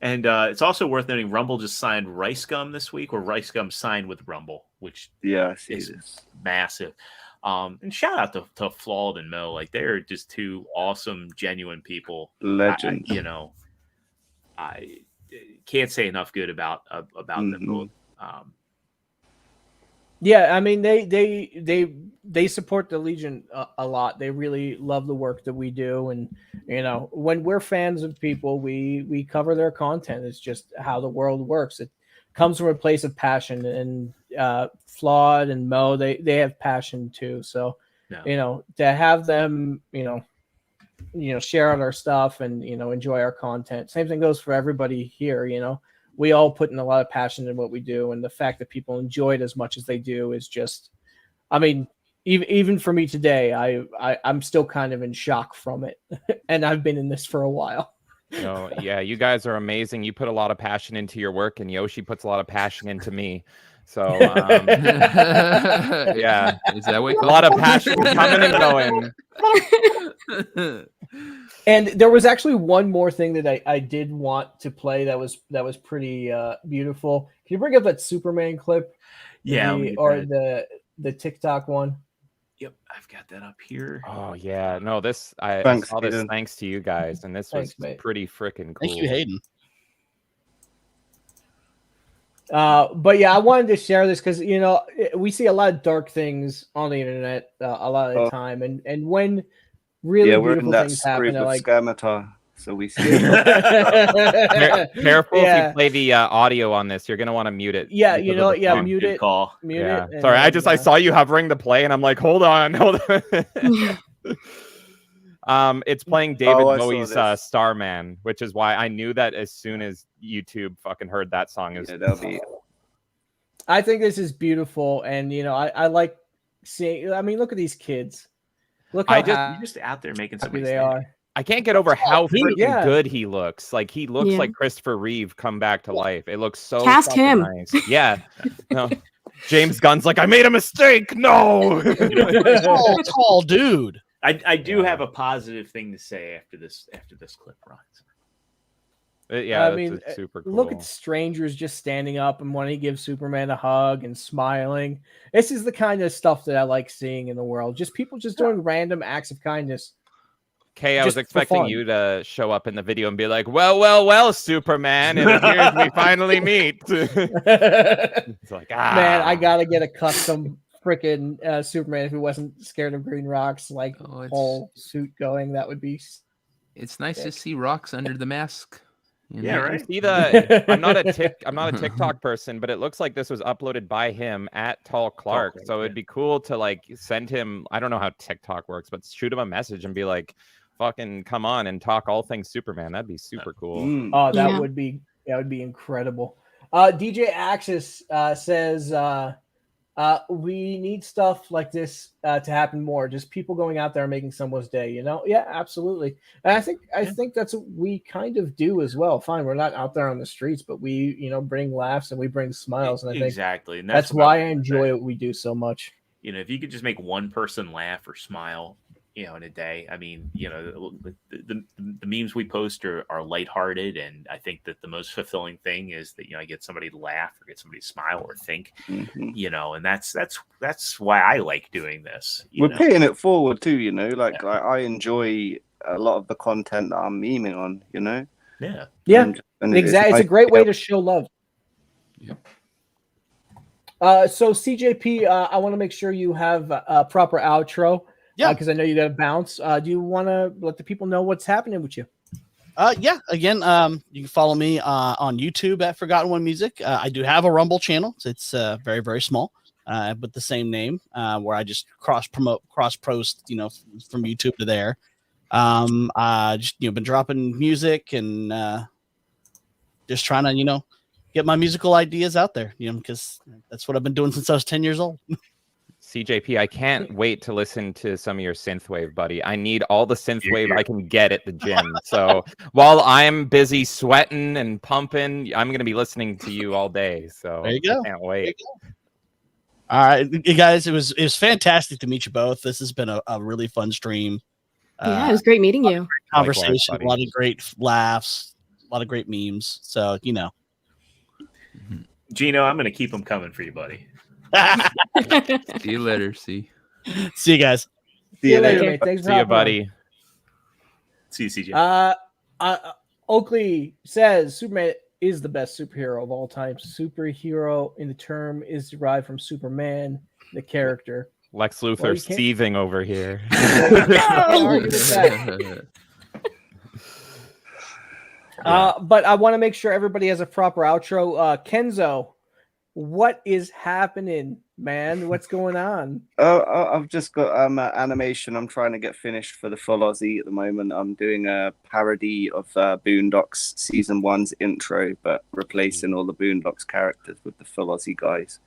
And it's also worth noting Rumble just signed Rice Gum this week, or Rice Gum signed with Rumble, which Yeah, I see is this. massive. And shout out to Flawed and Mo. Like, they're just two awesome, genuine people. Legend. I can't say enough good about them both. Yeah, I mean they support the Legion a lot. They really love the work that we do, and when we're fans of people, we cover their content. It's just how the world works. It comes from a place of passion, and Flawed and Mo, they have passion too. So Yeah. To have them share out our stuff and enjoy our content. Same thing goes for everybody here. We all put in a lot of passion in what we do, and the fact that people enjoy it as much as they do is just, I mean, even for me today, I'm still kind of in shock from it, and I've been in this for a while. Yeah, you guys are amazing. You put a lot of passion into your work, and Yoshi puts a lot of passion into me. So yeah, Is that what? a lot of passion coming and going. And there was actually one more thing that I did want to play that was pretty beautiful. Can you bring up that Superman clip? Yeah, let me get or that. the TikTok one. Yep, I've got that up here. Oh yeah, no, I Thanks, saw this Hayden. thanks to you guys, and this Thanks, was mate. pretty freaking cool. Thank you, Hayden. But yeah, I wanted to share this because we see a lot of dark things on the internet a lot of the time, and when really Yeah, we're in beautiful that things happen, group they're of like, Scamatar, so we see. Careful if Yeah. you play the audio on this, you're gonna want to mute it. Yeah, because of the font. mute Good it, call. mute Yeah. it. and Sorry, I then, saw you hovering the play, and I'm like, hold on. It's playing David Oh, I saw Bowie's this. Starman, which is why I knew that as soon as YouTube fucking heard that song. Is Yeah, that'll be. I think this is beautiful, and I like seeing. I mean, look at these kids. Look how You're just out there making happy somebody they think. are. I can't get over how freaking yeah. good he looks. Like he looks Yeah. like Christopher Reeve come back to life. It looks so Cast fucking him. nice. Yeah. No. James Gunn's like, I made a mistake. No. Tall dude. I do have a positive thing to say after this clip, Ron. Yeah, I that's mean, super cool. look at strangers just standing up and wanting to give Superman a hug and smiling. This is the kind of stuff that I like seeing in the world. Just people just doing random acts of kindness. Kay, I was just for expecting fun. you to show up in the video and be like, well, Superman, it appears we finally meet. It's like, Man, I gotta get a custom freaking Superman if he wasn't scared of green rocks, like whole suit going. That would be. It's nice to see rocks under the mask. you Yeah, know? right. See I'm not a TikTok person, but it looks like this was uploaded by him at Tall Clark. Clark, So yeah. it'd be cool to like send him. I don't know how TikTok works, but shoot him a message and be like, fucking come on and talk all things Superman. That'd be super cool. Oh, that Yeah. would be incredible. DJ Axis says we need stuff like this to happen more. Just people going out there and making someone's day. Yeah, absolutely. And I think that's what we kind of do as well. Fine, we're not out there on the streets, but we bring laughs and we bring smiles. And I think exactly, and that's why I enjoy what we do so much. If you could just make one person laugh or smile, in a day. I mean, the memes we post are lighthearted, and I think that the most fulfilling thing is that I get somebody to laugh or get somebody to smile or think, and that's why I like doing this. We're paying it forward too, I enjoy a lot of the content that I'm memeing on, Yeah. And exactly. It's a great way to show love. Yep. So CJP, I want to make sure you have a proper outro. Yeah, because I know you got to bounce. Do you want to let the people know what's happening with you? Yeah. Again, you can follow me on YouTube at Forgotten One Music. I do have a Rumble channel. It's very, very small, but the same name, where I just cross post, from YouTube to there. Just been dropping music and just trying to get my musical ideas out there. Because that's what I've been doing since I was 10 years old. CJP, I can't wait to listen to some of your synthwave, buddy. I need all the synthwave I can get at the gym. So while I'm busy sweating and pumping, I'm going to be listening to you all day. So there you go. I can't wait. All right, you guys, it was fantastic to meet you both. This has been a really fun stream. Yeah, it was great meeting you. Conversation, Likewise, a lot of great laughs, a lot of great memes. So Gino, I'm going to keep them coming for you, buddy. See you later. See you guys. See you later, mate. Thanks for See you, hopping buddy. on. See you, CJ. Oakley says Superman is the best superhero of all time. Superhero in the term is derived from Superman, the character. Lex Luthor seething over here. But I want to make sure everybody has a proper outro. Kenzo, what is happening, man? What's going on? I've just got animation I'm trying to get finished for the full Aussie at the moment. I'm doing a parody of Boondocks Season 1's intro, but replacing all the Boondocks characters with the full Aussie guys.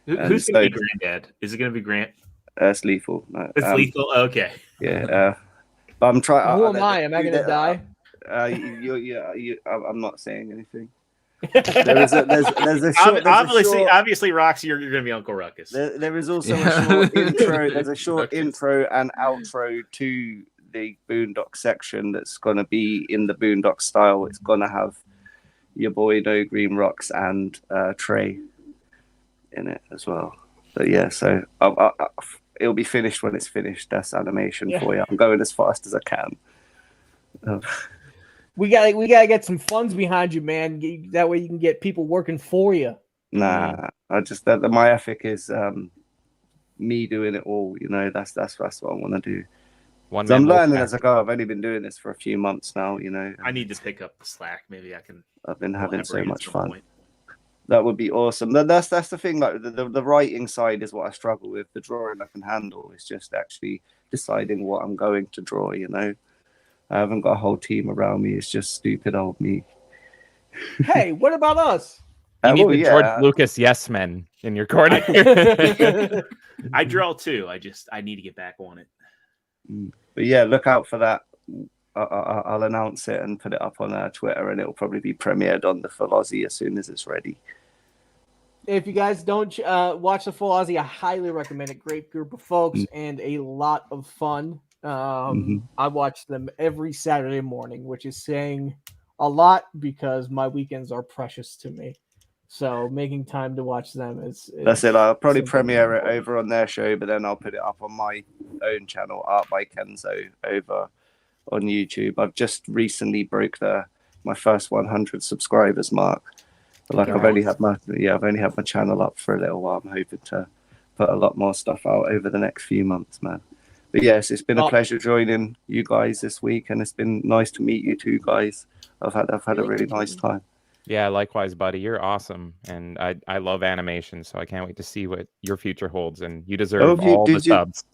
Who's going to be Granddad? Is it going to be Grant? It's Lethal. It's Lethal? Okay. Yeah. But I'm trying. Who am I? Am I going to die? I'm not saying anything. There's a short, obviously, Roxy, you're going to be Uncle Ruckus. There is also a short intro. There's a short intro and outro to the Boondock section that's going to be in the Boondock style. It's going to have your boy No Green Rocks and Trey in it as well. But yeah, so it'll be finished when it's finished. That's animation for you. I'm going as fast as I can. We gotta get some funds behind you, man. That way you can get people working for you. Nah, I just my ethic is me doing it all. That's what I want to do. So I'm learning as I go. I've only been doing this for a few months now. I need to pick up the slack. Maybe I can. I've been having so much fun. Point. That would be awesome. That's the thing. Like the writing side is what I struggle with. The drawing I can handle. It's just actually deciding what I'm going to draw. I haven't got a whole team around me. It's just stupid old me. Hey, what about us? You need the George Lucas yes men in your corner. I draw too. I need to get back on it. But yeah, look out for that. I'll announce it and put it up on Twitter, and it'll probably be premiered on the full Aussie as soon as it's ready. If you guys don't watch the full Aussie, I highly recommend it. Great group of folks and a lot of fun. I watch them every Saturday morning, which is saying a lot because my weekends are precious to me. So making time to watch them is that's it. I'll probably premiere it over on their show, but then I'll put it up on my own channel, Art by Kenzo, over on YouTube. I've just recently broke my first 100 subscribers mark. Like I've only had my channel up for a little while. I'm hoping to put a lot more stuff out over the next few months, man. But yes, it's been a pleasure joining you guys this week, and it's been nice to meet you two guys. I've had a really nice time. Yeah, likewise, buddy. You're awesome, and I love animation, so I can't wait to see what your future holds. And you deserve all the subs.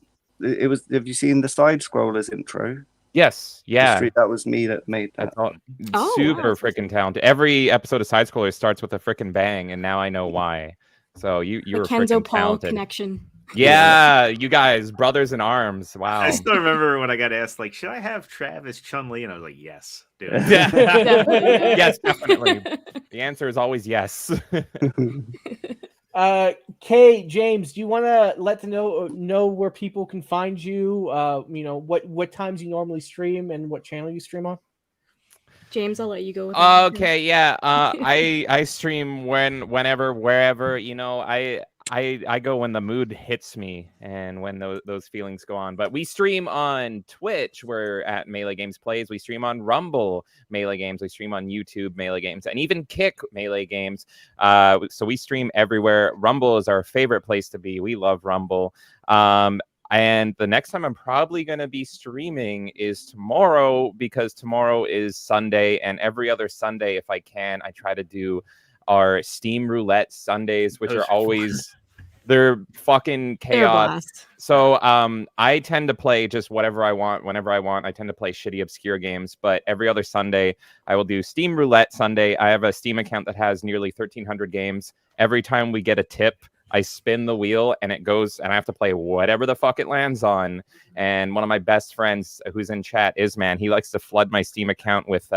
Have you seen the Side Scrollers intro? Yes, yeah. That was me that made that. Super freaking talented. Every episode of Side Scroller starts with a freaking bang, and now I know why. So you The were Kenzo freaking Paul talented. connection. Yeah, you guys, brothers in arms. Wow. I still remember when I got asked, like, should I have Travis Chun-Li? And I was like, yes, dude. Definitely, yeah. Yes, definitely. The answer is always yes. Kay, James, do you want to let them know where people can find you? What times you normally stream and what channel you stream on? James, I'll let you go with that. Okay, yeah. I stream whenever, wherever. I go when the mood hits me and when those feelings go on. But we stream on Twitch. We're at Melee Games Plays. We stream on Rumble Melee Games. We stream on YouTube Melee Games, and even Kick Melee Games. So we stream everywhere. Rumble is our favorite place to be. We love Rumble. And the next time I'm probably going to be streaming is tomorrow, because tomorrow is Sunday, and every other Sunday, if I can, I try to do our Steam Roulette Sundays, which are always, they're fucking chaos. So I tend to play just whatever I want, whenever I want. I tend to play shitty, obscure games, but every other Sunday, I will do Steam Roulette Sunday. I have a Steam account that has nearly 1,300 games. Every time we get a tip, I spin the wheel and it goes, and I have to play whatever the fuck it lands on. And one of my best friends who's in chat is, man, he likes to flood my Steam account with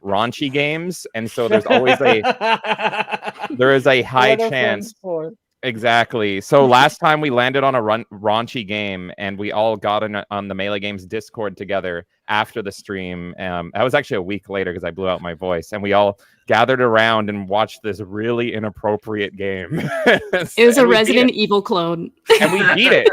raunchy games. And so there's always there is a high chance. Exactly. So last time we landed on a raunchy game, and we all got on the Melee Games Discord together after the stream. That was actually a week later because I blew out my voice, and we all gathered around and watched this really inappropriate game. It was a Resident Evil clone. And we beat it.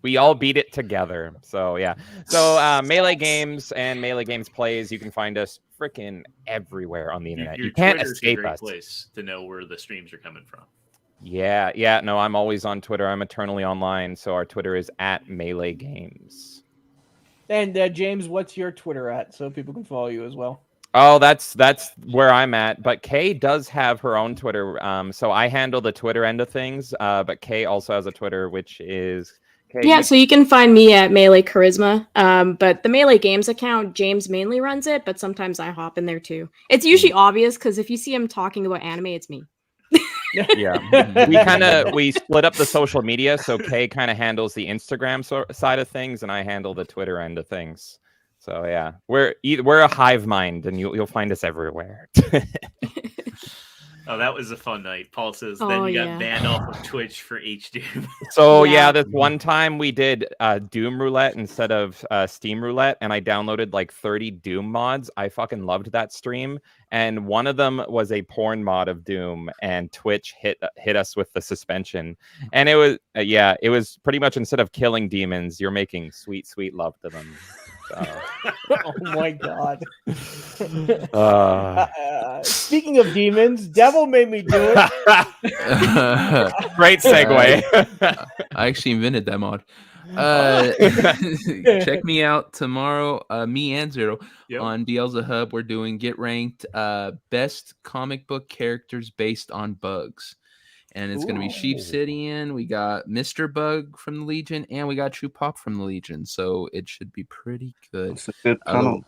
We all beat it together. So yeah. So Melee Games and Melee Games Plays, you can find us freaking everywhere on the internet. You can't Twitter's escape a great us. place to know where the streams are coming from. Yeah. No, I'm always on Twitter. I'm eternally online. So our Twitter is at Melee Games. And James, what's your Twitter at, so people can follow you as well? Oh, that's where I'm at. But Kay does have her own Twitter. So I handle the Twitter end of things. But Kay also has a Twitter, which is Kay. Yeah, so you can find me at Melee Charisma. But the Melee Games account, James mainly runs it, but sometimes I hop in there too. It's usually obvious because if you see him talking about anime, it's me. Yeah, we split up the social media, so Kay kind of handles the Instagram side of things, and I handle the Twitter end of things. So yeah, we're a hive mind, and you'll find us everywhere. Oh, that was a fun night. Paul says then you got banned off of Twitch for H-Doom. So yeah, this one time we did Doom Roulette instead of Steam Roulette, and I downloaded like 30 Doom mods. I fucking loved that stream, and one of them was a porn mod of Doom, and Twitch hit us with the suspension. And it was it was pretty much, instead of killing demons, you're making sweet love to them. So. Oh my god. Speaking of demons, Devil made me do it. Great segue. I actually invented that mod. Check me out tomorrow, me and Zero, on Beelzehub. We're doing Get Ranked, best comic book characters based on bugs. And it's going to be Sheepsidian. We got Mr. Bug from the Legion, and we got True Pop from the Legion. So it should be pretty good. It's a good panel.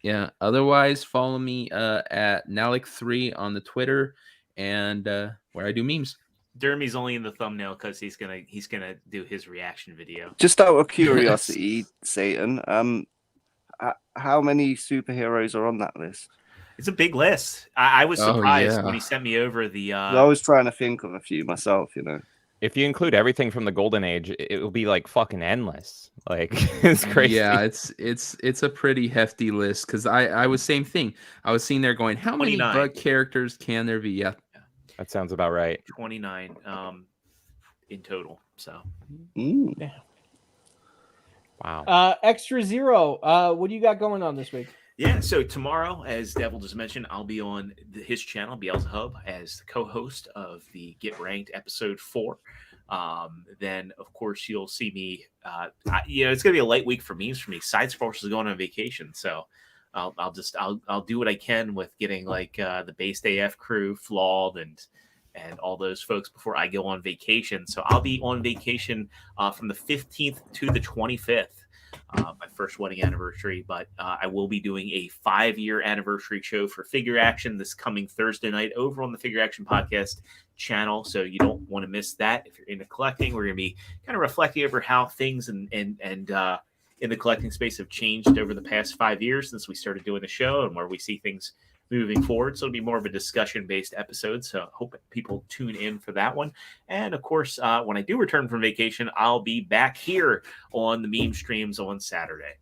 Yeah. Otherwise, follow me at Nalik3 on the Twitter, and where I do memes. Dermy's only in the thumbnail because he's gonna do his reaction video. Just out of curiosity, Satan, how many superheroes are on that list? It's a big list. I was surprised when he sent me over the. I was trying to think of a few myself, If you include everything from the Golden Age, it will be like fucking endless. Like it's crazy. Yeah, it's a pretty hefty list, because I was same thing. I was sitting there going, how many bug characters can there be? Yeah, that sounds about right. 29 in total. So. Yeah. Wow. Extra Zero, what do you got going on this week? Yeah, so tomorrow, as Devil just mentioned, I'll be on his channel, Beelzehub, as the co-host of the Get Ranked episode 4. Then, of course, you'll see me. It's gonna be a light week for memes for me. Side Scrollers is going on vacation, so I'll do what I can with getting like the Based AF crew, Flawed, and all those folks before I go on vacation. So I'll be on vacation from the 15th to the 25th. my first wedding anniversary, but I will be doing a 5-year anniversary show for Figure Action this coming Thursday night over on the Figure Action Podcast channel. So you don't want to miss that. If you're into collecting, we're going to be kind of reflecting over how things and in the collecting space have changed over the past 5 years since we started doing the show and where we see things moving forward. So it'll be more of a discussion-based episode. So I hope people tune in for that one. And of course, when I do return from vacation, I'll be back here on the meme streams on Saturday.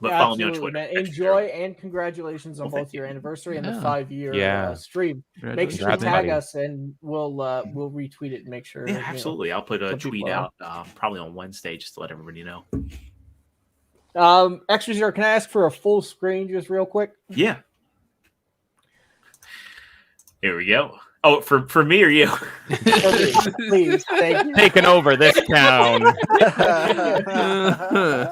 But follow me on Twitter. Man. Enjoy and congratulations on both your anniversary and the 5-year stream. Make sure to tag us and we'll retweet it and make sure. Yeah, absolutely. I'll put a tweet out probably on Wednesday just to let everybody know. Extra Zero, can I ask for a full screen just real quick? Yeah. Here we go. Oh, for me or you? Please, thank you. Taking over this town.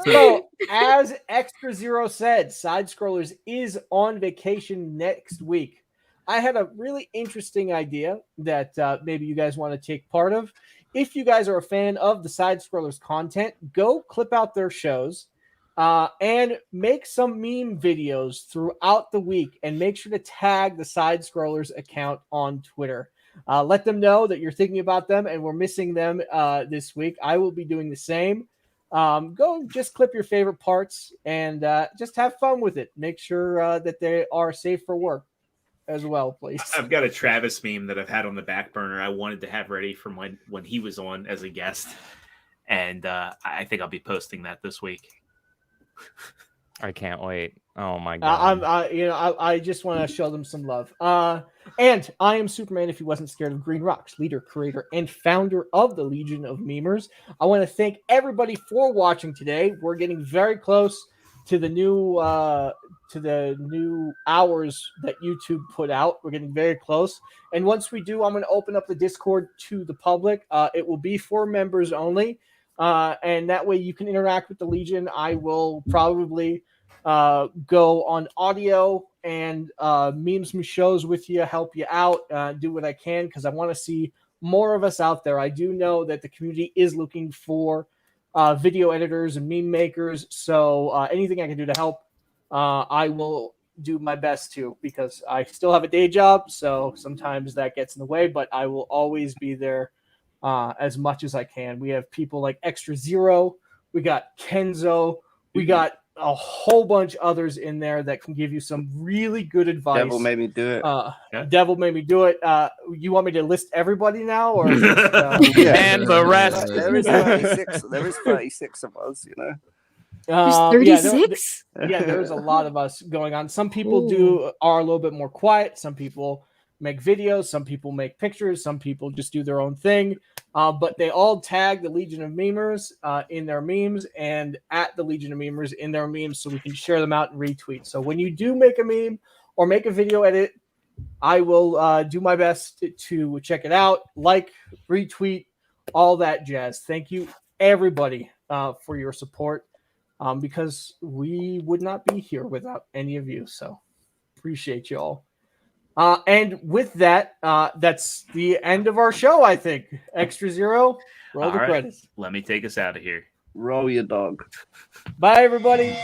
So, as Extra Zero said, Side Scrollers is on vacation next week. I had a really interesting idea that maybe you guys want to take part of. If you guys are a fan of the Side Scrollers content, go clip out their shows. And make some meme videos throughout the week and make sure to tag the Side Scrollers account on Twitter. Let them know that you're thinking about them and we're missing them this week. I will be doing the same. Go just clip your favorite parts and just have fun with it. Make sure that they are safe for work as well, please. I've got a Travis meme that I've had on the back burner. I wanted to have ready from when he was on as a guest. And I think I'll be posting that this week. I can't wait. Oh my god! I just want to show them some love. And I am Superman. If he wasn't scared of green rocks, leader, creator, and founder of the Legion of Memers. I want to thank everybody for watching today. We're getting very close to the new hours that YouTube put out. We're getting very close. And once we do, I'm going to open up the Discord to the public. It will be for members only. And that way you can interact with the Legion. I will probably go on audio and meme some shows with you, help you out, do what I can because I want to see more of us out there. I do know that the community is looking for video editors and meme makers. So anything I can do to help, I will do my best to because I still have a day job. So sometimes that gets in the way, but I will always be there. As much as I can. We have people like Extra Zero, we got Kenzo, we got a whole bunch others in there that can give you some really good advice. Devil made me do it. Devil made me do it. You want me to list everybody now, or and the rest? There is 36 of us, you know. There's 36. There's a lot of us going on. Some people are a little bit more quiet. Some people make videos, some people make pictures, some people just do their own thing, but they all tag the Legion of Memers in their memes and at the Legion of Memers in their memes so we can share them out and retweet. So when you do make a meme or make a video edit, I will do my best to check it out, like, retweet, all that jazz. Thank you, everybody, for your support because we would not be here without any of you. So appreciate you all. And with that, that's the end of our show, I think. Extra Zero, roll the credits. Let me take us out of here. Roll your dog. Bye, everybody.